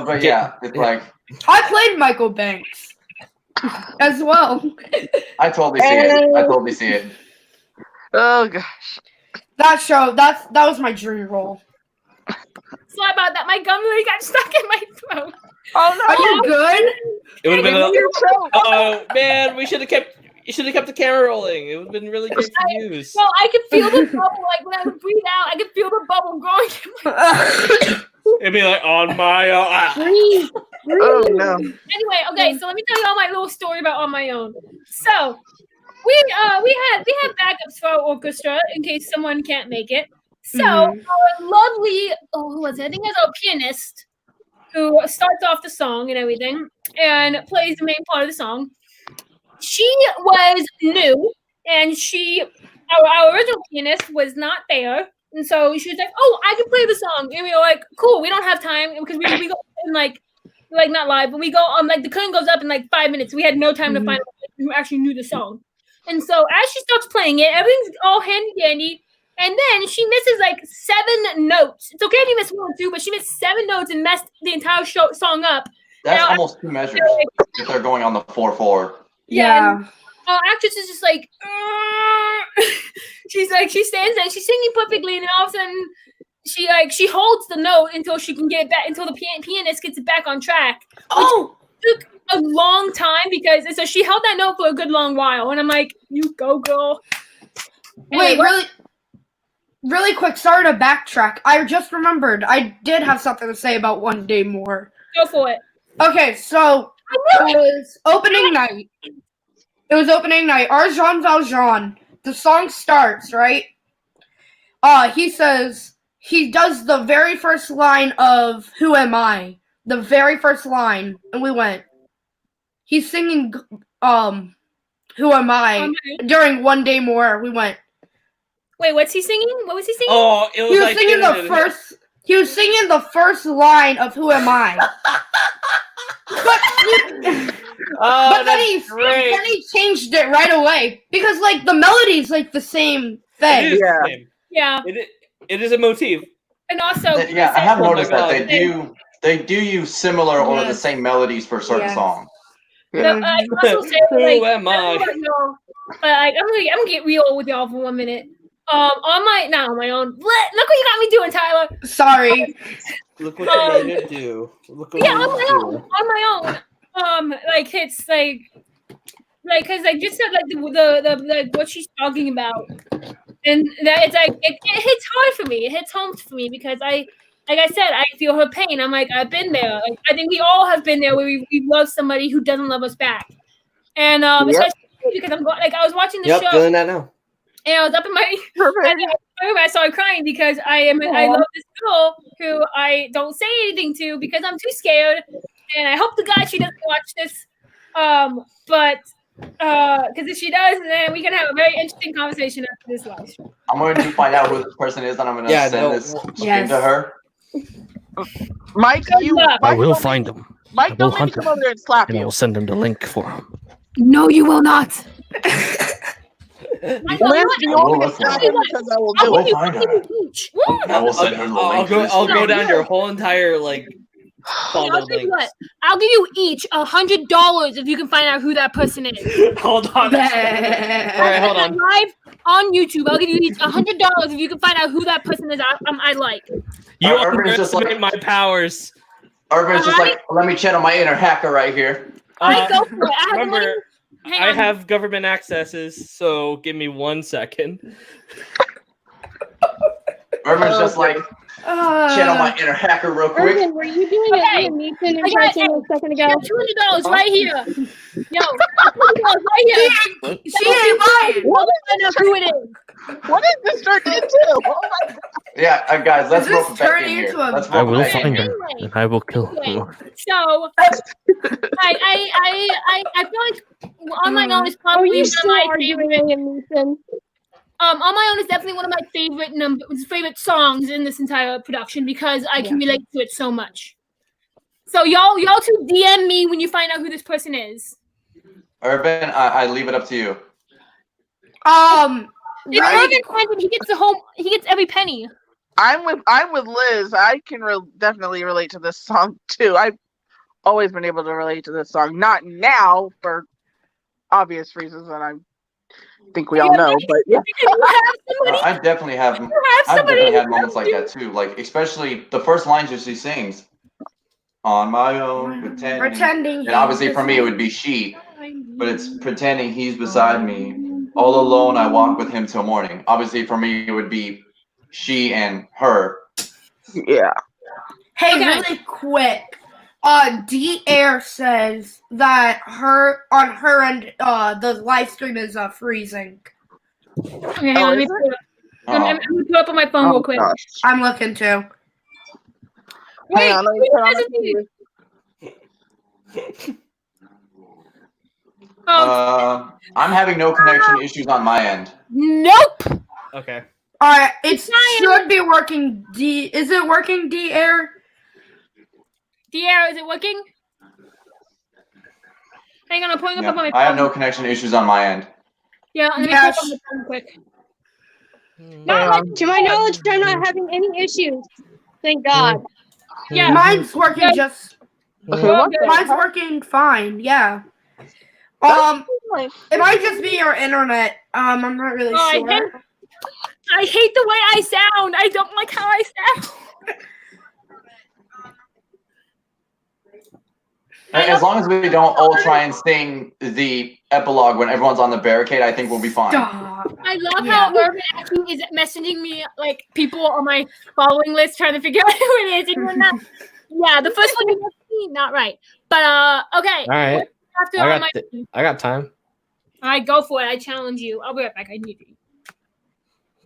But yeah, it's like I played Michael Banks. as well. I totally see it. I totally see it. Oh gosh. That was my dream role. Sorry about that. My gum really got stuck in my throat. Oh Are you good? It would have been. You're so- Oh man, we should have kept. You should have kept the camera rolling. It would have been really great to use. Well, I could feel the bubble. Like when I would breathe out, I could feel the bubble growing in my It'd be like on my own. Breathe. Oh no. Anyway, okay, so let me tell you all my little story about On My Own. So we had backups for our orchestra in case someone can't make it. So our lovely who was it? I think it was our pianist who starts off the song and everything and plays the main part of the song. She was new and our original pianist was not there. And so she was like, "Oh, I can play the song." And we were like, "Cool, we don't have time because we go in like not live, but we go like the curtain goes up in like 5 minutes. We had no time to find out who actually knew the song. And so as she starts playing it, everything's all handy dandy. And then she misses like 7 notes. It's okay if you miss 1 or 2, but she missed 7 notes and messed the entire song up. That's Now, almost 2 measures if they're going on the 4/4. Yeah. Our actress is just like, she's stands there, she's singing perfectly, and then all of a sudden, she holds the note until she can get it back, until the pianist gets it back on track. Oh, Took a long time because so she held that note for a good long while, and I'm like, you go, girl. wait, really quick. Sorry to backtrack. I just remembered. I did have something to say about One Day More. Go for it. Okay, so it was opening night. Our Jean Valjean. The song starts, right? He says he does the very first line of "Who Am I?" The very first line, and we went. He's singing "Who Am I?" during One Day More. We went. Wait, what's he singing? What was he singing? Oh, it was, He was like singing the first. He was singing the first line of "Who Am I?" But then he changed it right away because like the melody's like the same thing. It is Yeah. the same. Yeah, It is a motif. and also Yeah, I have Oh my noticed that God. they do use similar or the Yes. same melodies for certain Yes. songs. No, I also say, Who like, am I? don't know, but like, I'm gonna get real with y'all for 1 minute. On my own. Look what you got me doing, Tyler. Sorry. Look what you made it do. Look what Yeah, you on made it my own. do. On my own. Like it's like, cause I just said like the what she's talking about, and that it's like it hits hard for me. It hits home for me because like I said, I feel her pain. I'm like, I've been there. Like, I think we all have been there where we love somebody who doesn't love us back. And especially because I was watching the show Feeling that now. and I was up in my I started crying because I love this girl who I don't say anything to because I'm too scared. And I hope to God she doesn't watch this. But because if she does, then we can have a very interesting conversation after this live stream. I'm going to find out who this person is, and I'm going to send this Yes. to her. Mike, I will find them, Mike, I will don't let me hunt come them. over there and slap and I you. will send them the link for them. No, you will not. Liz, I you will only look can slap for him because I will I do will it. find her. Each. I will send her the I'll link. go down your whole entire like folder I'll tell you links. what. I'll give you each $100 if you can find out who that person is. Hold on. All right, hold on. Live on YouTube, I'll give you each $100 if you can find out who that person is. I like. You Urban is just underestimate my powers. Urban's just like, let me channel my inner hacker right here. I go for it. I have the money. Remember, Hang I on. have government accesses, so give me 1 second. Urban's just like, channel my inner hacker real quick. Urban, were you doing Okay. a Liam Neeson I got impression a second I ago? got $200 right here. Yo, $200 right here. She ain't lying. We'll find out who it is. What is this turned into? Oh my God. Yeah, guys, let's Is this rope it back turning in here. into a- Let's I rope it will back in find here. them, and I will kill Anyway, them. so I feel like On My Own is Are probably you one of still my arguing favorite. Liam Neeson? On My Own is definitely one of my favorite songs in this entire production because I can relate to it so much. So y'all two DM me when you find out who this person is. Urban, I leave it up to you. If Irvin finds it, he gets every penny. I'm with Liz. I can definitely relate to this song too. always been able to relate to this song. Not now, for obvious reasons that I think we all know. But yeah. I definitely have. I've definitely had moments like that too. Like especially the first lines that she sings, "On my own, pretending." And obviously for me it would be she, but it's pretending he's beside me. All alone, I walk with him till morning. Obviously for me it would be she and her. Yeah. Hey, Okay. really quick. D Air says that on her end, the live stream is freezing. Okay, hang on, let me is pull it up. I'm gonna pull it up on my phone real quick. Gosh. I'm looking too. Wait, Hang on, let me wait, turn on wait, the TV. I'm having no connection issues on my end. Nope. Okay. Alright, it It's not should be working. Is it working, D Air? De'Ara, is it working? Hang on, I'm pulling up Yeah, on my phone. I have no connection issues on my end. Yeah, let me Yes. pull up on my phone quick. To my knowledge, I'm not having any issues. Thank God. Yeah. Mine's working Yeah. just. Okay, what the Mine's heck? working fine. Yeah. That's like- It might just be your internet. I'm not really Oh, sure. I hate the way I sound. I don't like how I sound. As long as we don't all try and sing the epilogue when everyone's on the barricade, I think we'll be fine. Stop. I love Yeah. how Urban actually is messaging me like people on my following list trying to figure out who it is, and you're not. Yeah, the first one you messaged me, not right. But okay. All right. After I on got my, I got time. all right, go for it. I challenge you. I'll be right back. I need you.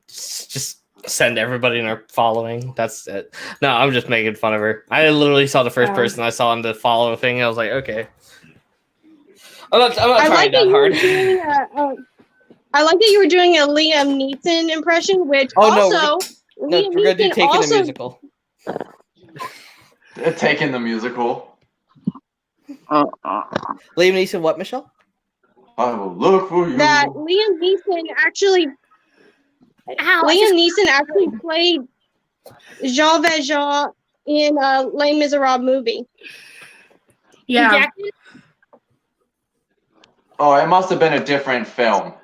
Just send everybody in our following. That's it. No, I'm just making fun of her. I literally saw the first person I saw on the follow thing. I was like, okay. I'm not I trying like that that you were hard. doing I like that you were doing a Liam Neeson impression, which Oh, no, also No, Liam we're gonna do Neeson Taking the also musical. Taking the musical. Liam Neeson, what, Michelle? I will look for you. that Liam Neeson actually Ow, Liam Neeson actually played Jean Valjean in a Les Miserables movie. Yeah. Jackson? Oh, it must have been a different film.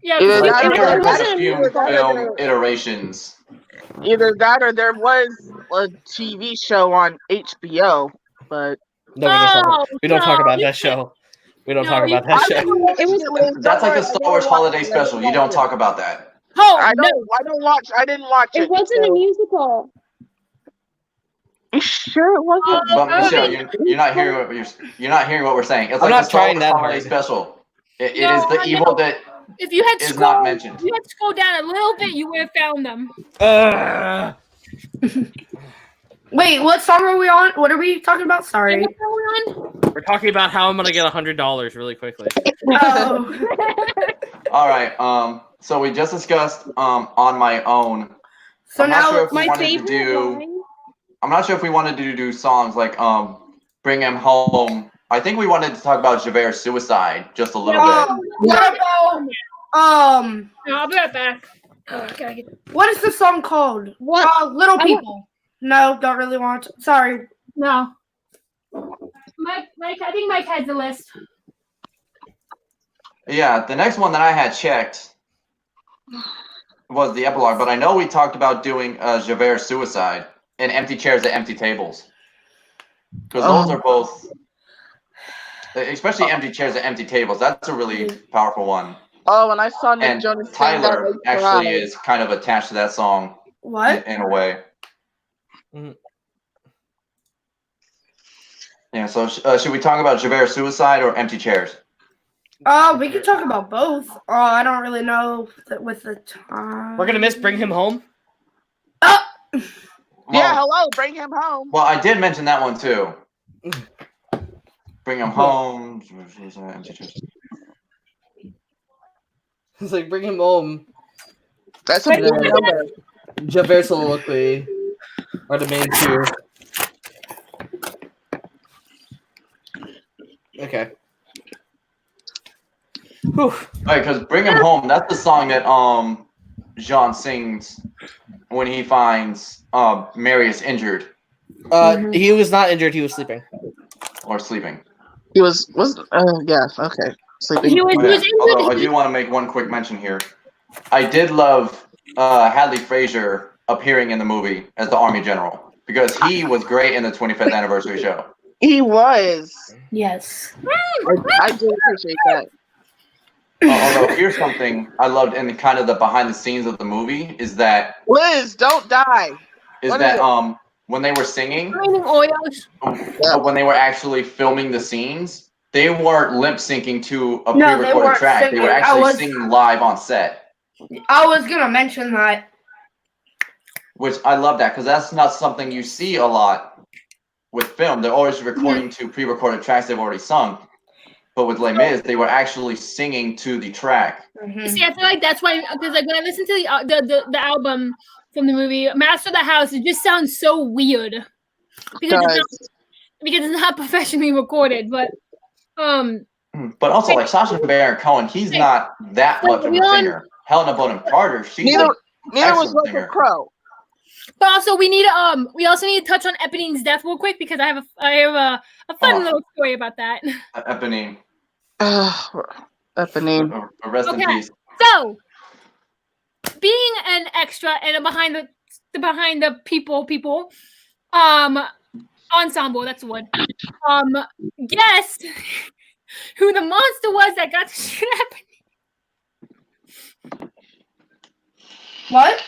Yeah, Either because that you- or It there There's wasn't a a few musical. film iterations. Either that or there was a TV show on HBO, but No, we don't talk about that show. We don't No, talk you- about that show. It was That's like the Star Wars holiday special. You don't talk about that. Oh, I no. didn't watch it. it wasn't a musical. You sure it wasn't? But Michelle, you're not hearing what you're not hearing what we're saying. It's I'm like not the Star trying Wars that holiday hard. special. It No, is the I evil know. that If you had is scrolled, not mentioned. if you had scrolled down a little bit, you would have found them. Wait, what song are we on? What are we talking about? Sorry. What's going on? We're talking about how I'm gonna get $100 really quickly. Oh. All right. So we just discussed on my own. So I'm not now sure if we My wanted to favorite do. line. I'm not sure if we wanted to do songs like "Bring Him Home." I think we wanted to talk about Javert's suicide just a little bit. what about No, I'll be right back. Oh, okay. what is the song called? What? Little I want- People. No, don't really want to. Sorry. No. Mike, I think Mike has the list. Yeah, the next one that I had checked was the epilogue, but I know we talked about doing Javert's suicide and Empty Chairs at Empty Tables. Because those are both, especially Empty Chairs at Empty Tables, that's a really powerful one. Oh, and I saw Nick And Jonas sing that Tyler like actually cry. is kind of attached to that song What? in a way. Mhm. Yeah, so should we talk about Javert's suicide or Empty Chairs? We can talk about both. I don't really know with the time. We're gonna miss Bring Him Home. Well, Yeah, hello, bring him home. well, I did mention that one too. Bring him home. Empty Chairs. It's like Bring Him Home. That's a big number. Javert soliloquy are the main two. Okay. Whew. Right, because Bring Him Home, that's the song that Jean sings when he finds Marius injured. He was not injured. He was sleeping. or sleeping. He was yeah, okay. Sleeping. He was, Oh, he yeah. was Although I do want to make one quick mention here. I did love Hadley Frazier appearing in the movie as the Army General because he was great in the 25th anniversary show. He was. Yes. I do appreciate that. Although here's something I loved in kind of the behind the scenes of the movie is that Liz, don't die. What is it? When they were singing, raining oils. when they were actually filming the scenes, they weren't lip syncing to a No, they pre-recorded weren't track. They were singing. actually singing live on set, I was gonna mention that. which I love that because that's not something you see a lot with film. They're always recording to pre-recorded tracks they've already sung. But with Les Mis, they were actually singing to the track. See, I feel like that's why, because like when I listen to the album from the movie Master of the House, it just sounds so weird because it's not professionally recorded. But also like Sacha Baron Cohen, he's not that much of a singer. Helena Bonham Carter, she's Neither an was excellent Russell singer. Crowe. But also we also need to touch on Eponine's death real quick because I have a fun little story about that. Eponine. Eponine. Rest in peace. So, being an extra and behind the people ensemble, that's the word. Guess who the monster was that got to shoot Eponine. What?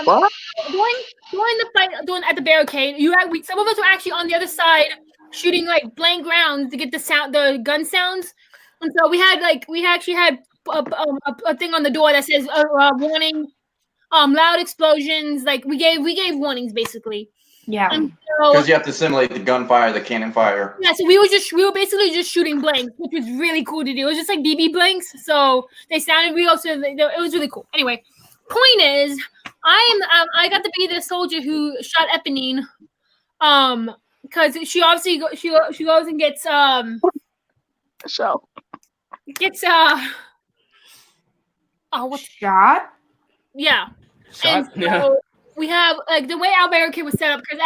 What? During the fight, at the barricade, some of us were actually on the other side shooting like blank rounds to get the gun sounds, and so we actually had a thing on the door that says warning, loud explosions. Like we gave warnings basically. Yeah. Because you have to simulate the gunfire, the cannon fire. Yeah, so we were basically just shooting blanks, which was really cool to do. It was just like BB blanks, so they sounded real. So it was really cool. Anyway, point is, I got to be the soldier who shot Eponine, because she obviously she goes and gets what's shot? Yeah. Shot? And so we have like the way our barricade was set up, because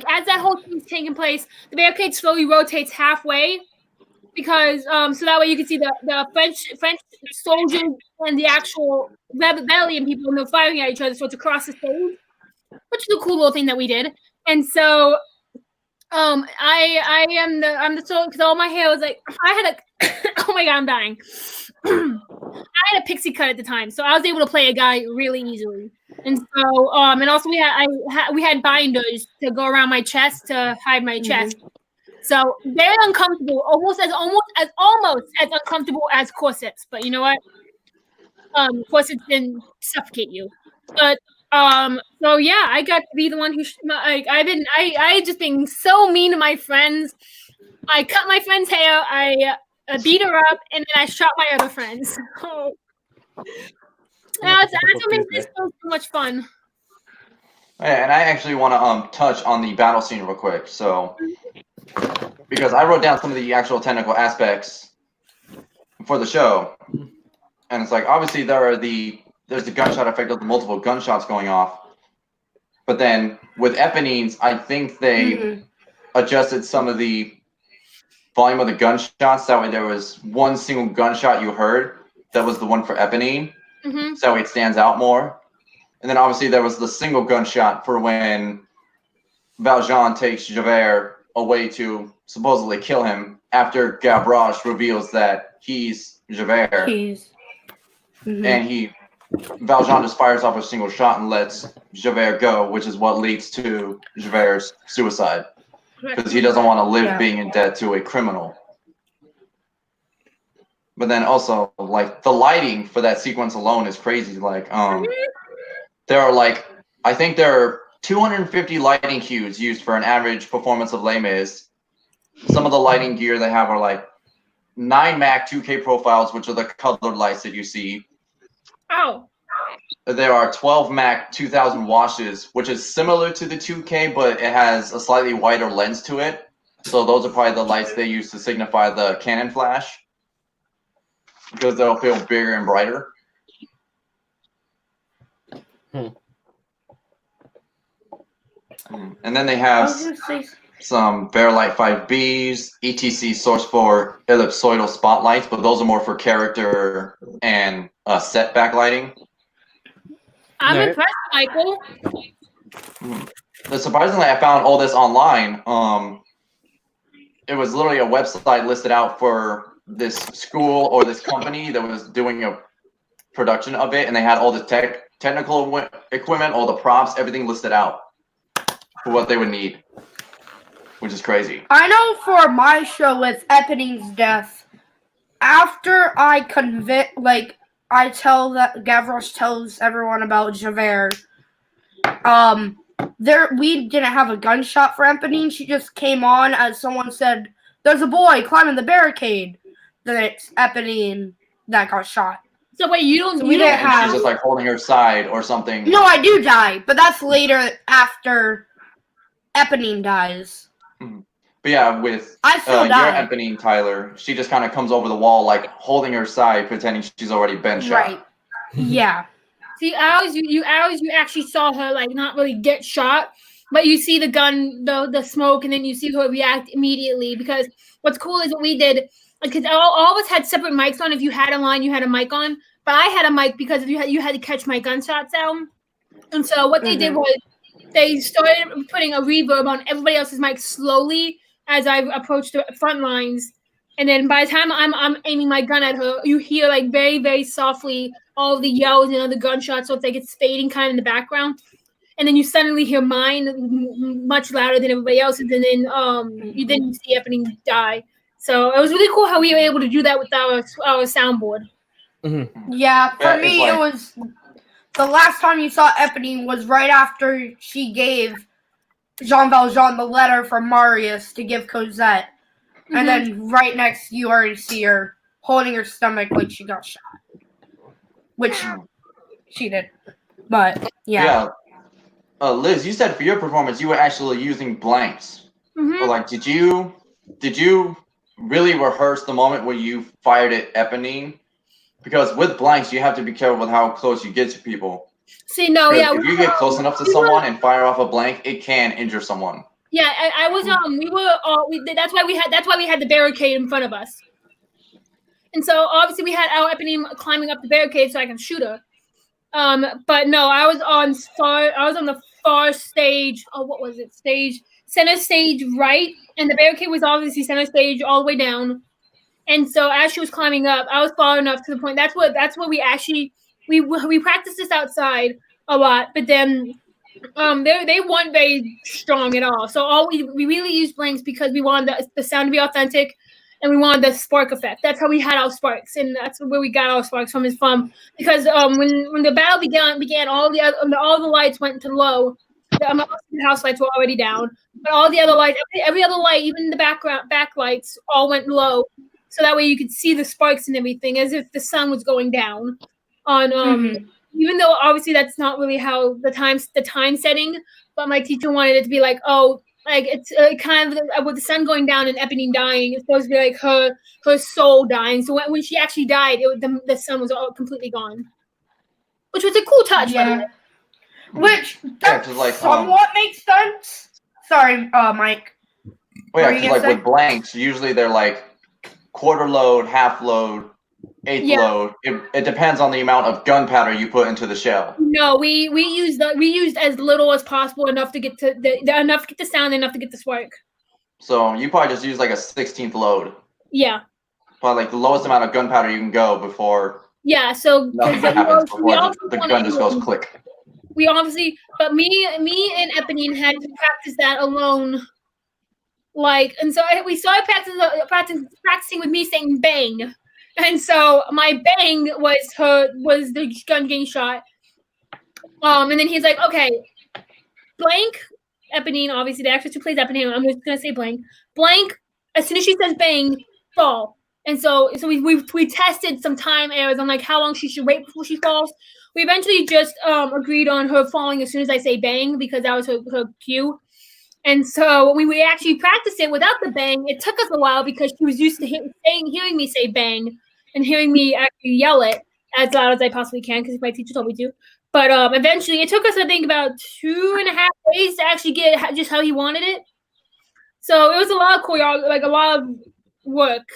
as that whole thing's taking place, the barricade slowly rotates halfway, because so that way you can see the French soldiers and the actual rebellion people, and they're firing at each other, so it's across the stage, which is a cool little thing that we did. And so I'm the soldier, because all my hair was like, I had a oh my god, I'm dying. I had a pixie cut at the time, so I was able to play a guy really easily. And so and also we had binders to go around my chest to hide my chest. So very uncomfortable, almost as uncomfortable as corsets. But you know what? Corsets didn't suffocate you. But so yeah, I got to be the one who I just being so mean to my friends. I cut my friend's hair, I beat her up, and then I shot my other friends. That's what makes this so much fun. Yeah, and I actually want to touch on the battle scene real quick. So, because I wrote down some of the actual technical aspects for the show, and it's like obviously there's the gunshot effect of the multiple gunshots going off, but then with Eponine's, I think they adjusted some of the volume of the gunshots. That way there was one single gunshot you heard that was the one for Eponine. So that way it stands out more. And then obviously there was the single gunshot for when Valjean takes Javert away to supposedly kill him after Gavroche reveals that he's Javert. And Valjean just fires off a single shot and lets Javert go, which is what leads to Javert's suicide. Because he doesn't want to live being in debt to a criminal. But then also, like, the lighting for that sequence alone is crazy. Like, there are I think there are 250 lighting cues used for an average performance of Les Mis. Some of the lighting gear they have are like 9 Mac 2K profiles, which are the colored lights that you see. Oh. There are 12 Mac 2000 washes, which is similar to the 2K, but it has a slightly wider lens to it. So those are probably the lights they use to signify the cannon flash, because they'll feel bigger and brighter. And then they have some Verilight 5Bs, ETC source for ellipsoidal spotlights, but those are more for character and set backlighting. I'm Right. impressed, Michael. But surprisingly, I found all this online. It was literally a website listed out for this school or this company that was doing a production of it, and they had all the technical equipment, all the props, everything listed out for what they would need, which is crazy. I know for my show with Eponina's death, after I Gavroche tells everyone about Javert, we didn't have a gunshot for Eponine. She just came on as someone said, "There's a boy climbing the barricade." Then it's Eponine that got shot. So wait, you don't. So we you don't didn't And have- she's just like holding her side or something. No, I do die, but that's later after Eponine dies. But yeah, with I still your die. Eponine, Tyler, she just kind of comes over the wall, like holding her side, pretending she's already been shot. Right. Yeah. See, arrows. You actually saw her like not really get shot, but you see the gun, the smoke, and then you see her react immediately. Because what's cool is what we did, because all of us had separate mics on. If you had a line, you had a mic on. But I had a mic because you had to catch my gunshot sound. And so what they did was they started putting a reverb on everybody else's mic slowly as I approached the front lines. And then by the time I'm aiming my gun at her, you hear like very, very softly all the yells and other gunshots. So it's like it's fading kind of in the background. And then you suddenly hear mine much louder than everybody else's. And then you see Eponine die. So it was really cool how we were able to do that with our soundboard. Yeah, for Yeah, it's me, like- it was the last time you saw Eponine was right after she gave Jean Valjean the letter from Marius to give Cosette. And then right next, you already see her holding her stomach like she got shot. Which she did. But, yeah. Liz, you said for your performance, you were actually using blanks. But like, did you really rehearse the moment where you fired at Eponine? Because with blanks, you have to be careful with how close you get to people. See, no, 'Cause yeah. if you get close enough to someone and fire off a blank, it can injure someone. Yeah, I was that's why we had the barricade in front of us. And so obviously we had our Eponine climbing up the barricade so I can shoot her. But no, I was on the far stage. Oh, what was it? Center stage right, and the barricade was obviously center stage all the way down. And so as she was climbing up, I was far enough to the point. That's what we actually we practiced this outside a lot, but then they weren't very strong at all. So we really used blanks because we wanted the sound to be authentic, and we wanted the spark effect. That's how we had our sparks, and that's where we got our sparks from. Is from because when the battle began, all the lights went to low. The house lights were already down, but all the other lights, every other light, even the backlights, all went low. So that way you could see the sparks and everything as if the sun was going down. Even though obviously that's not really how the time setting, but my teacher wanted it to be like, it's kind of with the sun going down and Eponine dying. It's supposed to be like her soul dying. So when she actually died, the sun was all completely gone, which was a cool touch. Yeah. Which that just like, somewhat makes sense. Sorry, Mike. Well, What were yeah, you because gonna like say? with blanks, usually they're like quarter load, half load, eighth load. It depends on the amount of gunpowder you put into the shell. No, we used as little as possible, enough to get to enough to get the sound, enough to get the spark. So you probably just use like a 16th load. Yeah. Probably like the lowest amount of gunpowder you can go before Yeah. So nothing happens, before the gun just goes click. We obviously, but me and Eponine had to practice that alone. And so we started practicing with me saying bang. And so my bang was the gun getting shot. And then he's like, okay, blank, Eponine, obviously the actress who plays Eponine, I'm just gonna say blank. Blank, as soon as she says bang, fall. And so we tested some time errors on like how long she should wait before she falls. We eventually just agreed on her falling as soon as I say bang, because that was her cue. And so when we actually practiced it without the bang, it took us a while because she was used to hearing me say bang and hearing me actually yell it as loud as I possibly can because my teacher told me to. But eventually, it took us, I think, about 2.5 days to actually get just how he wanted it. So it was a lot of choreography, like a lot of work.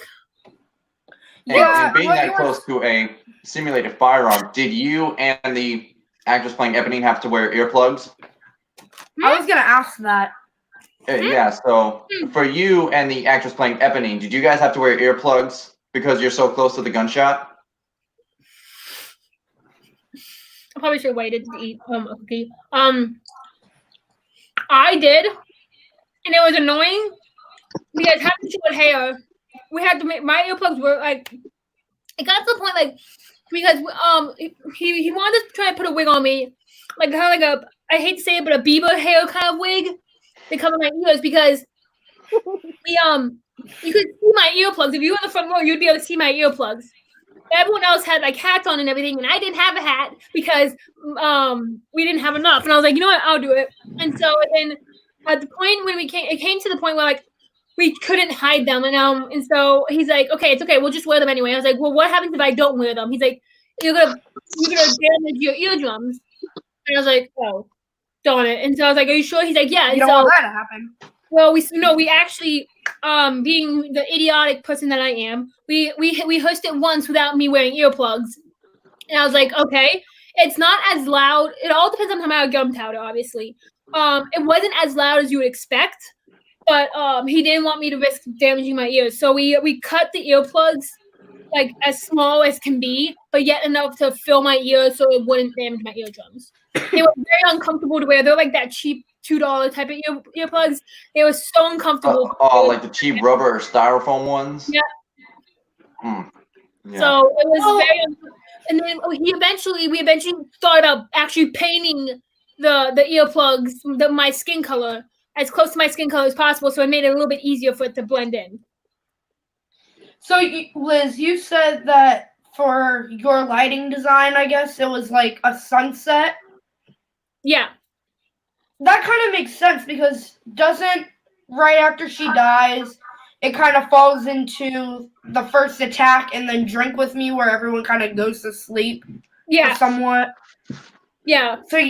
And being what that you were- close to a simulated firearm, did you and the actress playing Eponine have to wear earplugs? I was gonna ask that. Yeah, so for you and the actress playing Eponine, did you guys have to wear earplugs because you're so close to the gunshot? I probably should have waited to eat a cookie. I did, and it was annoying because having short hair, we had to make my earplugs were like. It got to the point like because he wanted to try to put a wig on me, like kind of like a I hate to say it, but a Bieber hair kind of wig to cover my ears because we you could see my earplugs if you were in the front row, you'd be able to see my earplugs. Everyone else had like hats on and everything, and I didn't have a hat because we didn't have enough. And I was like, you know what, I'll do it. And so then at the point when it came to the point where like we couldn't hide them, and so he's like, okay, it's okay, we'll just wear them anyway. I was like, well, what happens if I don't wear them? He's like, you're gonna damage your eardrums. And I was like, oh, darn it. And so I was like, are you sure? He's like, yeah. You don't want that to happen. Well, we actually, being the idiotic person that I am, we rehearsed it once without me wearing earplugs, and I was like, okay, it's not as loud. It all depends on how much gunpowder, obviously. It wasn't as loud as you would expect, but he didn't want me to risk damaging my ears, so we cut the earplugs like as small as can be, but yet enough to fill my ears so it wouldn't damage my eardrums. They were very uncomfortable to wear. They're like that cheap $2 type of earplugs. They were so uncomfortable. Like the cheap rubber or styrofoam ones? Yeah. Yeah. So it was very and then we eventually thought about actually painting the earplugs, my skin color, as close to my skin color as possible, so it made it a little bit easier for it to blend in. So, Liz, you said that for your lighting design, I guess, it was like a sunset. Yeah. That kind of makes sense because doesn't, right after she dies, it kind of falls into the first attack and then Drink With Me where everyone kind of goes to sleep. Yeah. Somewhat. Yeah. So,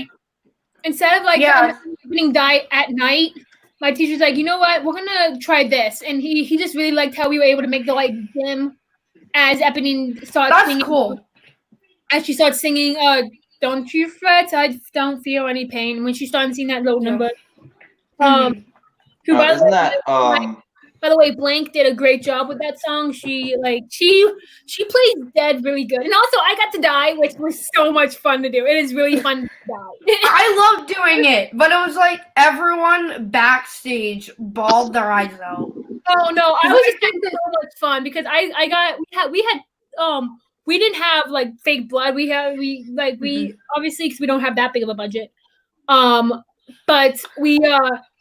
instead of like Yeah. opening die at night, my teacher's like, you know what, we're gonna try this, and he just really liked how we were able to make the light dim as Eponine starts singing. that's cool. As she starts singing, "Don't you fret, I don't feel any pain." When she started singing that little number, who by the Isn't way, that by the way, Blank did a great job with that song. She plays dead really good, and also I got to die, which was so much fun to do. It is really fun to die. I love doing it, but it was like everyone backstage bawled their eyes out. Oh no, I was just having so much fun because we didn't have like fake blood. We obviously because we don't have that big of a budget. But we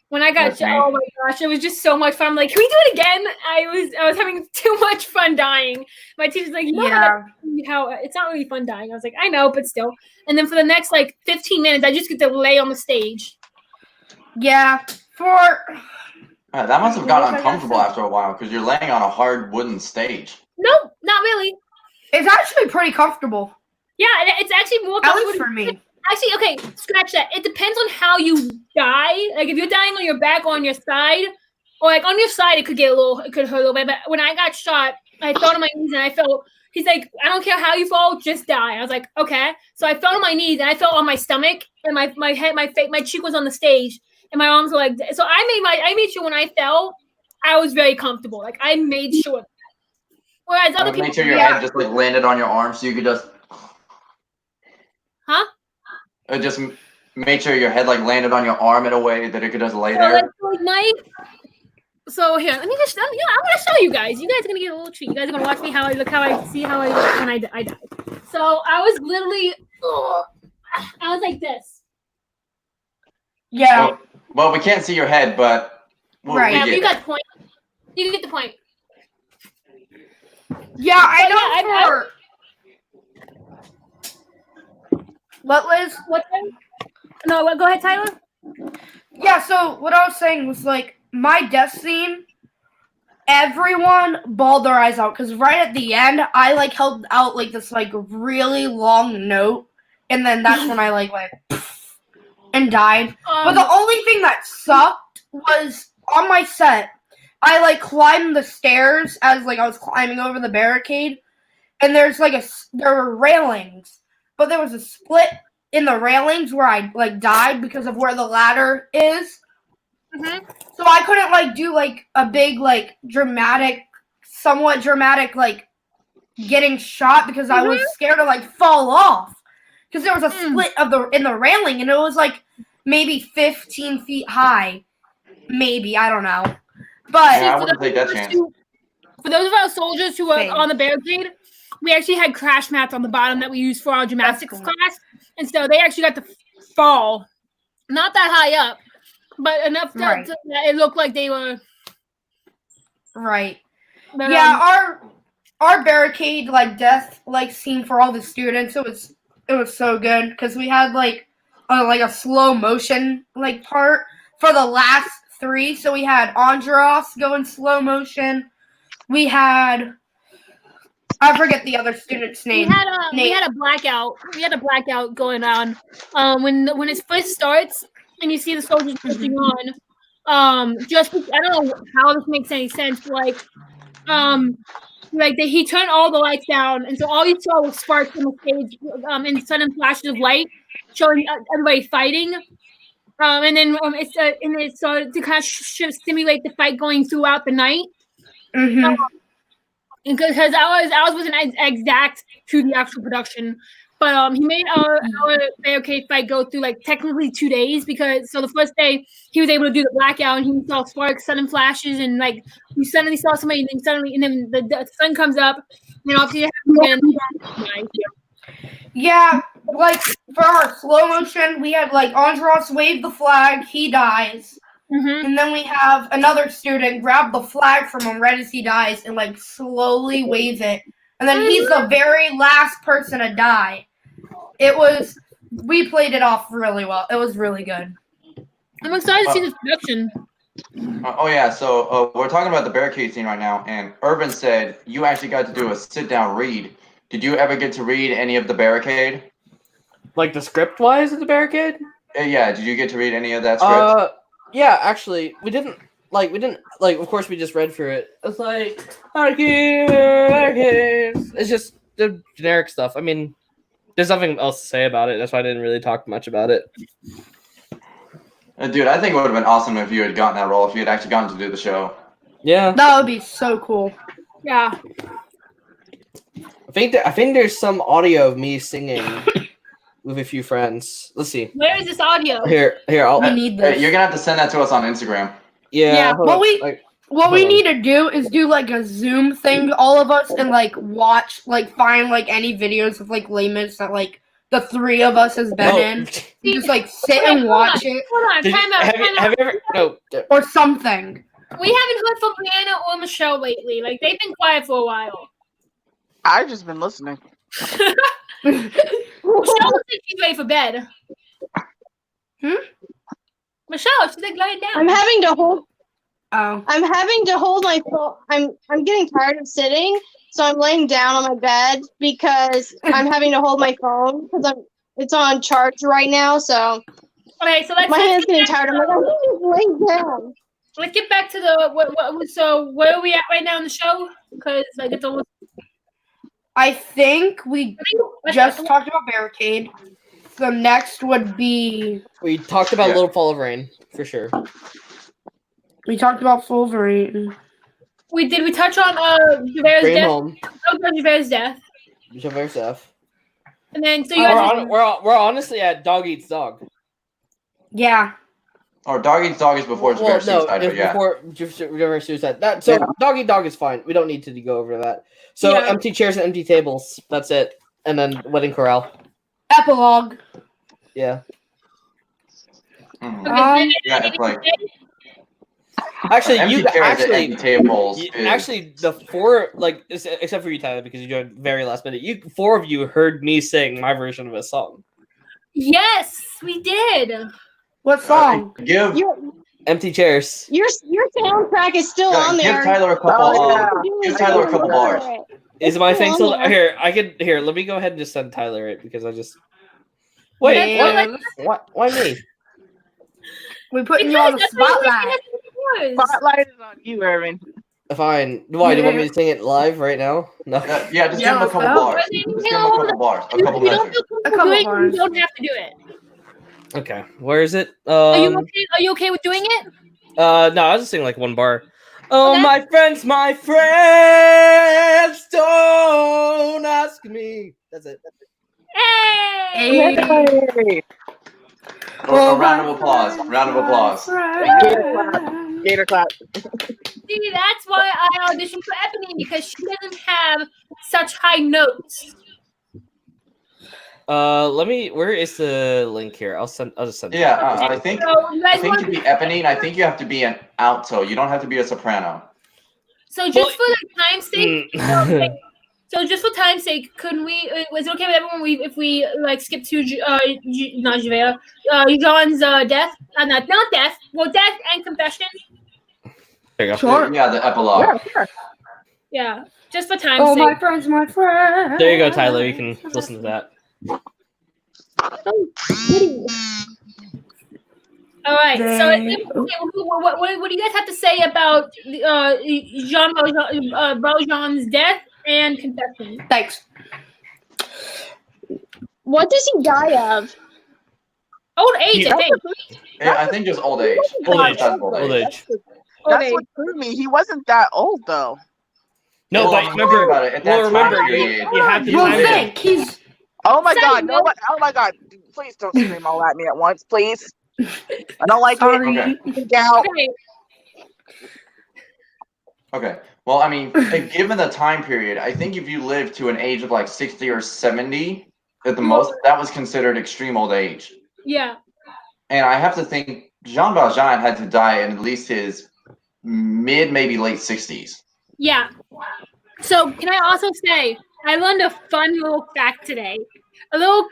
when I got oh my gosh, it was just so much fun. I'm like, can we do it again? I was having too much fun dying. My teacher's like, you know how it's not really fun dying. I was like, I know, but still. And then for the next like 15 minutes, I just get to lay on the stage. Yeah, that must have gotten uncomfortable after a while because you're laying on a hard wooden stage. Nope, not really. It's actually pretty comfortable. Yeah, it's actually more At comfortable least for me. Actually, okay, scratch that. It depends on how you die. Like if you're dying on your back or on your side, or like on your side, it could hurt a little bit. But when I got shot, I fell on my knees and I felt. He's like, I don't care how you fall, just die. I was like, okay. So I fell on my knees and I fell on my stomach and my head, my face, my cheek was on the stage and my arms were like. So I made sure when I fell, I was very comfortable. Like I made sure. Whereas other people, made sure your head just like landed on your arm, so you could just. Huh? Just made sure your head like landed on your arm in a way that it could just lay there. So here, let me just. I'm gonna show you guys. You guys are gonna get a little treat. You guys are gonna watch me how I look when I died. So I was literally, I was like this. Yeah. Well, we can't see your head, but right. Yeah, you got the point. You get the point. Yeah, I know. What, Liz? What? No, go ahead, Tyler. Yeah, so what I was saying was like my death scene. Everyone bawled their eyes out because right at the end, I like held out like this like really long note, and then that's when I like went and died. But the only thing that sucked was on my set, I like climbed the stairs as like I was climbing over the barricade, and there were railings, but there was a split in the railings where I like died because of where the ladder is. Mhm. So I couldn't like do like a big like somewhat dramatic like getting shot because I was scared to like fall off because there was a split in the railing and it was like maybe 15 feet high, maybe, I don't know. But Yeah, I wouldn't take that chance. For those of our soldiers who were Same. on the barricade, we actually had crash mats on the bottom that we used for our gymnastics cool. class, and so they actually got to fall, not that high up, but enough Right. that it looked like they were. right. But, Yeah, our barricade like death like scene for all the students, it was so good because we had like a slow motion like part for the last 3. So we had Andros go in slow motion. We had, I forget the other student's we name. had a blackout. We had a blackout going on. When it first starts and you see the soldiers pushing on. I don't know how this makes any sense. But he turned all the lights down, and so all you saw was sparks on the stage, and sudden flashes of light showing everybody fighting. And then it started to kind of stimulate the fight going throughout the night. Mm-hmm. Because ours wasn't exact to the actual production, but he made our barricade fight go through like technically 2 days because the first day he was able to do the blackout and he saw sparks, sudden flashes, and like we suddenly saw somebody and then the sun comes up and obviously Yeah, like for our slow motion, we had like Andros wave the flag, he dies. And then we have another student grab the flag from him right as he dies and like slowly wave it. And then he's the very last person to die. We played it off really well. It was really good. I'm excited to see this production. So we're talking about the barricade scene right now, and Urban said you actually got to do a sit-down read. Did you ever get to read any of the barricade? Like the script wise of the barricade? Yeah, did you get to read any of that script? Yeah, actually, we didn't, of course we just read through it. It's like, barricades. It's just the generic stuff. I mean, there's nothing else to say about it. That's why I didn't really talk much about it. Dude, I think it would have been awesome if you had gotten that role, if you had actually gotten to do the show. Yeah. That would be so cool. Yeah. I think there's some audio of me singing with a few friends. Let's see. Where is this audio? Here. We need this. You're gonna have to send that to us on Instagram. Yeah. What we need to do is do like a Zoom thing, all of us, and like watch, like find like any videos of like Les Mis that like the 3 of us has been in. Just like sit and watch it. Hold on, time out. Have you ever? No. Or something. We haven't heard from Brianna or Michelle lately. Like they've been quiet for a while. I've just been listening. Michelle looks like she's ready for bed. Michelle, she's like lying down. I'm having to hold Oh. my phone. I'm getting tired of sitting, so I'm laying down on my bed because I'm having to hold my phone because it's on charge right now. So Okay, so my hand's getting tired. I'm like, I'm just laying down. let's get back to the so where are we at right now in the show? Because like it's almost. I think we just talked about Barricade. The next would be We talked about Little Fall of Rain for sure. we talked about Wolverine. We touch on Javert's Bring death. home. Javert's death, Javert's death. and then so you guys. We're honestly at Dog Eats Dog. Yeah. Or Dog Eats Dog is before Javert's suicide, but yeah. Before Javert's suicide. Dog Eat Dog is fine. We don't need to go over that. So Yeah. empty chairs and empty tables. That's it. And then Wedding Corral. Epilogue. Yeah. Mhm. Yeah, it's like Actually, empty you chairs and empty tables. actually the 4 except for you, Tyler, because you joined very last minute. 4 of you heard me sing my version of a song. Yes, we did. What song? Give Empty chairs. Your soundtrack is still on there. Give Tyler a couple. Give Tyler a couple bars. Is my thing still here? Let me go ahead and just send Tyler it because I just wait. Man. Why me? We putting you on the spotlight. yours. Spotlight is on you, Irvin. Fine. Why do you want me to sing it live right now? No. Yeah, just give him a couple bars. Just give him a couple bars. A couple You don't measures. feel comfortable doing it, you don't have to do it. Okay. Where is it? Are you okay? Are you okay with doing it? No, I was just singing like one bar. Oh, Okay. my friends, don't ask me. That's it. Hey! Hey. A round of applause. Round of applause. Gator clap. See, that's why I auditioned for Ebony, because she doesn't have such high notes. Let me. Where is the link here? I'll just send. Yeah, I think So you guys to want be Eponine, I think you have to be an alto. You don't have to be a soprano. so just for like time's sake, Mm. so just for time's sake, couldn't we? Was it okay with everyone if we like skip to not Javert, Jean's death? Not death. Well, death and confession. There you go. Sure. Yeah, the epilogue. Yeah, sure. Yeah, just for time's Oh, my sake. friends, my friends. There you go, Tyler. You can listen to that. All right. So, They- what do you guys have to say about Jean Valjean's death and confession? Thanks. What does he die of? Old age, I think. Yeah, I think just old age. Old age. That's old Old age. age. Old That's age. what threw me. He wasn't that old though. No, Well, but think remember. about it. At that Well, remember, time you, period, you have to You time it. think he's Oh my god! Same, No, oh my god! Please don't scream all at me at once, please. I don't like sorry? it. Get out. Okay. Okay. Well, I mean, given the time period, I think if you live to an age of like 60 or 70 at the most, that was considered extreme old age. Yeah. And I have to think Jean Valjean had to die in at least his mid, maybe late 60s. Yeah. So can I also say I learned a fun little fact today. A little.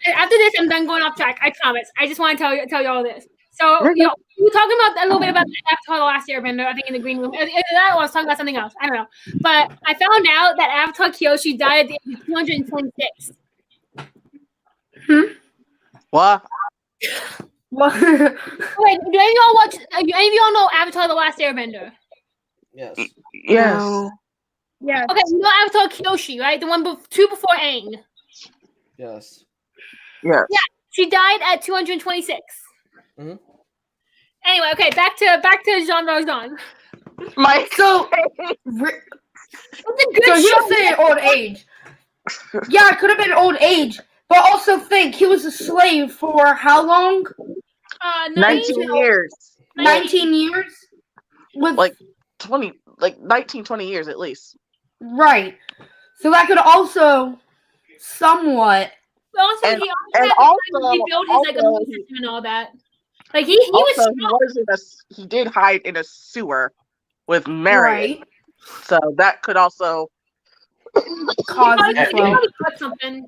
After this, I'm done going off track. I promise. I just want to tell you all this. So we were talking about a little bit about Avatar: The Last Airbender. I think in the green room. I was talking about something else. I don't know. But I found out that Avatar Kyoshi died at the age of 226. What? What? Wait, do any of y'all watch? Do any of y'all know Avatar: The Last Airbender? Yes. Yes. No. Yeah. Okay, you know Avatar Kyoshi, right? The one two before Aang. Yes. Yes. She died at 226. Mhm. Anyway, okay, back to Jean Valjean. My So, It's a good so show. you're saying old age. Yeah, it could have been old age. But also think he was a slave for how long? 19 years. 19 years? With Like 20, like 19, 20 years at least. right. So that could also somewhat Also, And- he also and had to also- rebuild his like also- immune system and all that. Like he was Also, strong. he did hide in a sewer with Marion. right. So that could also Cause He it probably from. got something.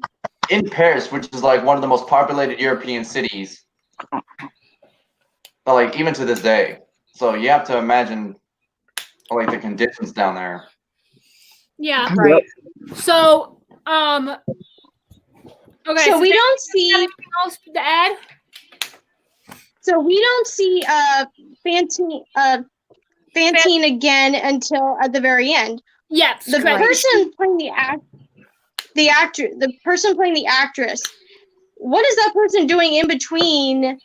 In Paris, which is like one of the most populated European cities, but like even to this day. So you have to imagine like the conditions down there. Yeah. Right. So okay. So we there- don't see. anything else to add? So we don't see Fantine again until at the very end. Yes. The correct. person playing the person playing the actress. What is that person doing in between the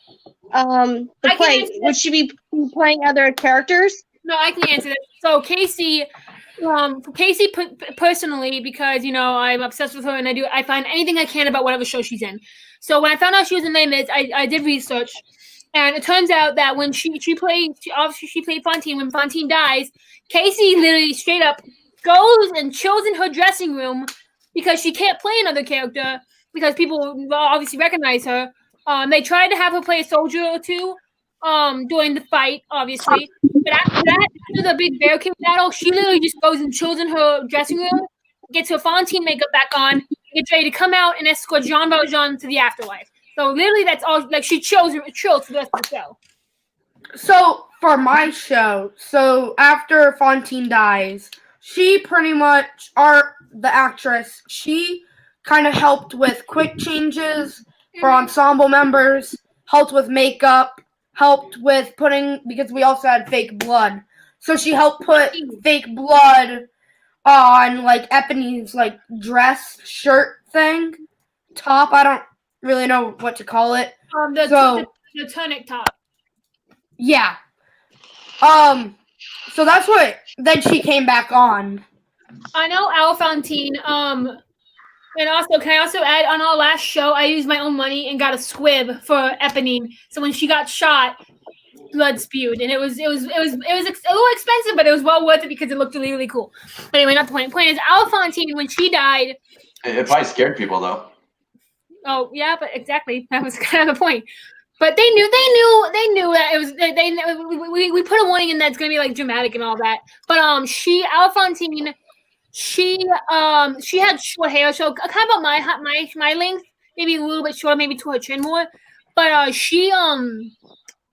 I can play? answer Would she be playing other characters? No, I can answer that. So Casey, personally, because I'm obsessed with her and I find anything I can about whatever show she's in. So when I found out she was in Les Mis, I did research, and it turns out that when she played Fantine. When Fantine dies, Casey literally straight up goes and chills in her dressing room because she can't play another character because people obviously recognize her. They tried to have her play a soldier or two during the fight, obviously. But after that, after the big barricade battle, she literally just goes and chills in her dressing room, gets her Fantine makeup back on, gets ready to come out and escort Jean Valjean to the afterlife. So literally, that's all. Like she chills for the rest of the show. So for my show, so after Fantine dies, she pretty much the actress. She kind of helped with quick changes for ensemble members, helped with makeup, helped with putting, because we also had fake blood. So she helped put fake blood on like Epony's like dress shirt thing, top. I don't really know what to call it. The tunic top. Yeah. So that's what. Then she came back on. I know Alphantine. And also, can I also add, on our last show, I used my own money and got a squib for Eponine. So when she got shot, blood spewed, and it was a little expensive, but it was well worth it because it looked really, really cool. But anyway, not the point. The point is, Alphantine, when she died, It probably scared people though. oh yeah, but exactly, that was kind of the point. But they knew that it was. We put a warning in that's gonna be like dramatic and all that. But Alphantine, she had short hair, so kind of about my length, maybe a little bit shorter, maybe to her chin more. But she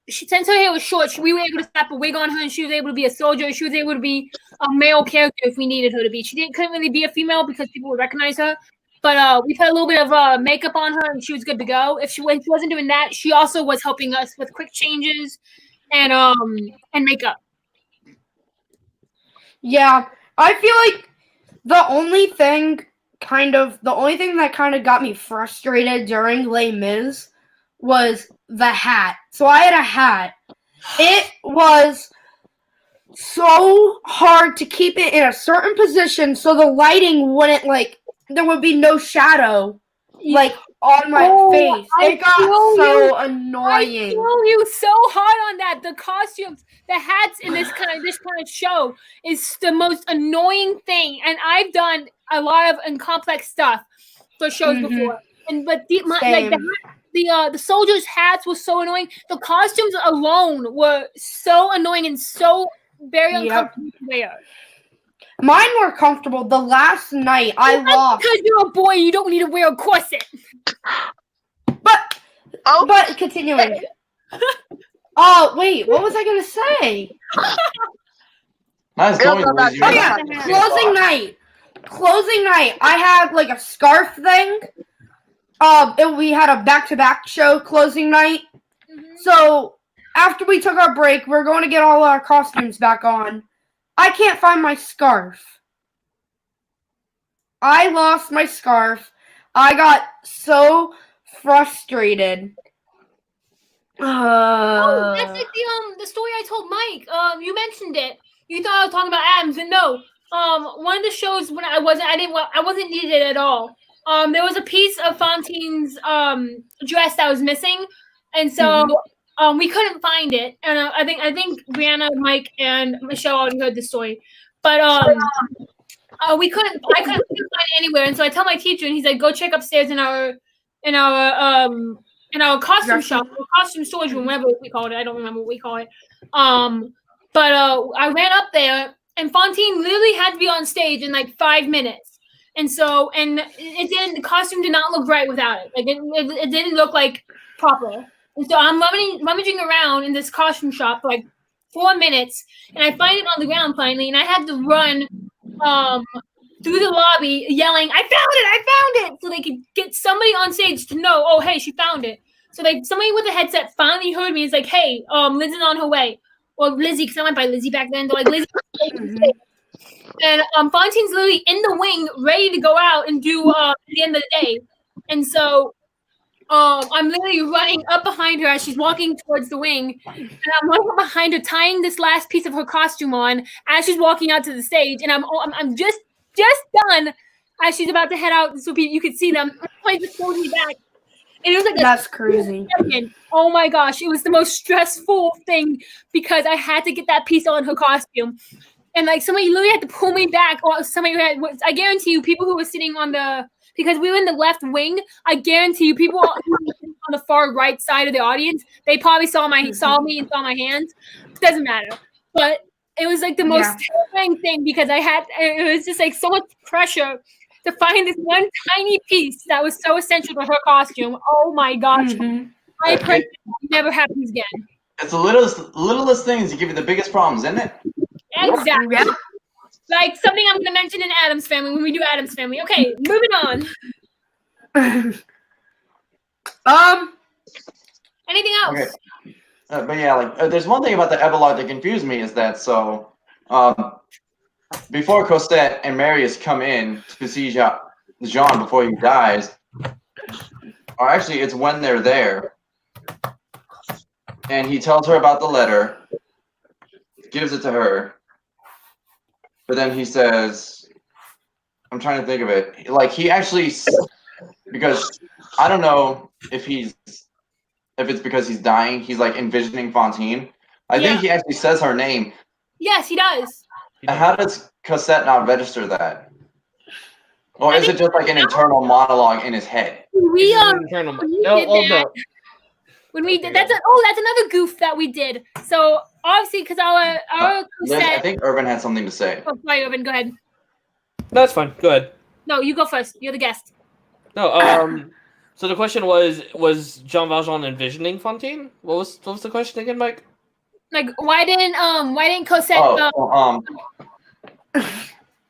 since her hair was short, we were able to slap a wig on her, and she was able to be a soldier. She was able to be a male character if we needed her to be. She couldn't really be a female because people would recognize her. But we put a little bit of makeup on her, and she was good to go. If she wasn't doing that, she also was helping us with quick changes and makeup. Yeah, I feel like the only thing that kind of got me frustrated during Les Mis was the hat. So I had a hat. It was so hard to keep it in a certain position so the lighting wouldn't, like, there would be no shadow, like, on my face. It got so annoying. I feel you so hard on that. The costumes, the hats in this kind of show is the most annoying thing. And I've done a lot of complex stuff for shows before. But the soldiers' hats were so annoying. The costumes alone were so annoying and so very uncomfortable to wear. Mine were comfortable. The last night I lost. Because you're a boy, you don't need to wear a corset. But continuing. Oh wait, what was I gonna say? Closing night. I had like a scarf thing. We had a back-to-back show closing night. So after we took our break, we're going to get all our costumes back on. I can't find my scarf. I lost my scarf. I got so frustrated. Oh, that's like the story I told Mike. You mentioned it. You thought I was talking about Adams, and no. One of the shows when I wasn't needed at all. There was a piece of Fantine's dress that was missing, and so we couldn't find it. And I think Brianna, Mike, and Michelle already heard the story, but I couldn't find it anywhere. And so I tell my teacher, and he's like, "Go check upstairs in our costume shop, or costume storage room, whatever we called it. I don't remember what we call it. But I ran up there, and Fantine literally had to be on stage in like 5 minutes. And so, the costume did not look right without it. Like it didn't look like proper. And so I'm rummaging around in this costume shop for like 4 minutes, and I find it on the ground finally, and I had to run through the lobby yelling, "I found it!" So they could get somebody on stage to know, oh hey, she found it. So somebody with a headset finally heard me. It's like, hey, Lizzie's on her way. Or Lizzie, because I went by Lizzie back then. They're like, Lizzie. And Fantine's literally in the wing, ready to go out and do at the end of the day. And so I'm literally running up behind her as she's walking towards the wing. And I'm running up behind her, tying this last piece of her costume on as she's walking out to the stage. And I'm just done as she's about to head out so you could see them. I just pulled me back. And it was like that's crazy. Oh my gosh, it was the most stressful thing because I had to get that piece on her costume. And like somebody literally had to pull me back, or somebody who I guarantee you, people who were sitting because we were in the left wing, I guarantee you, people on the far right side of the audience, they probably saw me and saw my hands. It doesn't matter. But it was like the most terrifying thing because it was just like so much pressure to find this one tiny piece that was so essential to her costume. Oh my gosh. I pray it never happens again. It's the littlest things that give you the biggest problems, isn't it? Exactly. Like something I'm going to mention in Addams Family when we do Addams Family. Okay, moving on. Anything else? Okay. But yeah, like there's one thing about the epilogue that confused me is that before Cosette and Marius come in to see Jean before he dies, or actually it's when they're there, and he tells her about the letter, gives it to her, but then he says, I'm trying to think of it, like he actually, because I don't know if it's because he's dying, he's like envisioning Fantine. I think he actually says her name. Yes, he does. How does Cosette not register that? Or is it just like an internal monologue in his head? We No. when we did that's another goof that we did. So obviously, because our Liz, I think Irvin had something to say. Oh, sorry, Irvin, go ahead. No, that's fine. Go ahead. No, you go first. You're the guest. No, so the question was Jean Valjean envisioning Fantine? What was the question again, Mike? Like, why didn't Cosette?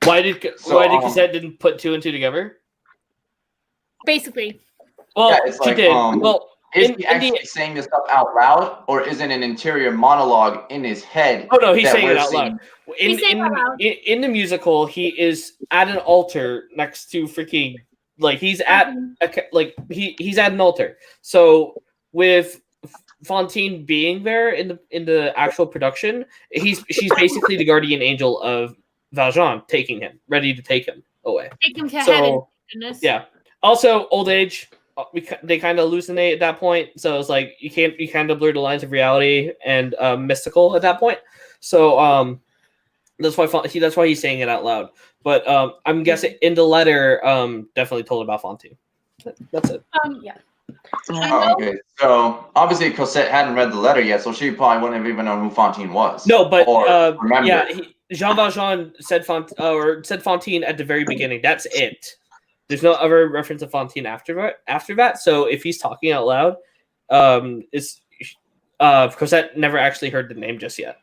Why did Cosette didn't put two and two together? Basically. Well, Yeah, it's she like, did. Well, is he actually saying this stuff out loud, or is it an interior monologue in his head? Oh no, he's that saying it we're out loud. He's saying it out loud. In the musical, he is at an altar next to freaking like he's at he's at an altar. So with Fantine being there in the actual production, she's basically the guardian angel of Valjean, ready to take him away. Take him to heaven. Goodness. Yeah. Also, old age. They kind of hallucinate at that point, so it's like you kind of blur the lines of reality and mystical at that point. So that's why he's saying it out loud. But I'm guessing in the letter, definitely told about Fantine. That's it. Yeah. Oh, okay. So obviously Cosette hadn't read the letter yet, so she probably wouldn't have even known who Fantine was. No, but remember. yeah, Jean Valjean said Fantine at the very beginning. That's it. There's no other reference to Fantine after that. So if he's talking out loud, Cosette never actually heard the name just yet.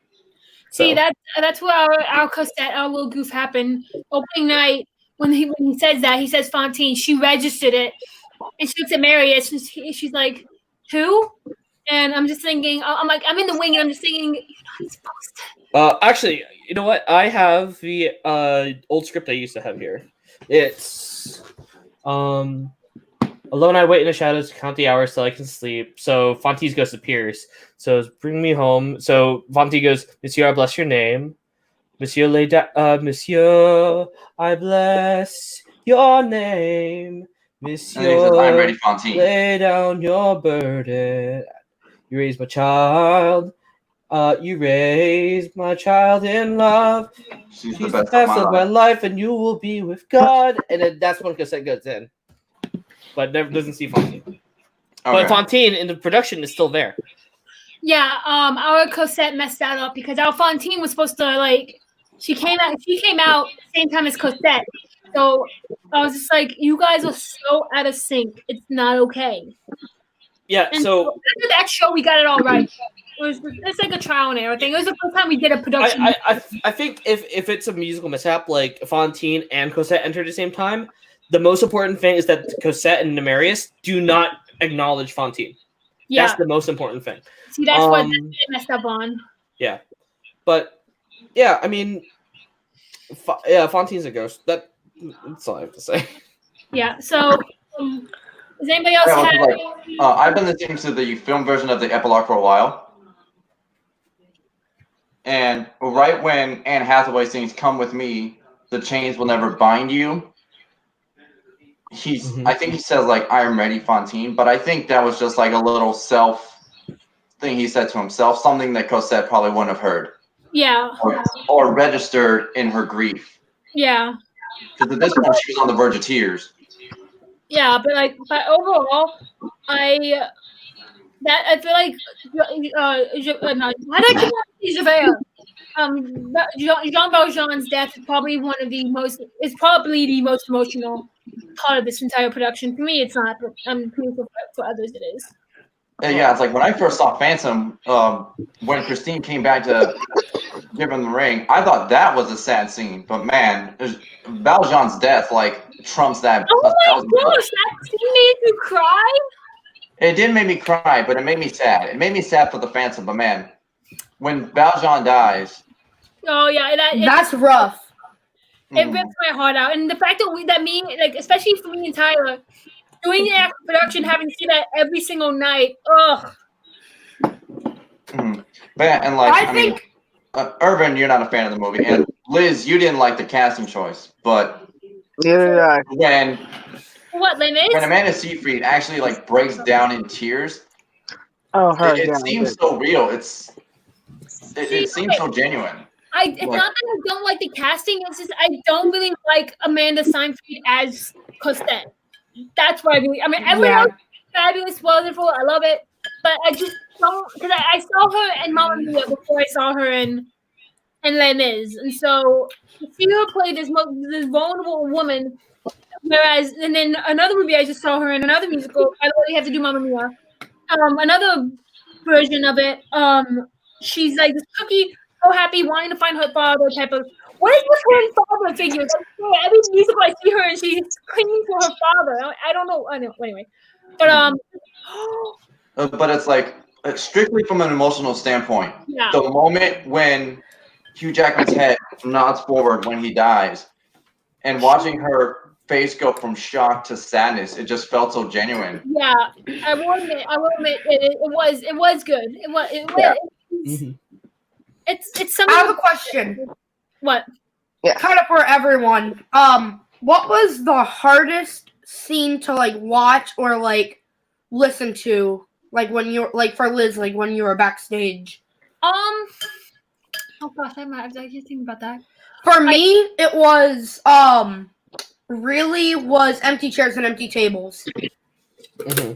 So. See, that's where our Cosette, our little goof happened. Opening night, when he says that, he says Fantine. She registered it, and she looks at Marius. She's like, "Who?" And I'm just thinking, I'm in the wing, and I'm just thinking, you're not supposed to. Actually, you know what? I have the old script I used to have here. It's alone I wait in the shadows to count the hours till I can sleep. So Fantine's ghost appears. So it's bring me home. So Fantine goes, Monsieur, I bless your name. Monsieur, Monsieur, I bless your name. Monsieur, says, I'm ready, Fantine. Lay down your burden. You raise my child. You raise my child in love. She's the best of my life, and you will be with God. And then that's when Cosette goes in, but never doesn't see Fantine. Okay. But Fantine in the production is still there. Yeah, our Cosette messed that up because our Fantine was supposed to she came out same time as Cosette. So I was just like, you guys are so out of sync. It's not okay. Yeah. And so after that show, we got it all right. It's like a trial and error thing. It was the first time we did a production. I think if it's a musical mishap, like Fantine and Cosette enter at the same time, the most important thing is that Cosette and Marius do not acknowledge Fantine. Yeah. That's the most important thing. See, that's what they messed up on. Yeah. But, yeah, I mean, Fantine's a ghost. That's all I have to say. Yeah, so... does anybody else have... I've been listening to the film version of the epilogue for a while. And right when Anne Hathaway sings "Come with Me," the chains will never bind you. I think he says "I am ready, Fantine," but I think that was just like a little self thing he said to himself, something that Cosette probably wouldn't have heard. Yeah. Or registered in her grief. Yeah. Because at this point she was on the verge of tears. Yeah, but overall, I feel like Javert. Jean Valjean's death is probably the most emotional part of this entire production. For me, it's not, but I'm pretty sure for others it is. Yeah, it's like when I first saw Phantom, when Christine came back to give him the ring, I thought that was a sad scene. But man, Valjean's death trumps that. Oh my gosh, that scene made you cry? It didn't make me cry, but it made me sad. It made me sad for the fans of the man. When Valjean dies, Oh yeah, That's rough. it rips my heart out, and the fact that me, like, especially for me and Tyler, doing the actual production, having to see that every single night. Ugh. But yeah, and like I think Irvin, you're not a fan of the movie, and Liz, you didn't like the casting choice, but Yeah. when What, Lemon? Amanda Seyfried actually like breaks down in tears, Oh, her. it yeah, seems so real. It seems so genuine. It's not that I don't like the casting. It's just I don't really like Amanda Seyfried as Cosette. That's what I really. I mean, everyone else is fabulous, wonderful. I love it, but I just don't because I saw her in Mamma Mia before I saw her in Les Mis, and so to see her play this vulnerable woman. Whereas, and then another movie I just saw her in another musical. I literally have to do Mamma Mia. Another version of it. She's like this cookie. So happy, wanting to find her father type of. What is with her and father figures? Every musical I see her and she's clinging to her father. I don't know. I know. Anyway, but But it's like strictly from an emotional standpoint. Yeah. The moment when Hugh Jackman's head nods forward when he dies, and watching her face go from shock to sadness, it just felt so genuine. Yeah, I will admit, it was good. It's something. I have a question. What? Kind of for everyone. What was the hardest scene to like watch or like listen to, like when you're like for Liz, like when you were backstage? Oh gosh, I was just thinking about that. For me, it was really was Empty Chairs and Empty Tables.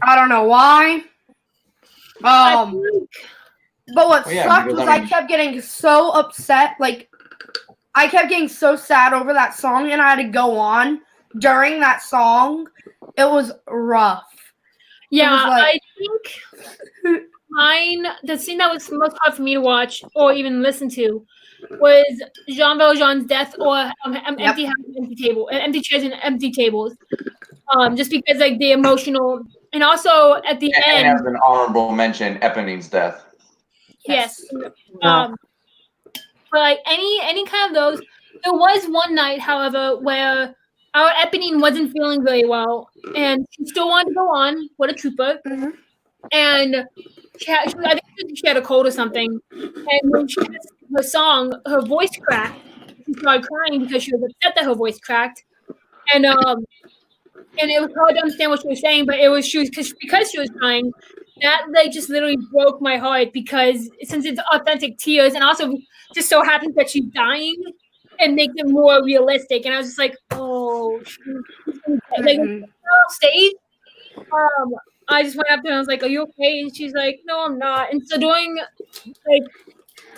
I don't know why. But what sucked was I kept getting so upset. Like, I kept getting so sad over that song, and I had to go on during that song. It was rough. Yeah, I think the scene that was most hard for me to watch or even listen to was Jean Valjean's death or Empty House, Empty Table, Empty Chairs and Empty Tables. Just because like the emotional, and also at the end, as an honorable mention, Eponine's death. Yes. But like any kind of those, there was one night, however, where our Eponine wasn't feeling very well, and she still wanted to go on. What a trooper! And I think she had a cold or something. And when she did her song, her voice cracked. She started crying because she was upset that her voice cracked. And it was hard to understand what she was saying, but it was because she was crying. That like just literally broke my heart because since it's authentic tears, and also just so happens that she's dying, and makes it more realistic. And I was just like, oh, like stage. I just went up to her and I was like, "Are you okay?" And she's like, "No, I'm not." And so during like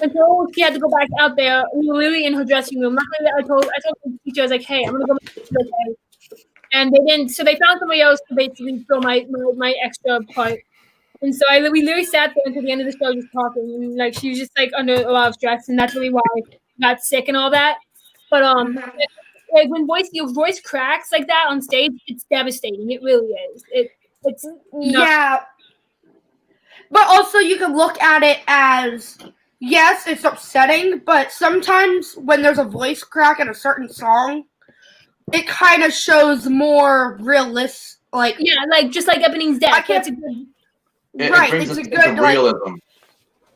until she had to go back out there, we were literally in her dressing room. Luckily, I told the teacher, I was like, "Hey, I'm gonna go back to the day." And they didn't, so they found somebody else to basically fill my extra part. And so we literally sat there until the end of the show just talking. And like she was just like under a lot of stress, and that's really why I got sick and all that. But like when your voice cracks like that on stage, it's devastating. It really is. It's yeah. But also you can look at it as yes, it's upsetting, but sometimes when there's a voice crack in a certain song, it kind of shows more realistic, like just like Eponine's death. It's a good realism.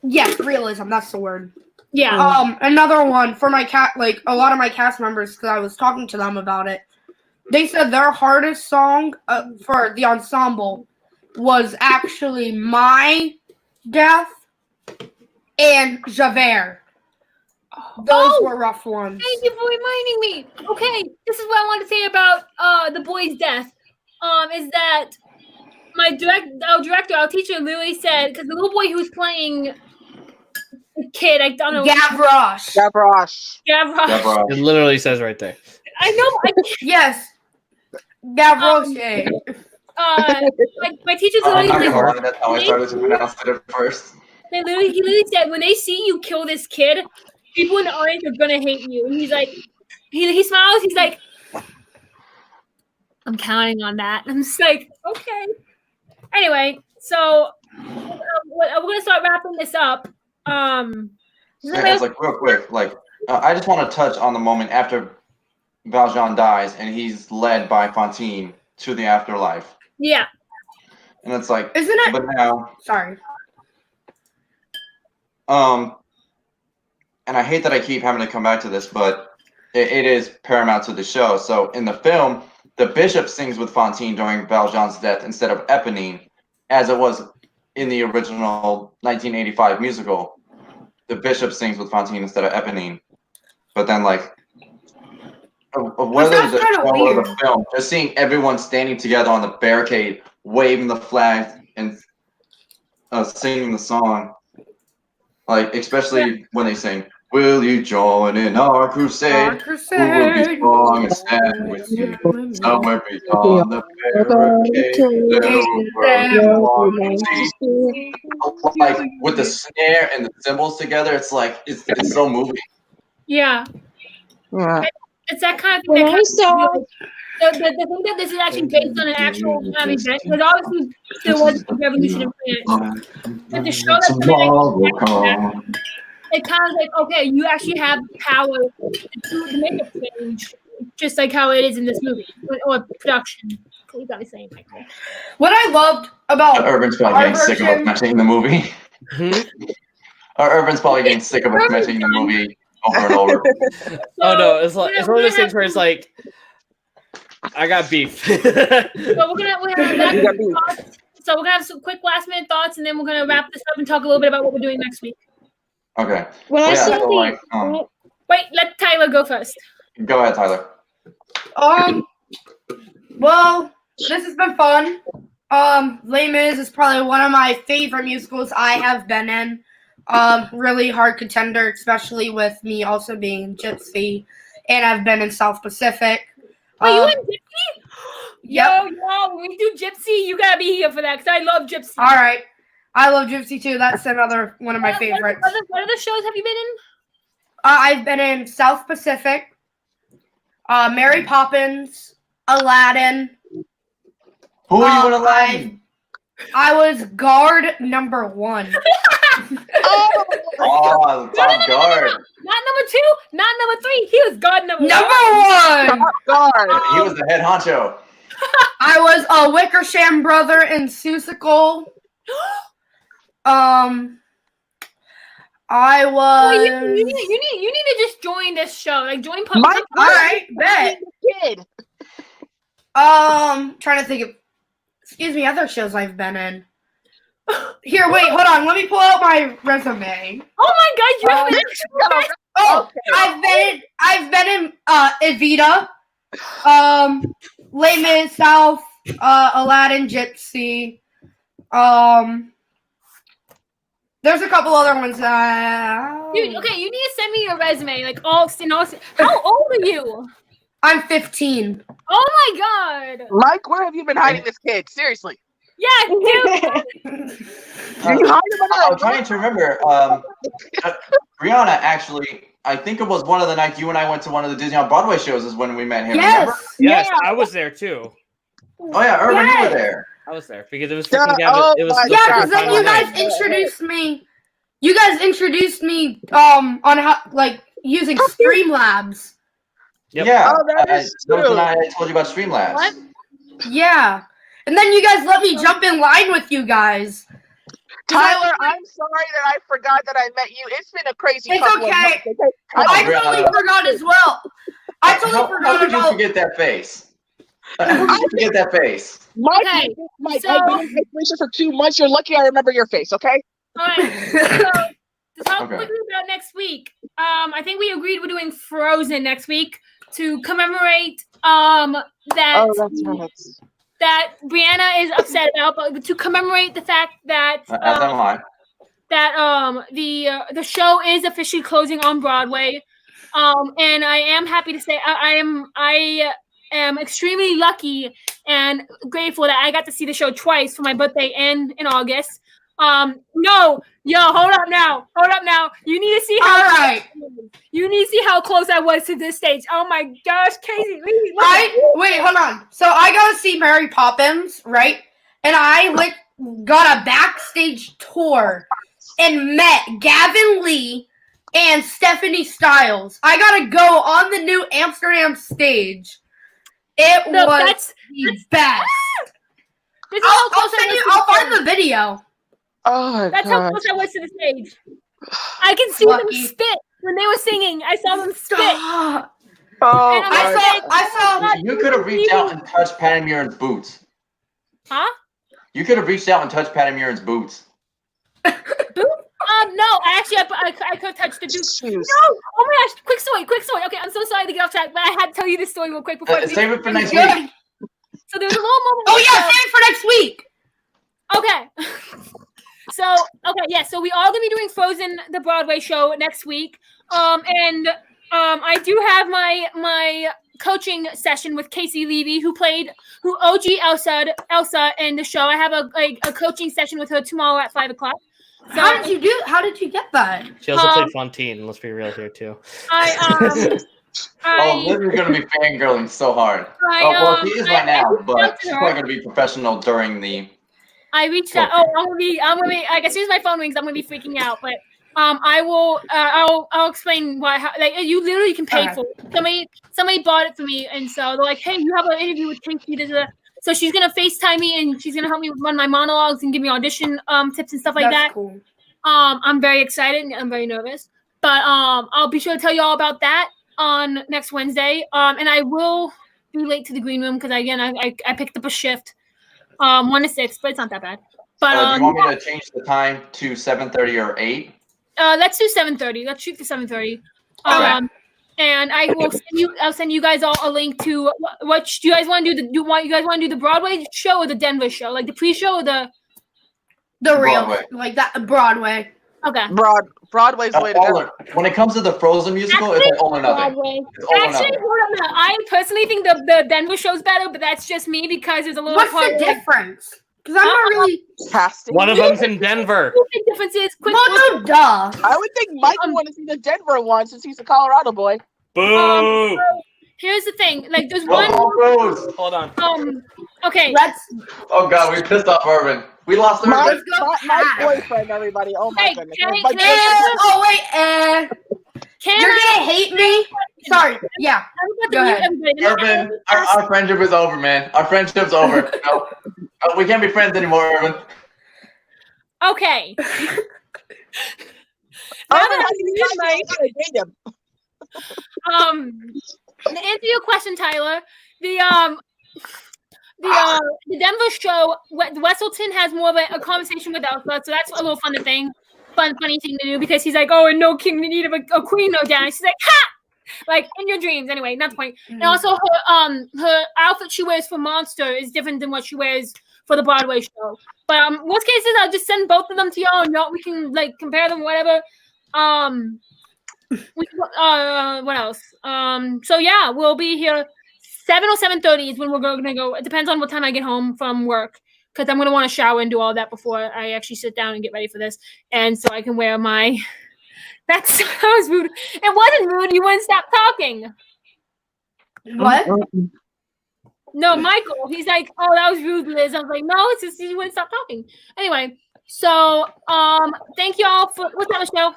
Yes, realism. That's the word. Yeah. Another one for my a lot of my cast members, because I was talking to them about it. They said their hardest song for the ensemble was actually My Death and Javert. Those were rough ones. Thank you for reminding me. Okay, this is what I want to say about the boy's death. Is that our teacher literally said, because the little boy who was playing the kid, I don't know. Gavroche. It literally says right there. I know. Yes. Gavroche. My teacher's literally that's how I started to pronounce it at first. He literally said, when they see you kill this kid, people in the audience are gonna hate you. And he's like, he smiles. He's like, I'm counting on that. I'm just like, okay. Anyway, So we're gonna start wrapping this up. It's like real quick. Like I just want to touch on the moment after Valjean dies and he's led by Fantine to the afterlife. Yeah. And it's like, Isn't it? But now, Sorry. and I hate that I keep having to come back to this, but it is paramount to the show. So in the film, the bishop sings with Fantine during Valjean's death instead of Eponine, as it was in the original 1985 musical. The bishop sings with Fantine instead of Eponine. But then, like, whether the show or the film, just seeing everyone standing together on the barricade, waving the flag and singing the song, like, especially when they sing, "Will you join in our crusade? Who will be strong and stand with you? Somewhere beyond the barricade, there will be." Like, with the snare and the cymbals together, it's like, it's so moving. Yeah. Yeah. It's that kind of thing. When I saw The thing that this is actually based on an actual kind of event, because obviously there was a revolution in France. But the show that's it kind of like, okay, you actually have the power to make a change, just like how it is in this movie or production. You got me saying, Michael. What I loved about Urban's probably getting sick of us mentioning the movie. Urban's probably getting sick of us mentioning the movie over and over. Oh no, it's like it's one of those things where it's like, I got beef. So we're gonna have some quick last minute thoughts, and then we're gonna wrap this up and talk a little bit about what we're doing next week. Okay. when I saw so, like, Wait, let Tyler go first. go ahead, Tyler. Well, this has been fun. Les Mis is probably one of my favorite musicals I have been in. Really hard contender, especially with me also being Gypsy, and I've been in South Pacific. Wait, you in Gypsy? Yep. Yo, when we do Gypsy, you gotta be here for that, because I love Gypsy. All right. I love Gypsy too. That's another one of my favorites. What other shows have you been in? I've been in South Pacific, Mary Poppins, Aladdin. Who are you in Aladdin? I was guard number 1. Oh, top guard. Not number 2, not number 3. He was guard number 1. Number 1! God. He was the head honcho. I was a Wickersham brother in Seussical. I was. Well, you need to just join this show. Like, join Puppet. Mike, All right, bet. kid. Trying to think of. Excuse me, other shows I've been in. Here, wait, hold on. Let me pull out my resume. Oh my God, you have an actual guest. Oh, Okay. I've been in Evita, Les Mis, South, Aladdin, Gypsy. There's a couple other ones. Dude, okay, you need to send me your resume. Like, how old are you? I'm 15. Oh my God. Mike, where have you been hiding this kid? Seriously. Yeah, dude. You hide him I'm trying to remember. Brianna, actually, I think it was one of the nights you and I went to one of the Disney on Broadway shows is when we met him. Remember? Yes, I was there too. Oh yeah, Urban, you were there. I was there because it was Yeah, freaking Gavin. oh It was my the Yeah, God. because then you final guys night. introduced me. You guys introduced me on how using Streamlabs. Yep. Yeah, Oh, that is that was true. when I told you about Streamlabs. What? Yeah, and then you guys let me jump in line with you guys. Tyler, I'm sorry that I forgot that I met you. It's been a crazy It's couple okay. of months. Okay? I Brianna. totally forgot as well. I totally How forgot could you about. forget that face? How could you forget that face? Mike, Okay, Mike, so- I've been in isolation for 2 months. You're lucky I remember your face, okay? All right. So, to talk Okay. quickly about next week, I think we agreed we're doing Frozen next week to commemorate that Oh, that's right. that Brianna is upset about, but to commemorate the fact that As am I. the show is officially closing on Broadway, and I am happy to say I am extremely lucky and grateful that I got to see the show twice for my birthday and in August. Hold up now. You need to see how All right. you need to see how close I was to this stage. Oh my gosh, Casey, Wait, hold on. So I go to see Mary Poppins, right? And I got a backstage tour and met Gavin Lee and Stephanie Styles. I got to go on the New Amsterdam stage. It No, was that's the best. this is how close I was to the I'll find stage. the video. Oh my That's how god. close I was to the stage. I can see Lucky. them spit when they were singing. I saw them spit. Stop. Oh, And I'm god. like, I You could have reached out and touched Patty Murin's boots. Huh? You could have reached out and touched Patty Murin's boots. No, I could have touched the Duke. Jeez. No! Oh my gosh! Quick story. Okay, I'm so sorry to get off track, but I had to tell you this story real quick before. Save it for next Good. week. So there was a little moment. Oh yeah, save it for next week. Okay. So we are gonna be doing Frozen the Broadway show next week. I do have my coaching session with Casey Levy, who OG Elsa in the show. I have a coaching session with her tomorrow at 5:00. So How did you get that? She also played Fontaine. Let's be real here too. Oh, Liv is going to be fangirling so hard. Well, he is right now, but she's probably going to be professional during the... I reached out. Oh, I'm gonna be. Like, as soon as my phone rings, I'm gonna be freaking out. But I will. I'll explain why. Like, you literally can pay for it. Somebody bought it for me, and so they're like, "Hey, you have an interview with Casey." So she's gonna FaceTime me, and she's gonna help me run my monologues and give me audition tips and stuff like that. Cool. I'm very excited. And I'm very nervous, but I'll be sure to tell you all about that on next Wednesday. And I will be late to the green room because again, I picked up a shift. 1 to 6, but it's not that bad. But do you want me to change the time to 7:30 or 8? Let's do 7:30. Let's shoot for 7:30. Okay. And I'll send you guys all a link to what do you guys want to do? You guys want to do the Broadway show or the Denver show? Like the pre-show or the real Broadway. like that Broadway. okay. Broadway's the way to go. When it comes to the Frozen musical, it's like all or nothing. Broadway. It's all or Actually, nothing. hold on. I personally think the Denver show's better, but that's just me because there's a little. What's the difference? Because I'm not really. Casting. One of them's in Denver. The difference is quick. Well, no, duh. I would think Mike would want to see the Denver one since he's a Colorado boy. Boo! Here's the thing. Like, there's Go one. Broncos! Hold on. Okay. Let's. Oh god, we pissed off Urban. We lost My, Urban. my boyfriend, everybody. Oh my Hey, goodness. can I- My can I- Oh wait. Can You're I? gonna hate me. Sorry. Yeah. Go ahead. Urban, our friendship is over, man. Our friendship's over. No, we can't be friends anymore, Urban. Okay. Urban, Now how that do you I'm guys date him? To answer your question, Tyler, the Denver show, Wesselton has more of a conversation with Elsa, so that's a little funny thing to do because he's like, oh, and no king in need of a queen, no down. She's like, ha! Like in your dreams, anyway. Not the point. And also, her outfit she wears for Monster is different than what she wears for the Broadway show. But worst cases, I'll just send both of them to y'all, and y'all we can like compare them, whatever. What else? So yeah, we'll be here 7 or 7:30 is when we're gonna go. It depends on what time I get home from work, because I'm gonna want to shower and do all that before I actually sit down and get ready for this, and so I can wear my. That was rude. It wasn't rude. You wouldn't stop talking. What? No, Michael. He's like, oh, that was rude, Liz. I was like, no, it's just you wouldn't stop talking. Anyway, so thank you all for what's that, Michelle?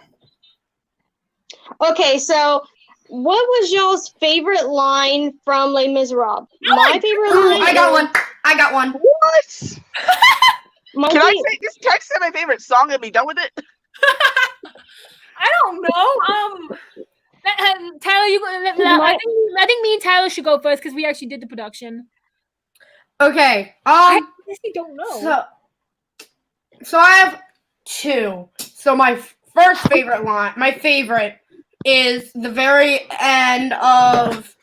Okay, so what was y'all's favorite line from Les Miserables? My favorite line. I got one. What? My Can I fa- say just text him my favorite song and be done with it? I don't know. Tyler, I think me and Tyler should go first because we actually did the production. Okay. I honestly don't know. So I have two. So my first favorite line, my favorite is the very end of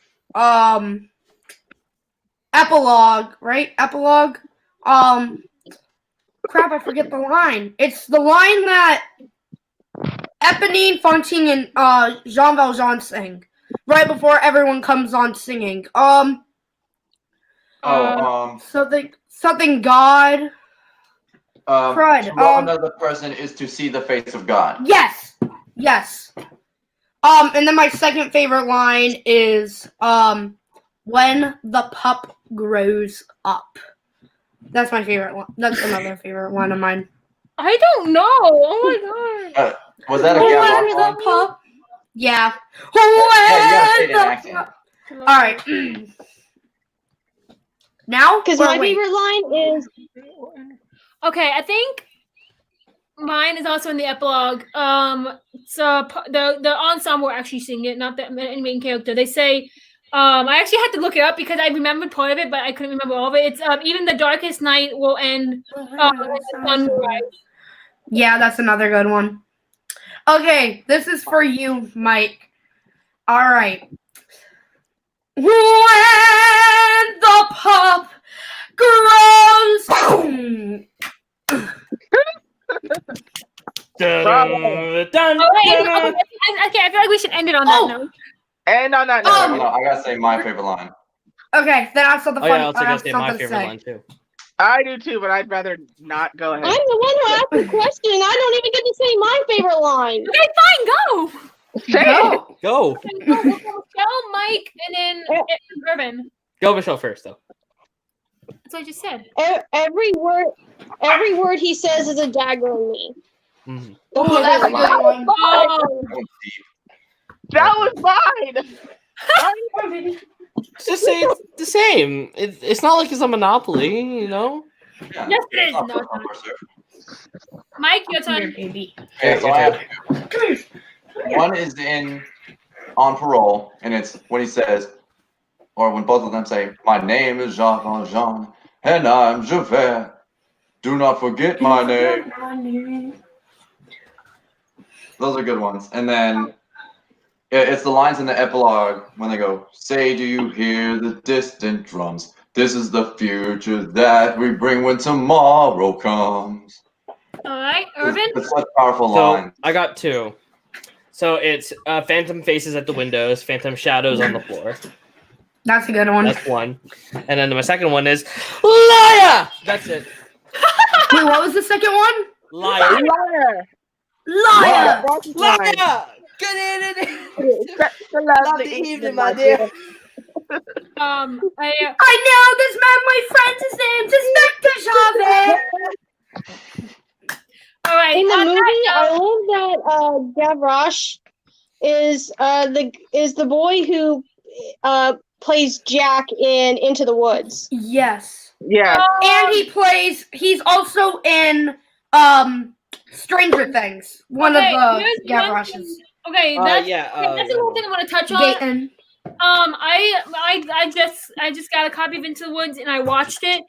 epilogue, right? Epilogue. Crap, I forget the line. It's the line that Eponine, Fontaine, and Jean Valjean sing right before everyone comes on singing. Something God. Crud. To love another person is to see the face of God. Yes. And then my second favorite line is when the pup grows up. That's my favorite one. That's another favorite one of mine. I don't know. Oh my god. Was that a Where's Gavroche the line? pup? Yeah. Yeah, you gotta say it in Where's the accent. pup? All right. Now, Because or my wait. favorite line is Okay, I think mine is also in the epilogue. So the ensemble actually sing it, not the main character. They say, I actually had to look it up because I remembered part of it, but I couldn't remember all of it. It's even the darkest night will end when the sun will rise. Yeah, that's another good one. Okay, this is for you, Mike. All right. When the pup grows. Oh, wait, okay, I feel like we should end it on that Oh. note. And on that note, Um, Hold on, I gotta say my favorite line. Okay, then I have something Oh funny. yeah, I was I gonna have say my something to favorite say. line too. I do too, but I'd rather not go ahead. I'm the one who asked the question. I don't even get to say my favorite line. Okay, fine, go. Say it. No. Go, We'll go Michelle, Mike, and then Irvin. go, Michelle first though. That's what I just said. Every word he says is a dagger in me. Mhm. That's Oh, my that's a favorite good line. one. Oh, That one's deep. That was mine. Just say it's the same. It's not like it's a monopoly, you know. Yeah. yes, it is. Not No, first it's come, not. first serve. Mike, your Come here, turn. baby. Okay, so I have two. One is in On Parole, and it's when he says, or when both of them say, "My name is Jean Valjean, and I'm Javert. Do not forget my name." Those are good ones. And then it's the lines in the epilogue when they go, "Say, do you hear the distant drums? This is the future that we bring when tomorrow comes." All right, Irvin. It's such powerful So lines. I got two. So it's phantom faces at the windows, phantom shadows on the floor. That's a good one. That's one. And then my second one is liar. That's it. Wait, what was the second one? Liar. Liar. Liar. Liar. Good evening. Love the evening, my dear. I know this man, my friend. His name's Inspector Chavez. All right. In the on movie, that I note- love that Gavroche is the boy who plays Jack in Into the Woods. Yes. Yeah. And he's also in Stranger Things. One Okay, of the here's one Gavroches. thing- Okay, that's yeah. the little thing I want to touch on. Gaten. I just got a copy of Into the Woods and I watched it,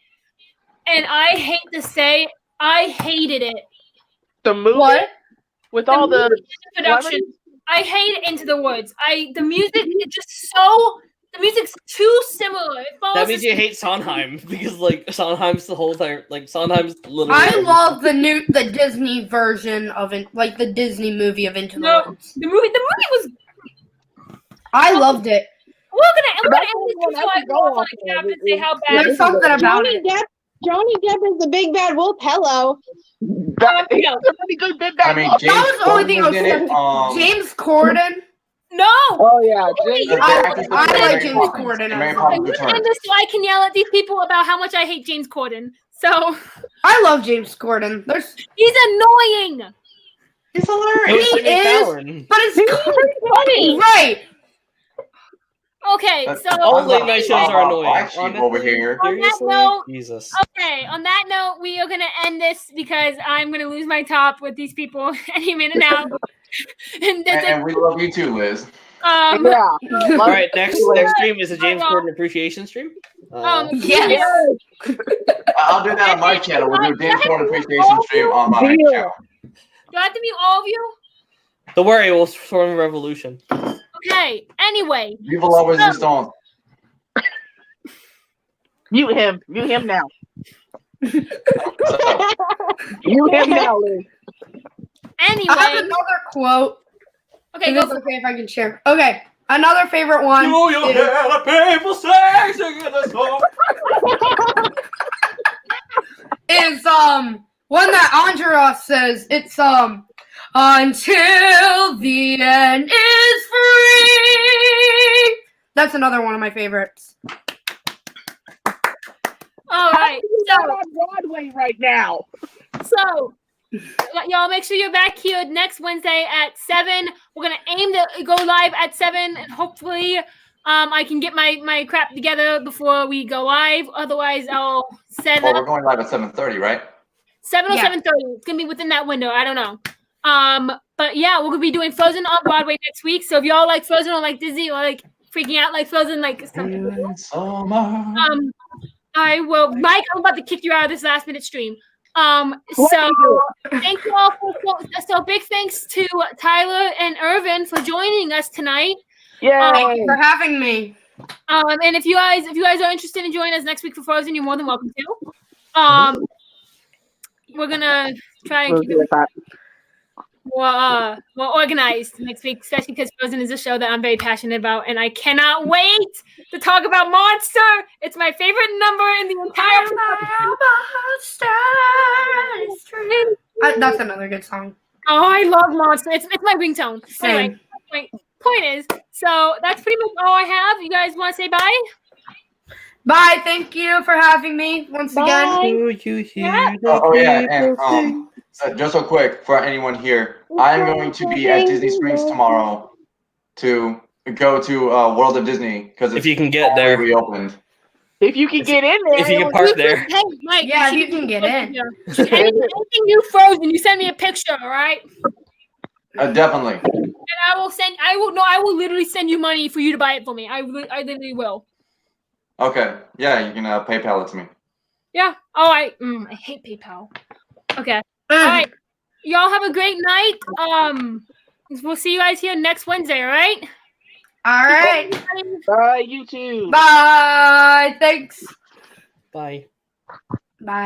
and I hate to say I hated it. The movie What? with The all the movie and the production. I hate Into the Woods. The music is just so. The music's too similar. It follows That means this- you hate Sondheim because like Sondheim's the whole time like Sondheim's literally. I love the Disney version of it, like the Disney movie of Into the No, Woods. the movie was. I loved it. We're gonna That's end the this one so I I can can go go off on a cap of. and say how bad. There's something about Johnny it. Depp is the big bad wolf. Hello. that, he's a pretty good big bad. I mean, wolf. James was the only Corden thing I was in it. thinking. James Corden. No. Oh yeah, James. The I actress like that played James Mary Poppins. Corden And Mary as I'm Poppins gonna Returns. end this so I can yell at these people about how much I hate James Corden. So I love James Corden. he's annoying. He's No, hilarious. Jimmy He is, Fallon. but it's funny. Right. Okay, so All Talk late about night shows are annoying. Black Sheep over here. On that Seriously? note- Jesus. okay, on that note, we are gonna end this because I'm gonna lose my top with these people any minute now. and that's And we love you too, Liz. Yeah. All right, next stream is a James Corden appreciation stream. Yes. I'll do that on my channel. We'll do a James Corden appreciation stream on my Yeah. channel. Do I have to mute all of you? Don't worry, we'll form a revolution. Okay. Anyway, Viva la resistance. Mute him. Mute him now. So, Mute him now, Liz. I have anyway. another quote. Okay, If go it's for okay if I can share. Okay. Another favorite one. Do you is- hear the people singing the song? is one that Andra says. It's until the end is free. That's another one of my favorites. All right. not on Broadway right now. So, y'all make sure you're back here next Wednesday at 7. We're gonna aim to go live at 7, and hopefully, I can get my crap together before we go live. Otherwise, I'll set Well, it we're up. going live at 7:30, right? 7 or Yeah. 7:30. It's gonna be within that window. I don't know. But yeah, we're gonna be doing Frozen on Broadway next week. So if y'all like Frozen or like Disney or like freaking out like Frozen, like Summer. I will. Mike, I'm about to kick you out of this last minute stream. What So are you thank you all so big thanks to Tyler and Irvin for joining us tonight. Thank you Yay! for having me. And if you guys are interested in joining us next week for Frozen, you're more than welcome to. We're gonna try and keep it more organized next week, especially because Frozen is a show that I'm very passionate about, and I cannot wait to talk about Monster. It's my favorite number in the entire. That's another good song. Oh, I love Monster. It's my ringtone. Anyway, Same. my point is, so that's pretty much all I have. You guys want to say bye? Bye. Thank you for having me once again. Do you hear the Oh yeah, and people sing? just so quick for anyone here, I'm going to be at Disney Springs tomorrow to go to World of Disney because If you can get there. reopened. If you can get in there, If you can park there. Hey, Mike. Yeah, you can get in. Anything new Frozen, you send me a picture, all right? Definitely. And I will literally send you money for you to buy it for me. I literally will. Okay. Yeah, you can PayPal it to me. Yeah. Oh, I hate PayPal. Okay. All right. Y'all have a great night. We'll see you guys here next Wednesday, all right? All right. bye, YouTube. Bye. Thanks. Bye.